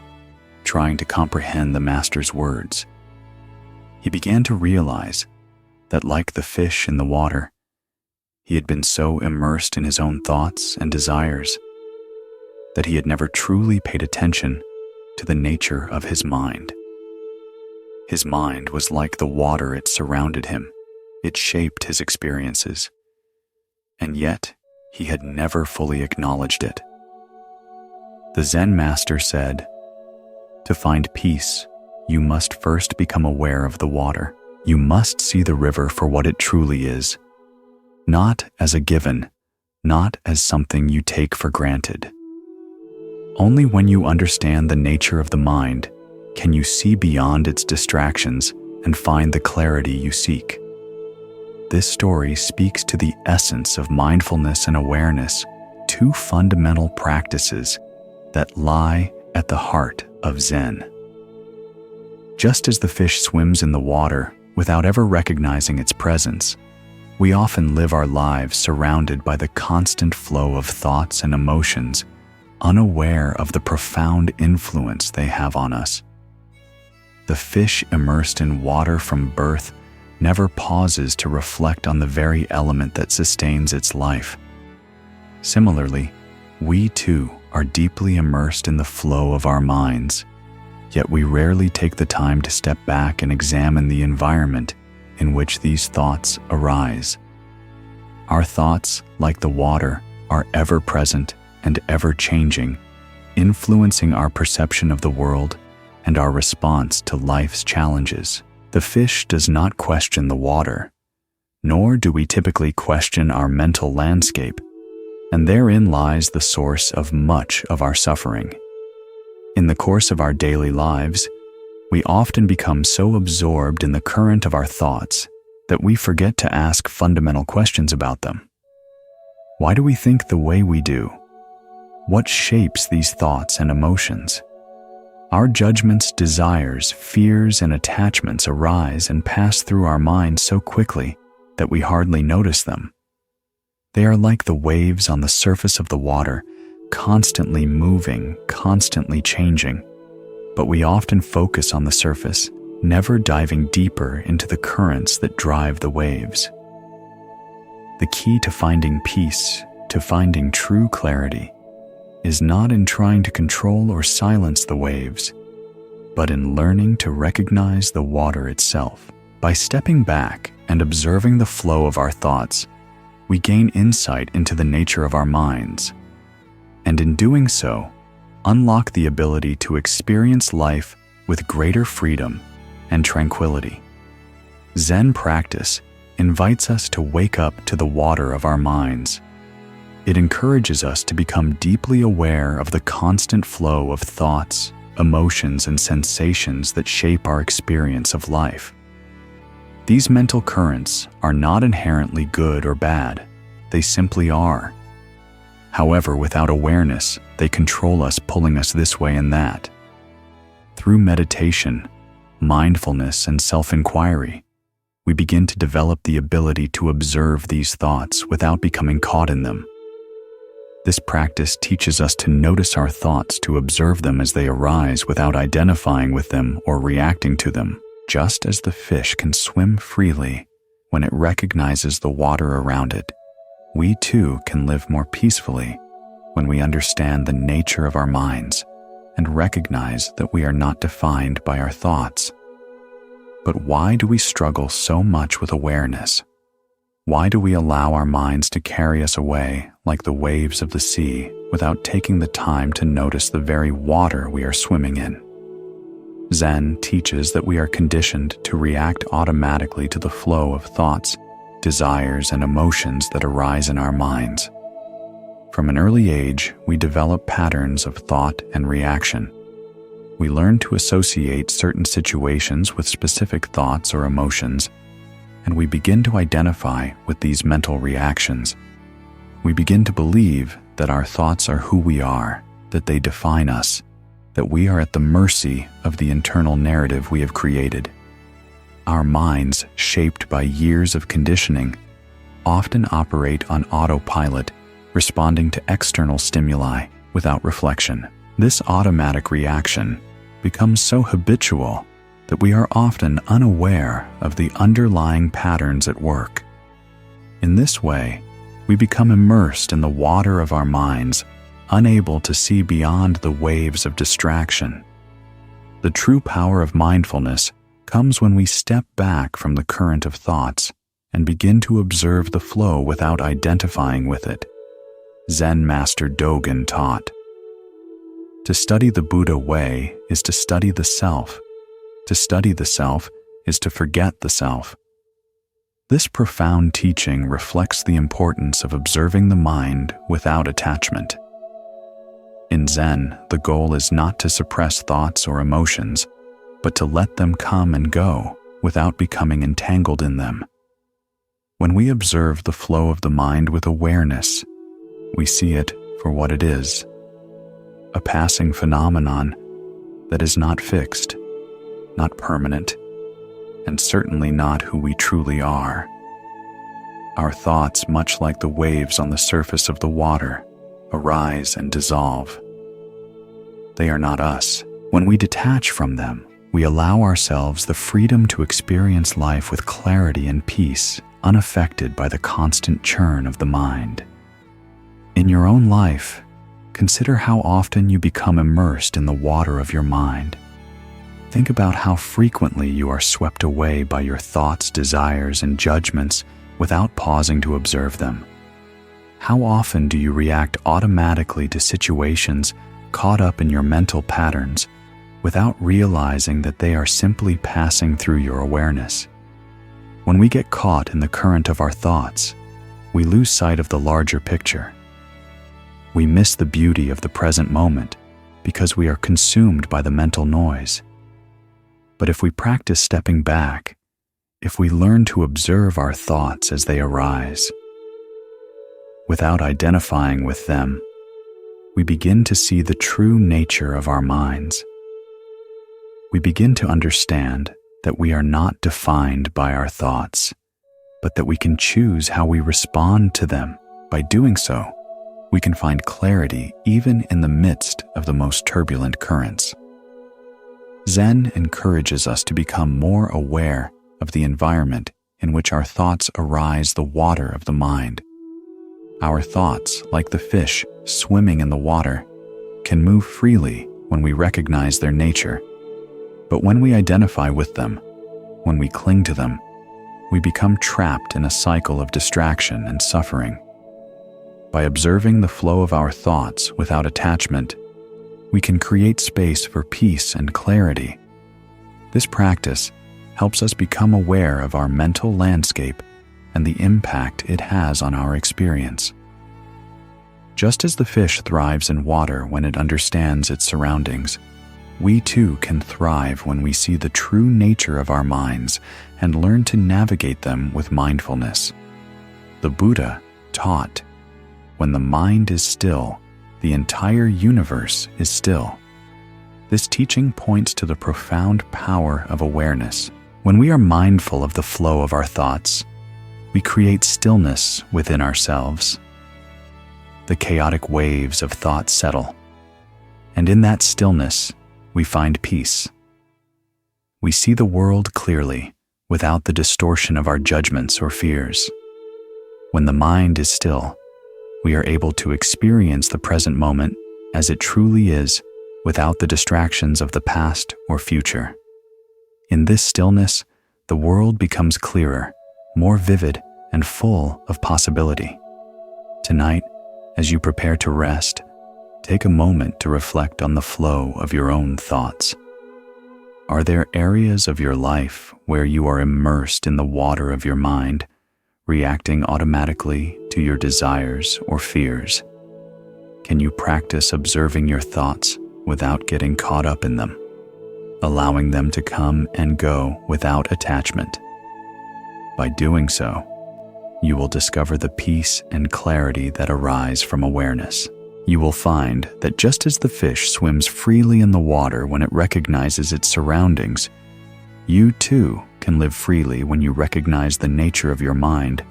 S1: trying to comprehend the master's words. He began to realize that, like the fish in the water, he had been so immersed in his own thoughts and desires that he had never truly paid attention to the nature of his mind. His mind was like the water it surrounded him. It shaped his experiences, and yet he had never fully acknowledged it. The Zen master said, "To find peace, you must first become aware of the water. You must see the river for what it truly is, not as a given, not as something you take for granted. Only when you understand the nature of the mind can you see beyond its distractions and find the clarity you seek." This story speaks to the essence of mindfulness and awareness, two fundamental practices that lie at the heart of Zen. Just as the fish swims in the water without ever recognizing its presence, we often live our lives surrounded by the constant flow of thoughts and emotions, unaware of the profound influence they have on us. The fish immersed in water from birth never pauses to reflect on the very element that sustains its life. Similarly, we too are deeply immersed in the flow of our minds, yet we rarely take the time to step back and examine the environment in which these thoughts arise. Our thoughts, like the water, are ever-present and ever-changing, influencing our perception of the world and our response to life's challenges. The fish does not question the water, nor do we typically question our mental landscape, and therein lies the source of much of our suffering. In the course of our daily lives, we often become so absorbed in the current of our thoughts that we forget to ask fundamental questions about them. Why do we think the way we do? What shapes these thoughts and emotions? Our judgments, desires, fears, and attachments arise and pass through our minds so quickly that we hardly notice them. They are like the waves on the surface of the water, constantly moving, constantly changing, but we often focus on the surface, never diving deeper into the currents that drive the waves. The key to finding peace, to finding true clarity, is not in trying to control or silence the waves, but in learning to recognize the water itself. By stepping back and observing the flow of our thoughts, we gain insight into the nature of our minds, and in doing so, unlock the ability to experience life with greater freedom and tranquility. Zen practice invites us to wake up to the water of our minds. It encourages us to become deeply aware of the constant flow of thoughts, emotions, and sensations that shape our experience of life. These mental currents are not inherently good or bad, they simply are. However, without awareness, they control us, pulling us this way and that. Through meditation, mindfulness, and self-inquiry, we begin to develop the ability to observe these thoughts without becoming caught in them. This practice teaches us to notice our thoughts, to observe them as they arise without identifying with them or reacting to them. Just as the fish can swim freely when it recognizes the water around it, we too can live more peacefully when we understand the nature of our minds and recognize that we are not defined by our thoughts. But why do we struggle so much with awareness? Why do we allow our minds to carry us away like the waves of the sea without taking the time to notice the very water we are swimming in? Zen teaches that we are conditioned to react automatically to the flow of thoughts, desires, and emotions that arise in our minds. From an early age, we develop patterns of thought and reaction. We learn to associate certain situations with specific thoughts or emotions, and we begin to identify with these mental reactions. We begin to believe that our thoughts are who we are, that they define us, that we are at the mercy of the internal narrative we have created. Our minds, shaped by years of conditioning, often operate on autopilot, responding to external stimuli without reflection. This automatic reaction becomes so habitual that we are often unaware of the underlying patterns at work. In this way, we become immersed in the water of our minds, unable to see beyond the waves of distraction. The true power of mindfulness comes when we step back from the current of thoughts and begin to observe the flow without identifying with it. Zen master Dogen taught, "To study the Buddha way is to study the self. To study the self is to forget the self." This profound teaching reflects the importance of observing the mind without attachment. In Zen, the goal is not to suppress thoughts or emotions, but to let them come and go without becoming entangled in them. When we observe the flow of the mind with awareness, we see it for what it is, a passing phenomenon that is not fixed, not permanent, and certainly not who we truly are. Our thoughts, much like the waves on the surface of the water, arise and dissolve. They are not us. When we detach from them, we allow ourselves the freedom to experience life with clarity and peace, unaffected by the constant churn of the mind. In your own life, consider how often you become immersed in the water of your mind. Think about how frequently you are swept away by your thoughts, desires, and judgments without pausing to observe them. How often do you react automatically to situations caught up in your mental patterns without realizing that they are simply passing through your awareness? When we get caught in the current of our thoughts, we lose sight of the larger picture. We miss the beauty of the present moment because we are consumed by the mental noise. But if we practice stepping back, if we learn to observe our thoughts as they arise, without identifying with them, we begin to see the true nature of our minds. We begin to understand that we are not defined by our thoughts, but that we can choose how we respond to them. By doing so, we can find clarity even in the midst of the most turbulent currents. Zen encourages us to become more aware of the environment in which our thoughts arise, the water of the mind. Our thoughts, like the fish swimming in the water, can move freely when we recognize their nature. But when we identify with them, when we cling to them, we become trapped in a cycle of distraction and suffering. By observing the flow of our thoughts without attachment, we can create space for peace and clarity. This practice helps us become aware of our mental landscape and the impact it has on our experience. Just as the fish thrives in water when it understands its surroundings, we too can thrive when we see the true nature of our minds and learn to navigate them with mindfulness. The Buddha taught, "When the mind is still, the entire universe is still." This teaching points to the profound power of awareness. When we are mindful of the flow of our thoughts, we create stillness within ourselves. The chaotic waves of thought settle, and in that stillness, we find peace. We see the world clearly, without the distortion of our judgments or fears. When the mind is still, we are able to experience the present moment as it truly is, without the distractions of the past or future. In this stillness, the world becomes clearer, more vivid, and full of possibility. Tonight, as you prepare to rest, take a moment to reflect on the flow of your own thoughts. Are there areas of your life where you are immersed in the water of your mind, reacting automatically to your desires or fears? Can you practice observing your thoughts without getting caught up in them, allowing them to come and go without attachment? By doing so, you will discover the peace and clarity that arise from awareness. You will find that just as the fish swims freely in the water when it recognizes its surroundings, you too can live freely when you recognize the nature of your mind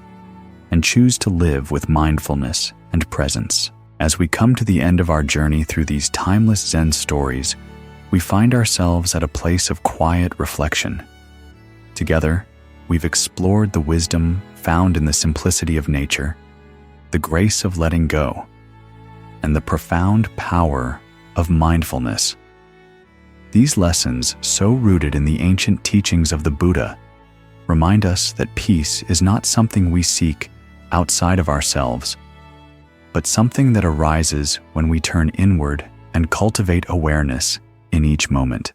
S1: and choose to live with mindfulness and presence. As we come to the end of our journey through these timeless Zen stories, we find ourselves at a place of quiet reflection. Together, we've explored the wisdom found in the simplicity of nature, the grace of letting go, and the profound power of mindfulness. These lessons, so rooted in the ancient teachings of the Buddha, remind us that peace is not something we seek outside of ourselves, but something that arises when we turn inward and cultivate awareness in each moment.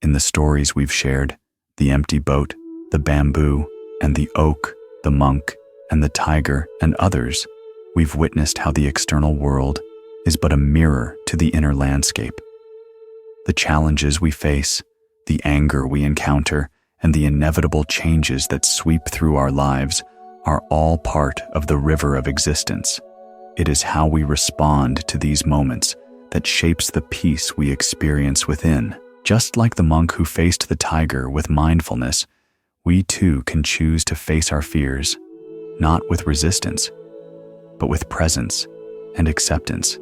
S1: In the stories we've shared, the empty boat, the bamboo, and the oak, the monk, and the tiger, and others, we've witnessed how the external world is but a mirror to the inner landscape. The challenges we face, the anger we encounter, and the inevitable changes that sweep through our lives are all part of the river of existence. It is how we respond to these moments that shapes the peace we experience within. Just like the monk who faced the tiger with mindfulness, we too can choose to face our fears, not with resistance, but with presence and acceptance.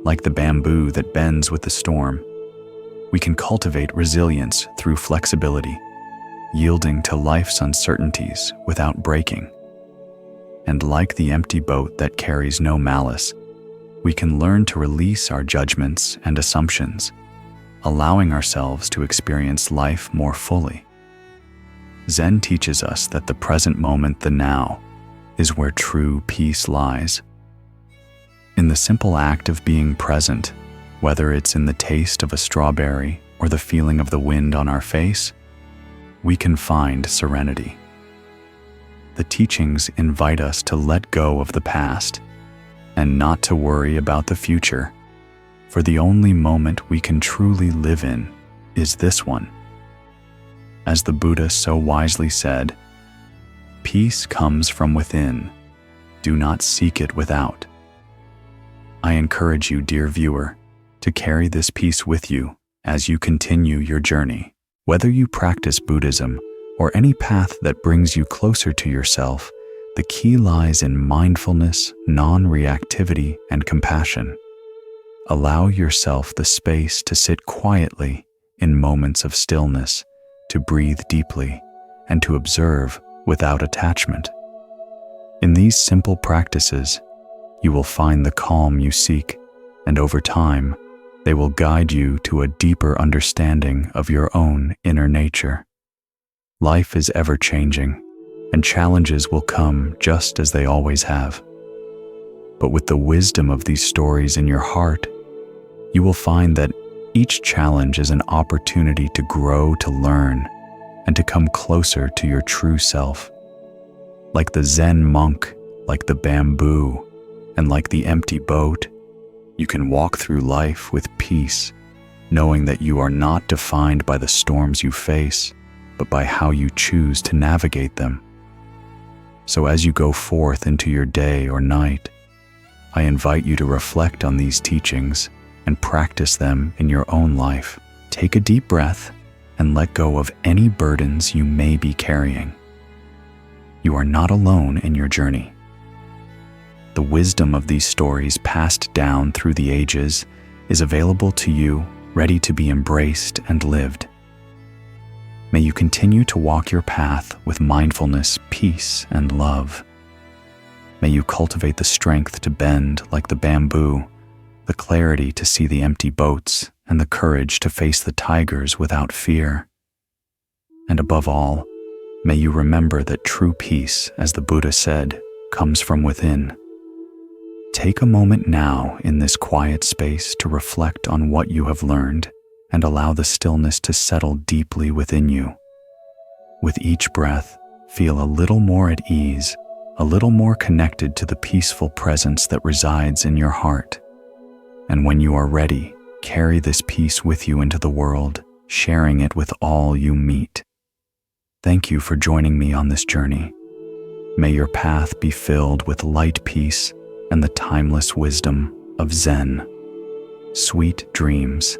S1: Like the bamboo that bends with the storm, we can cultivate resilience through flexibility, yielding to life's uncertainties without breaking. And like the empty boat that carries no malice, we can learn to release our judgments and assumptions, allowing ourselves to experience life more fully. Zen teaches us that the present moment, the now, is where true peace lies. In the simple act of being present, whether it's in the taste of a strawberry or the feeling of the wind on our face, we can find serenity. The teachings invite us to let go of the past and not to worry about the future, for the only moment we can truly live in is this one. As the Buddha so wisely said, "Peace comes from within. Do not seek it without." I encourage you, dear viewer, to carry this peace with you as you continue your journey. Whether you practice Buddhism or any path that brings you closer to yourself, the key lies in mindfulness, non-reactivity, and compassion. Allow yourself the space to sit quietly in moments of stillness, to breathe deeply, and to observe without attachment. In these simple practices, you will find the calm you seek, and over time, they will guide you to a deeper understanding of your own inner nature. Life is ever-changing, and challenges will come just as they always have. But with the wisdom of these stories in your heart, you will find that each challenge is an opportunity to grow, to learn, and to come closer to your true self. Like the Zen monk, like the bamboo, and like the empty boat, you can walk through life with peace, knowing that you are not defined by the storms you face, but by how you choose to navigate them. So as you go forth into your day or night, I invite you to reflect on these teachings and practice them in your own life. Take a deep breath and let go of any burdens you may be carrying. You are not alone in your journey. The wisdom of these stories passed down through the ages is available to you, ready to be embraced and lived. May you continue to walk your path with mindfulness, peace, and love. May you cultivate the strength to bend like the bamboo, the clarity to see the empty boats, and the courage to face the tigers without fear. And above all, may you remember that true peace, as the Buddha said, comes from within. Take a moment now in this quiet space to reflect on what you have learned and allow the stillness to settle deeply within you. With each breath, feel a little more at ease, a little more connected to the peaceful presence that resides in your heart. And when you are ready, carry this peace with you into the world, sharing it with all you meet. Thank you for joining me on this journey. May your path be filled with light, peace, and the timeless wisdom of Zen. Sweet dreams.